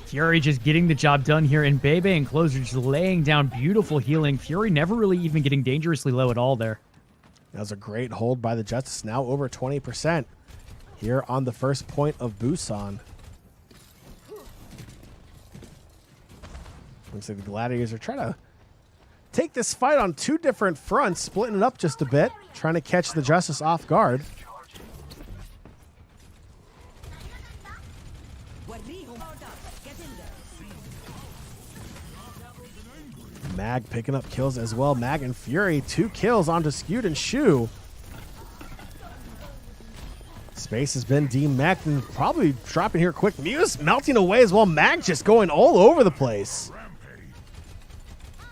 Fury just getting the job done here, and Bebe and Closer just laying down beautiful healing. Fury never really even getting dangerously low at all there. That was a great hold by the Justice, now over 20% here on the first point of Busan. Looks like the Gladiators are trying to take this fight on 2 different fronts, splitting it up just a bit, trying to catch the Justice off guard. Mag picking up kills as well. Mag and Fury, 2 kills onto Skewed and Shu. Space has been demeched and probably dropping here quick. Muse melting away as well. Mag just going all over the place.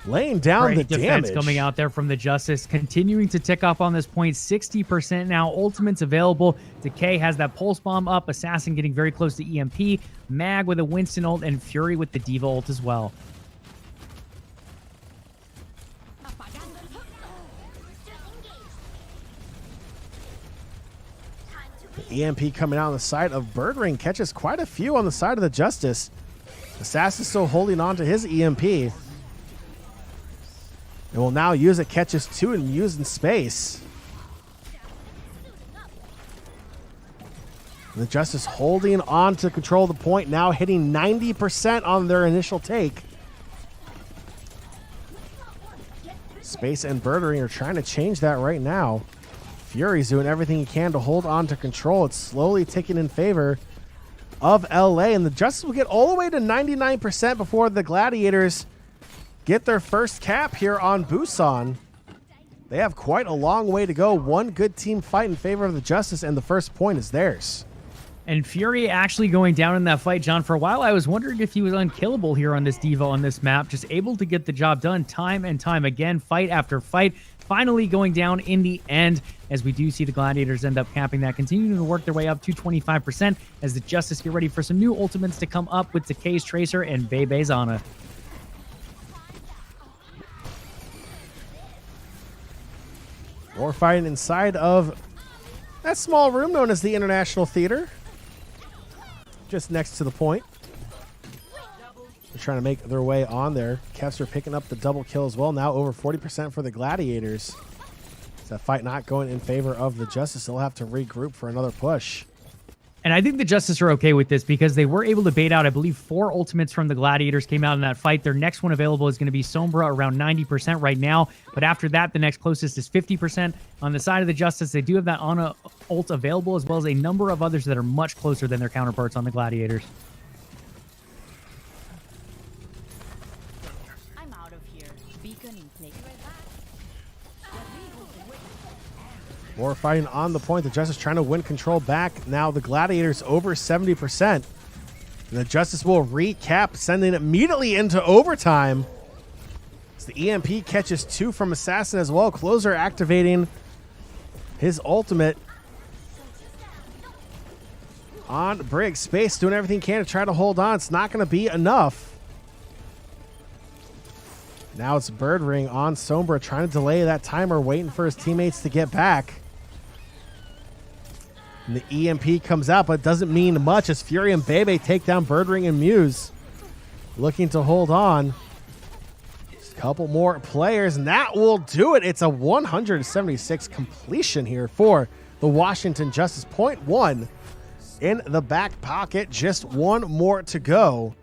Laying down the defense damage. Coming out there from the Justice, continuing to tick up on this point. 60% now. Ultimate's available. Decay has that pulse bomb up. Assassin getting very close to EMP. Mag with a Winston ult and Fury with the Diva ult as well. EMP coming out on the side of Birdring catches quite a few on the side of the Justice. Assassin still holding on to his EMP. And will now use it, catches 2 and Muse in space. And the Justice holding on to control the point, now hitting 90% on their initial take. Space and Birdering are trying to change that right now. Fury's doing everything he can to hold on to control. It's slowly ticking in favor of LA, and the Justice will get all the way to 99% before the Gladiators get their first cap here on Busan. They have quite a long way to go. One good team fight in favor of the Justice, and the first point is theirs. And Fury actually going down in that fight, John. For a while, I was wondering if he was unkillable here on this Diva on this map. Just able to get the job done time and time again, fight after fight. Finally going down in the end, as we do see the Gladiators end up capping that, continuing to work their way up to 25% as the Justice get ready for some new ultimates to come up with Decay's Tracer and Bebe's Ana. More fighting inside of that small room known as the International Theater. Just next to the point. They're trying to make their way on there. Kevster picking up the double kill as well. Now over 40% for the Gladiators. Is that fight not going in favor of the Justice? They'll have to regroup for another push. And I think the Justice are okay with this because they were able to bait out, I believe, 4 ultimates from the Gladiators came out in that fight. Their next one available is going to be Sombra, around 90% right now. But after that, the next closest is 50%. On the side of the Justice, they do have that Ana ult available, as well as a number of others that are much closer than their counterparts on the Gladiators. I'm out of here. Beacon in place. More fighting on the point. The Justice trying to win control back. Now the Gladiators over 70%. And the Justice will recap, sending it immediately into overtime. As the EMP catches 2 from Assassin as well. Closer activating his ultimate on Briggs. Space doing everything he can to try to hold on. It's not going to be enough. Now it's Birdring on Sombra, trying to delay that timer, waiting for his teammates to get back. And the EMP comes out, but it doesn't mean much as Fury and Bebe take down Birdring and Muse. Looking to hold on. Just a couple more players, and that will do it. It's a 176 completion here for the Washington Justice. Point 1 in the back pocket. Just one more to go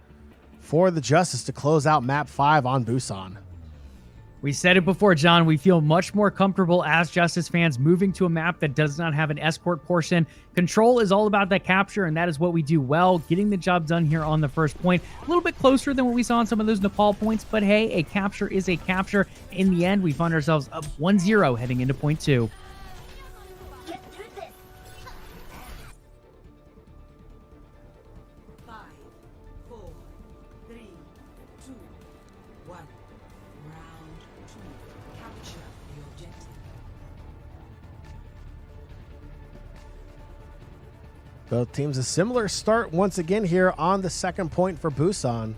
for the Justice to close out map 5 on Busan. We said it before, John. We feel much more comfortable as Justice fans moving to a map that does not have an escort portion. Control is all about that capture, and that is what we do well. Getting the job done here on the first point. A little bit closer than what we saw on some of those Nepal points, but hey, a capture is a capture. In the end, we find ourselves up 1-0 heading into point 2. Both teams a similar start once again here on the second point for Busan.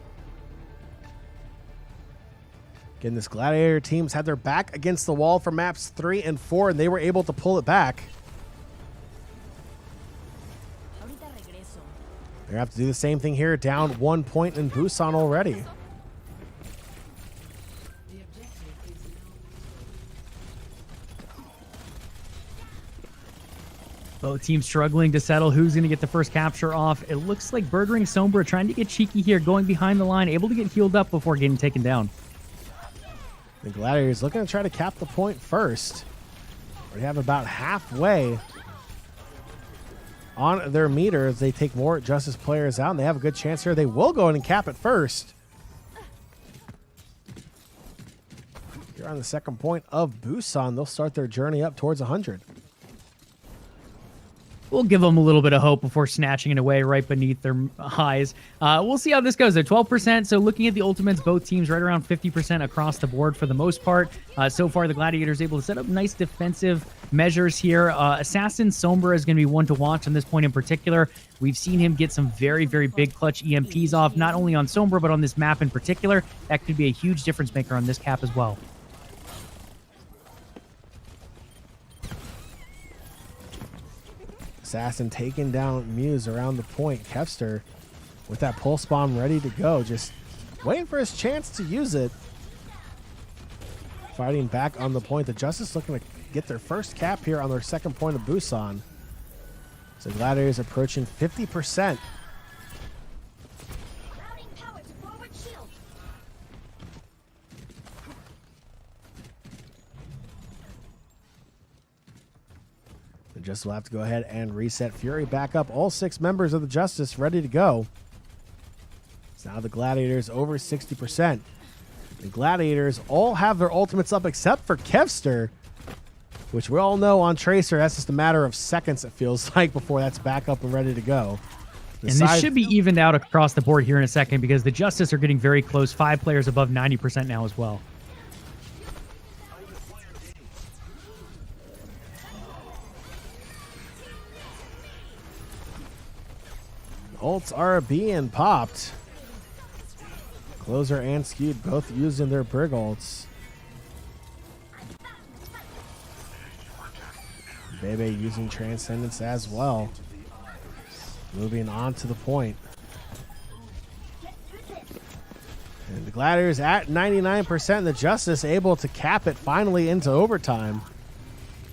Again, this Gladiator teams had their back against the wall for maps 3 and 4, and they were able to pull it back. They're gonna have to do the same thing here, down 1 point in Busan already. Both teams struggling to settle who's going to get the first capture off. It looks like Birdring Sombra trying to get cheeky here, going behind the line, able to get healed up before getting taken down. The Gladiators looking to try to cap the point first. We have about halfway on their meter as they take more Justice players out, and they have a good chance here. They will go in and cap it first. Here on the second point of Busan, they'll start their journey up towards 100. We'll give them a little bit of hope before snatching it away right beneath their highs. We'll see how this goes. They're 12%, so looking at the ultimates, both teams right around 50% across the board for the most part. So far, the Gladiators able to set up nice defensive measures here. Assassin Sombra is going to be one to watch on this point in particular. We've seen him get some very, very big clutch EMPs off, not only on Sombra, but on this map in particular. That could be a huge difference maker on this cap as well. Assassin taking down Muse around the point. Kevster with that pulse bomb ready to go. Just waiting for his chance to use it. Fighting back on the point. The Justice looking to get their first cap here on their second point of Busan. So Gladiators approaching 50%. The Justice will have to go ahead and reset Fury back up. All 6 members of the Justice ready to go. So now the Gladiators over 60%. The Gladiators all have their ultimates up except for Kevster, which we all know on Tracer, that's just a matter of seconds, it feels like, before that's back up and ready to go. And this should be evened out across the board here in a second because the Justice are getting very close. 5 players above 90% now as well. Ults are being popped. Closer and Skewed both using their Brig ults. Bebe using Transcendence as well. Moving on to the point. And the Gladiators at 99%. The Justice able to cap it finally into overtime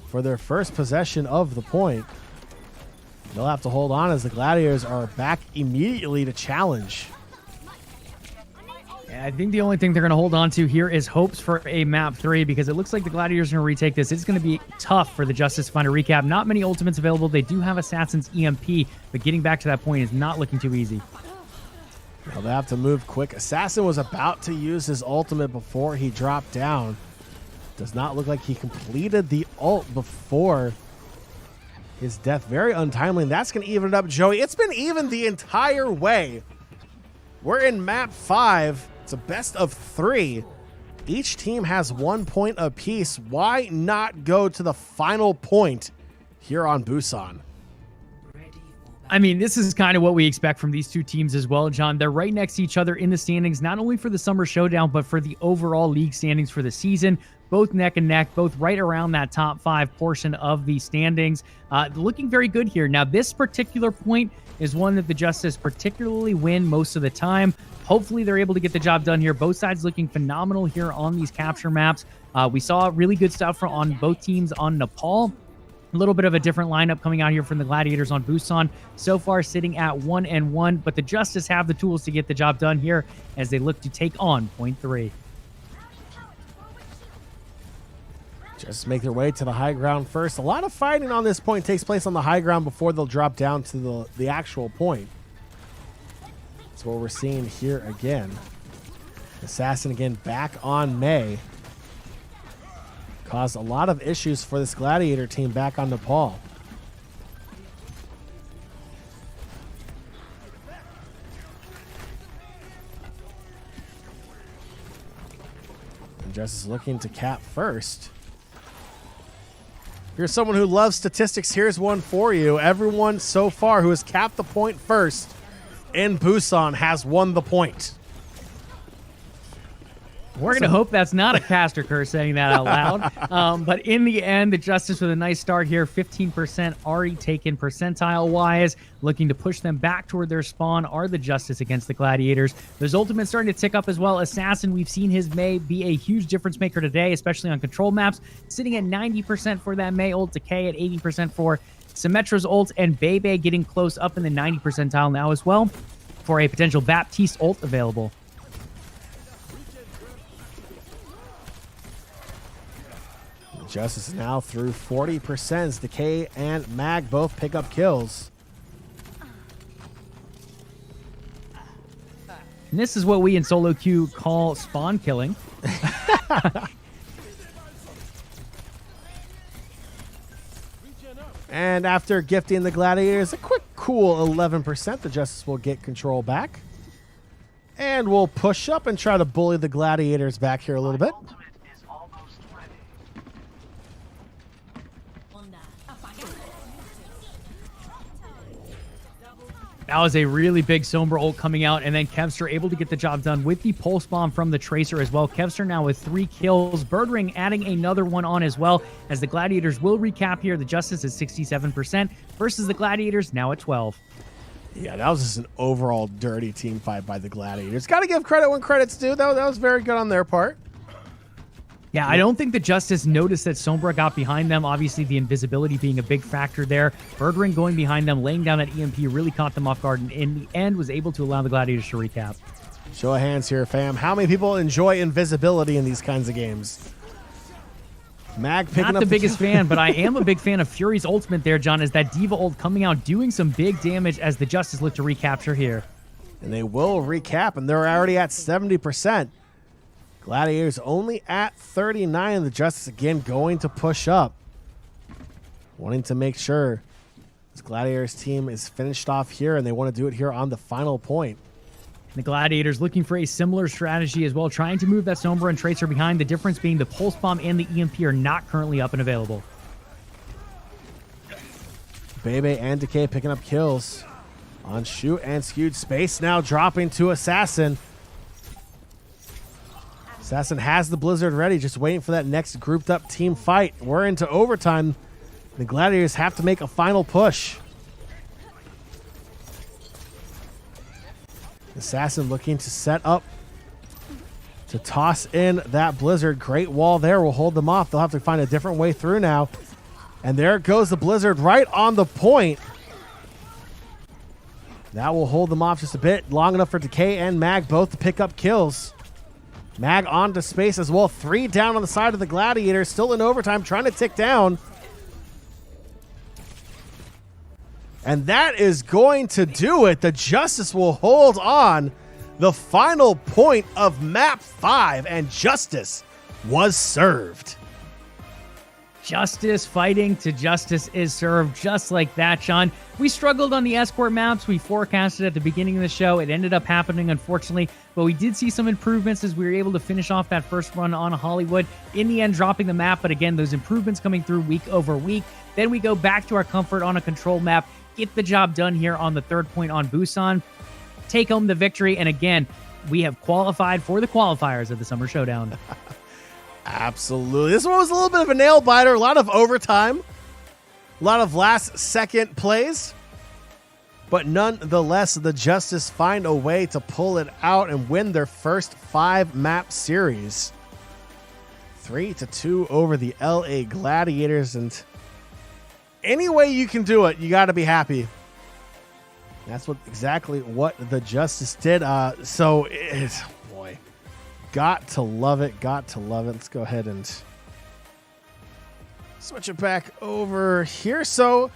for their first possession of the point. They'll have to hold on as the Gladiators are back immediately to challenge. I think the only thing they're going to hold on to here is hopes for a map 3 because it looks like the Gladiators are going to retake this. It's going to be tough for the Justice to find a recap. Not many ultimates available. They do have Assassin's EMP, but getting back to that point is not looking too easy. Well, they have to move quick. Assassin was about to use his ultimate before he dropped down. Does not look like he completed the ult before his death. Very untimely, and that's going to even it up, Joey. It's been even the entire way. We're in map 5. It's a best of 3. Each team has 1 point apiece. Why not go to the final point here on Busan? I mean, this is kind of what we expect from these two teams as well, John. They're right next to each other in the standings, not only for the Summer Showdown, but for the overall league standings for the season. Both neck and neck, both right around that top 5 portion of the standings. Looking very good here. Now, this particular point is one that the Justice particularly win most of the time. Hopefully, they're able to get the job done here. Both sides looking phenomenal here on these capture maps. We saw really good stuff on both teams on Nepal. A little bit of a different lineup coming out here from the Gladiators on Busan. So far sitting at 1-1, but the Justice have the tools to get the job done here as they look to take on point 3. Just make their way to the high ground first. A lot of fighting on this point takes place on the high ground before they'll drop down to the actual point. That's what we're seeing here again. Assassin again back on May. Caused a lot of issues for this Gladiator team back on Nepal. And Justice looking to cap first. Here's someone who loves statistics. Here's one for you. Everyone so far who has capped the point first in Busan has won the point. We're going to hope that's not a caster curse saying that out loud. But in the end, the Justice with a nice start here. 15% already taken percentile-wise. Looking to push them back toward their spawn are the Justice against the Gladiators. There's ultimates starting to tick up as well. Assassin, we've seen his May be a huge difference maker today, especially on control maps. Sitting at 90% for that May ult. Decay at 80% for Symmetra's ult. And Bebe getting close up in the 90 percentile now as well for a potential Baptiste ult available. Justice now through 40%. Decay and Mag both pick up kills. And this is what we in solo queue call spawn killing. And after gifting the Gladiators a quick cool 11%, the Justice will get control back. And we'll push up and try to bully the Gladiators back here a little bit. That was a really big Sombra ult coming out, and then Kevster able to get the job done with the pulse bomb from the Tracer as well. Kevster now with 3 kills. Birdring adding another one on as well, as the Gladiators will recap here. The Justice is 67% versus the Gladiators now at 12. Yeah, that was just an overall dirty team fight by the Gladiators. Got to give credit when credit's due. That was very good on their part. Yeah, I don't think the Justice noticed that Sombra got behind them. Obviously, the invisibility being a big factor there. Birdring going behind them, laying down that EMP really caught them off guard, and in the end was able to allow the Gladiators to recap. Show of hands here, fam. How many people enjoy invisibility in these kinds of games? Mag picking up Not the biggest fan, but I am a big fan of Fury's ultimate there, John, as that Diva ult coming out, doing some big damage as the Justice look to recapture here. And they will recap, and they're already at 70%. Gladiators only at 39. The Justice again going to push up. Wanting to make sure this Gladiators team is finished off here, and they want to do it here on the final point. The Gladiators looking for a similar strategy as well, trying to move that Sombra and Tracer behind. The difference being the Pulse Bomb and the EMP are not currently up and available. Bebe and Decay picking up kills on Shoot and Skewed. Space now dropping to Assassin. Assassin has the Blizzard ready, just waiting for that next grouped up team fight. We're into overtime. The Gladiators have to make a final push. Assassin looking to set up to toss in that Blizzard. Great wall there will hold them off. They'll have to find a different way through now. And there goes the Blizzard right on the point. That will hold them off just a bit, long enough for Decay and Mag both to pick up kills. Mag onto Space as well. 3 down on the side of the Gladiators. Still in overtime, trying to tick down. And that is going to do it. The Justice will hold on. The final point of map 5, and Justice was served. Justice fighting to Justice is served, just like that, Sean. We struggled on the escort maps. We forecasted at the beginning of the show. It ended up happening, unfortunately, but we did see some improvements as we were able to finish off that first run on Hollywood. In the end, dropping the map, but again, those improvements coming through week over week. Then we go back to our comfort on a control map, get the job done here on the third point on Busan, take home the victory, and again, we have qualified for the qualifiers of the Summer Showdown. Absolutely. This one was a little bit of a nail biter. A lot of overtime. A lot of last-second plays. But nonetheless, the Justice find a way to pull it out and win their first 5-map series. 3-2 over the LA Gladiators. And any way you can do it, you got to be happy. That's exactly what the Justice did. Boy. Got to love it. Got to love it. Let's go ahead and switch it back over here. So,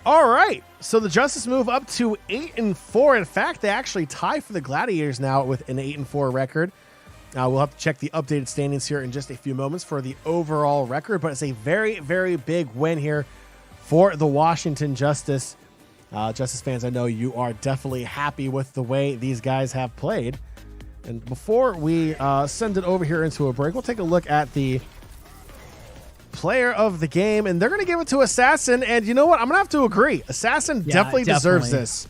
all right. So the Justice move up to 8-4. In fact, they actually tie for the Gladiators now with an 8-4 record. We'll have to check the updated standings here in just a few moments for the overall record, but it's a very, very big win here for the Washington Justice. Justice fans, I know you are definitely happy with the way these guys have played. And before we send it over here into a break, we'll take a look at the player of the game, and they're going to give it to Assassin. And you know what? I'm going to have to agree. Assassin definitely deserves this.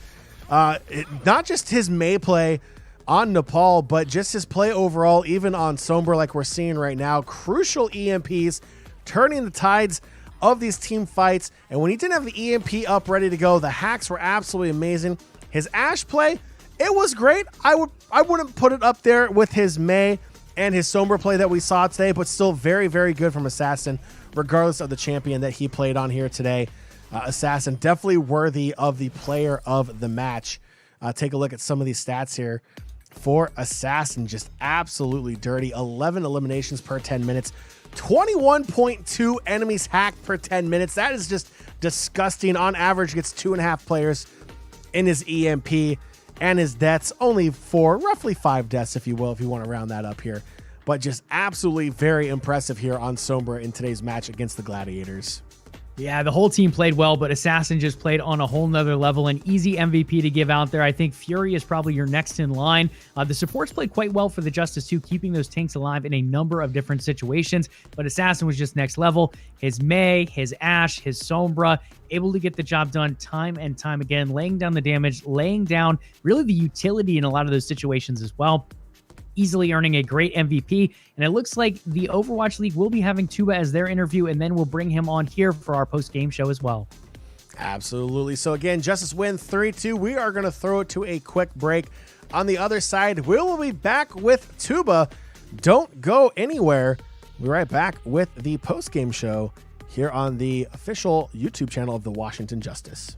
Not just his May play on Nepal, but just his play overall, even on Sombra like we're seeing right now. Crucial EMPs, turning the tides of these team fights. And when he didn't have the EMP up ready to go, the hacks were absolutely amazing. His Ashe play, it was great. I wouldn't put it up there with his May and his Sombra play that we saw today, but still very, very good from Assassin, regardless of the champion that he played on here today. Assassin definitely worthy of the player of the match. Take a look at some of these stats here for Assassin. Just absolutely dirty. 11 eliminations per 10 minutes. 21.2 enemies hacked per 10 minutes. That is just disgusting. On average, gets 2.5 players in his EMP. And his deaths, only 4, roughly 5 deaths, if you will, if you want to round that up here. But just absolutely very impressive here on Sombra in today's match against the Gladiators. Yeah, the whole team played well, but Assassin just played on a whole nother level. An easy MVP to give out there. I think Fury is probably your next in line. The supports played quite well for the Justice too, keeping those tanks alive in a number of different situations. But Assassin was just next level. His May, his Ashe, his Sombra, able to get the job done time and time again, laying down the damage, laying down really the utility in a lot of those situations as well. Easily earning a great MVP. And it looks like the Overwatch League will be having Tuba as their interview, and then we'll bring him on here for our post-game show as well. Absolutely. So again, Justice win 3-2. We are going to throw it to a quick break. On the other side, we will be back with Tuba. Don't go anywhere. We'll be right back with the post-game show here on the official YouTube channel of the Washington Justice.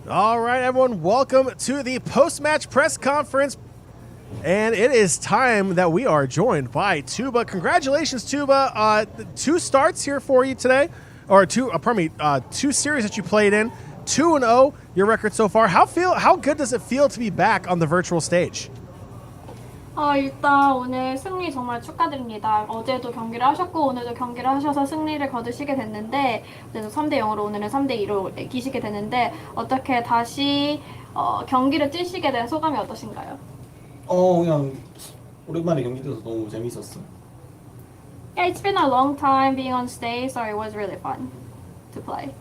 All right, everyone, welcome to the post-match press conference. And it is time that we are joined by Tuba. Congratulations, Tuba. 2 starts here for you today, or two series that you played in. 2-0, your record so far. How good does it feel to be back on the virtual stage? 일단 오늘 승리 정말 축하드립니다. 어제도 경기를 하셨고 오늘도 경기를 하셔서 승리를 거두시게 됐는데 그래서 3대0으로 오늘은 3대2로 이기시게 됐는데 어떻게 다시 경기를 뛰시게 된 소감이 어떠신가요? 그냥 오랜만에 경기 뛰어서 너무 재밌었어. Yeah, it's been a long time being on stage, so it was really fun to play.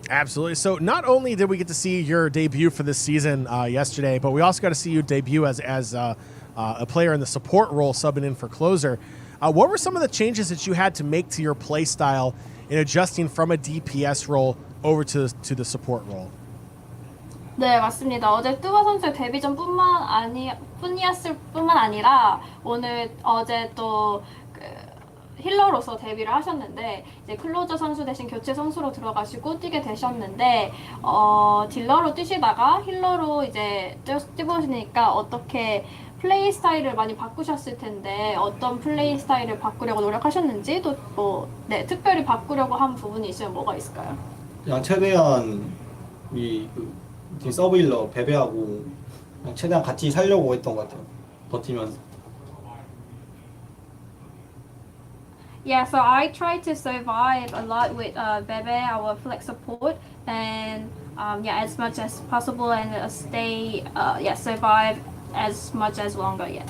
Absolutely. So not only did we get to see your debut for this season yesterday, but we also got to see you debut as a player in the support role, subbing in for closer. What were some of the changes that you had to make to your play style in adjusting from a DPS role over to the support role? 네, 맞습니다. 어제 뚜바 선수의 데뷔전 뿐이었을 뿐만 아니라 어제 또 힐러로서 데뷔를 하셨는데 이제 클로저 선수 대신 교체 선수로 들어가시고 뛰게 되셨는데 딜러로 뛰시다가 힐러로 이제 뛰보시니까 어떻게 플레이 스타일을 많이 바꾸셨을 텐데 어떤 플레이 스타일을 바꾸려고 노력하셨는지 또 특별히 바꾸려고 한 부분이 있으면 뭐가 있을까요? 그냥 최대한 서브 힐러 베베하고 그냥 최대한 같이 살려고 했던 것 같아요. 버티면서. Yeah, so I try to survive a lot with Bebe, our flex support, and as much as possible and survive as much as longer. Yeah.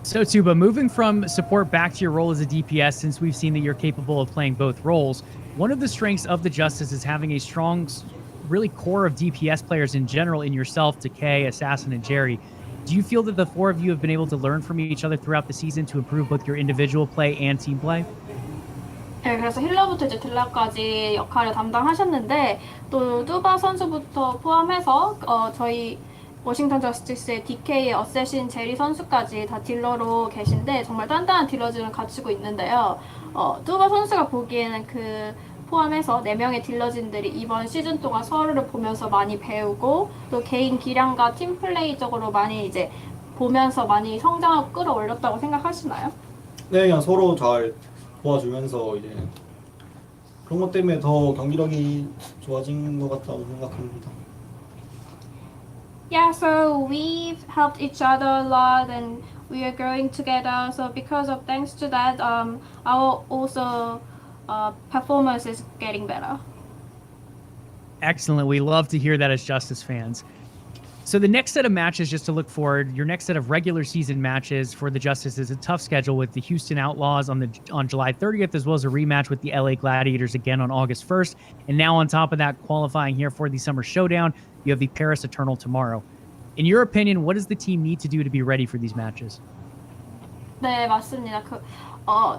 So Tuba, moving from support back to your role as a DPS, since we've seen that you're capable of playing both roles, one of the strengths of the Justice is having a strong, really core of DPS players in general in yourself, Decay, Assassin, and Jerry. Do you feel that the four of you have been able to learn from each other throughout the season to improve both your individual play and team play? 네, 그래서 힐러부터 이제 딜러까지 역할을 담당하셨는데 또 뚜바 선수부터 포함해서 저희 워싱턴 저스티스의 DK의 어쌔신 제리 선수까지 다 딜러로 계신데 정말 단단한 딜러진을 갖추고 있는데요. 뚜바 선수가 보기에는 포함해서 4명의 딜러진들이 이번 시즌 동안 서로를 보면서 많이 배우고 또 개인 기량과 팀 플레이적으로 많이 이제 보면서 많이 성장하고 끌어올렸다고 생각하시나요? 네, 그냥 서로 잘 도와주면서 이제 그런 것 때문에 더 경기력이 좋아진 것 같다고 생각합니다. Yeah, so we've helped each other a lot and we are growing together. So thanks to that, our also performance is getting better. Excellent. We love to hear that as Justice fans. So the next set of matches, just to look forward, your next set of regular season matches for the Justice is a tough schedule with the Houston Outlaws on July 30th, as well as a rematch with the LA Gladiators again on August 1st. And now on top of that, qualifying here for the Summer Showdown, you have the Paris Eternal tomorrow. In your opinion, what does the team need to do to be ready for these matches? 네, 맞습니다.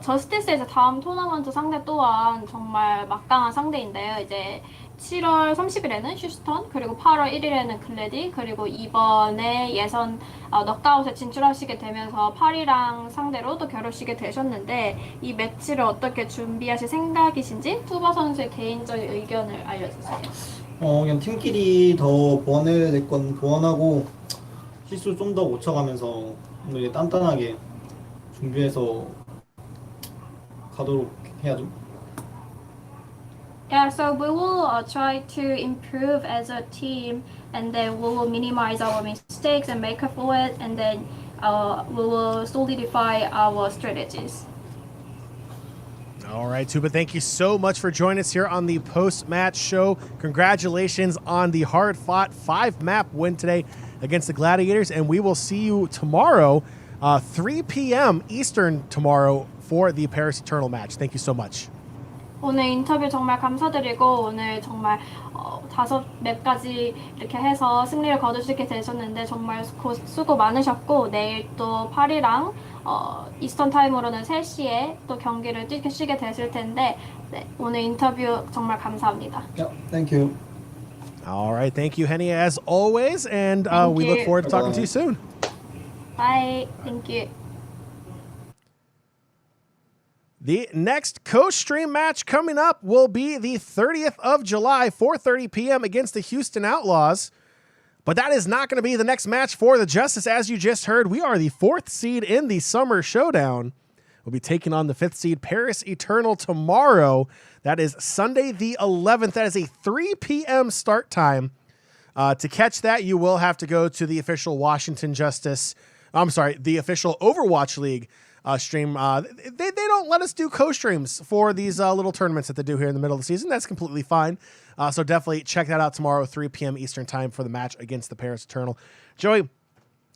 저스티스에서 다음 토너먼트 상대 또한 정말 막강한 상대인데요. 이제 7월 30일에는 휴스턴, 그리고 8월 1일에는 글래디, 그리고 이번에 예선 넉아웃에 진출하시게 되면서 파리랑 상대로 또 겨루시게 되셨는데 이 매치를 어떻게 준비하실 생각이신지 뚜바 선수의 개인적인 의견을 알려주세요. 그냥 팀끼리 더 보완해야 될 건 보완하고 실수 좀 더 고쳐가면서 이제 단단하게 준비해서 가도록 해야죠. Yeah, so we will try to improve as a team, and then we will minimize our mistakes and make up for it, and then we will solidify our strategies. All right, Tuba, thank you so much for joining us here on the post-match show. Congratulations on the hard-fought 5-map win today against the Gladiators, and we will see you tomorrow, 3 p.m. Eastern tomorrow for the Paris Eternal match. Thank you so much. 오늘 인터뷰 정말 감사드리고 오늘 정말 5맵까지 이렇게 해서 승리를 거두시게 되셨는데 정말 수고 많으셨고 내일 또 파리랑 이스턴 타임으로는 3시에 또 경기를 뛰시게 되실 텐데 네, 오늘 인터뷰 정말 감사합니다. Yeah, thank you. All right, thank you, Henny, as always, and we look forward to talking to you soon. Bye. Thank you. The next co-stream match coming up will be the 30th of July, 4:30 p.m. against the Houston Outlaws. But that is not going to be the next match for the Justice. As you just heard, we are the 4th seed in the Summer Showdown. We'll be taking on the 5th seed Paris Eternal tomorrow. That is Sunday the 11th. That is a 3 p.m. start time. To catch that, you will have to go to the official the official Overwatch League stream. They don't let us do co-streams for these little tournaments that they do here in the middle of the season. That's completely fine. So definitely check that out tomorrow, 3 p.m. Eastern time for the match against the Paris Eternal. Joey,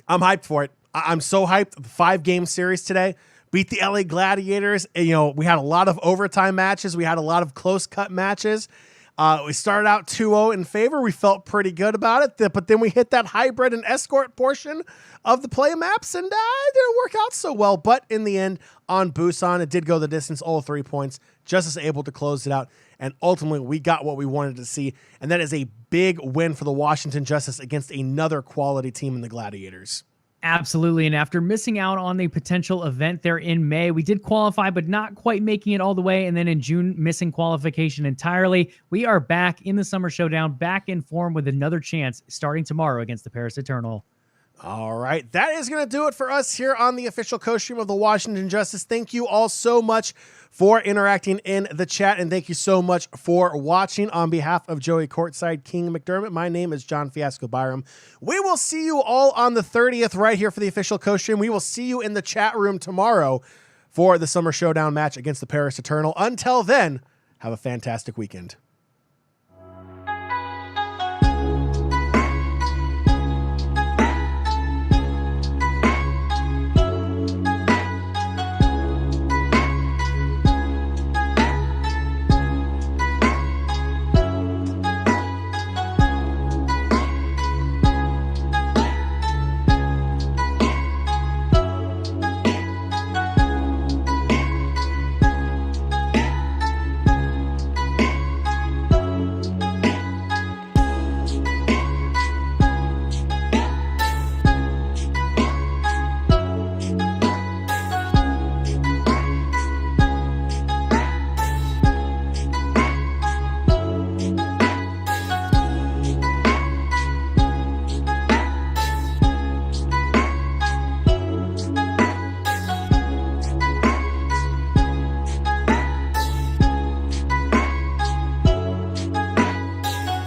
I'm hyped for it. I'm so hyped. The 5-game series today. beat the LA Gladiators. And, you know, we had a lot of overtime matches. We had a lot of close cut matches. We started out 2-0 in favor. We felt pretty good about it, but then we hit that hybrid and escort portion of the play maps, and it didn't work out so well. But in the end, on Busan, it did go the distance, all 3 points. Justice able to close it out, and ultimately we got what we wanted to see, and that is a big win for the Washington Justice against another quality team in the Gladiators. Absolutely. And after missing out on the potential event there in May, we did qualify, but not quite making it all the way. And then in June, missing qualification entirely. We are back in the Summer Showdown, back in form with another chance starting tomorrow against the Paris Eternal. All right, that is going to do it for us here on the official co-stream of the Washington Justice. Thank you all so much for interacting in the chat, and thank you so much for watching. On behalf of Joey Courtside, King McDermott, my name is John Fiasco Byram. We will see you all on the 30th right here for the official co-stream. We will see you in the chat room tomorrow for the Summer Showdown match against the Paris Eternal. Until then, have a fantastic weekend.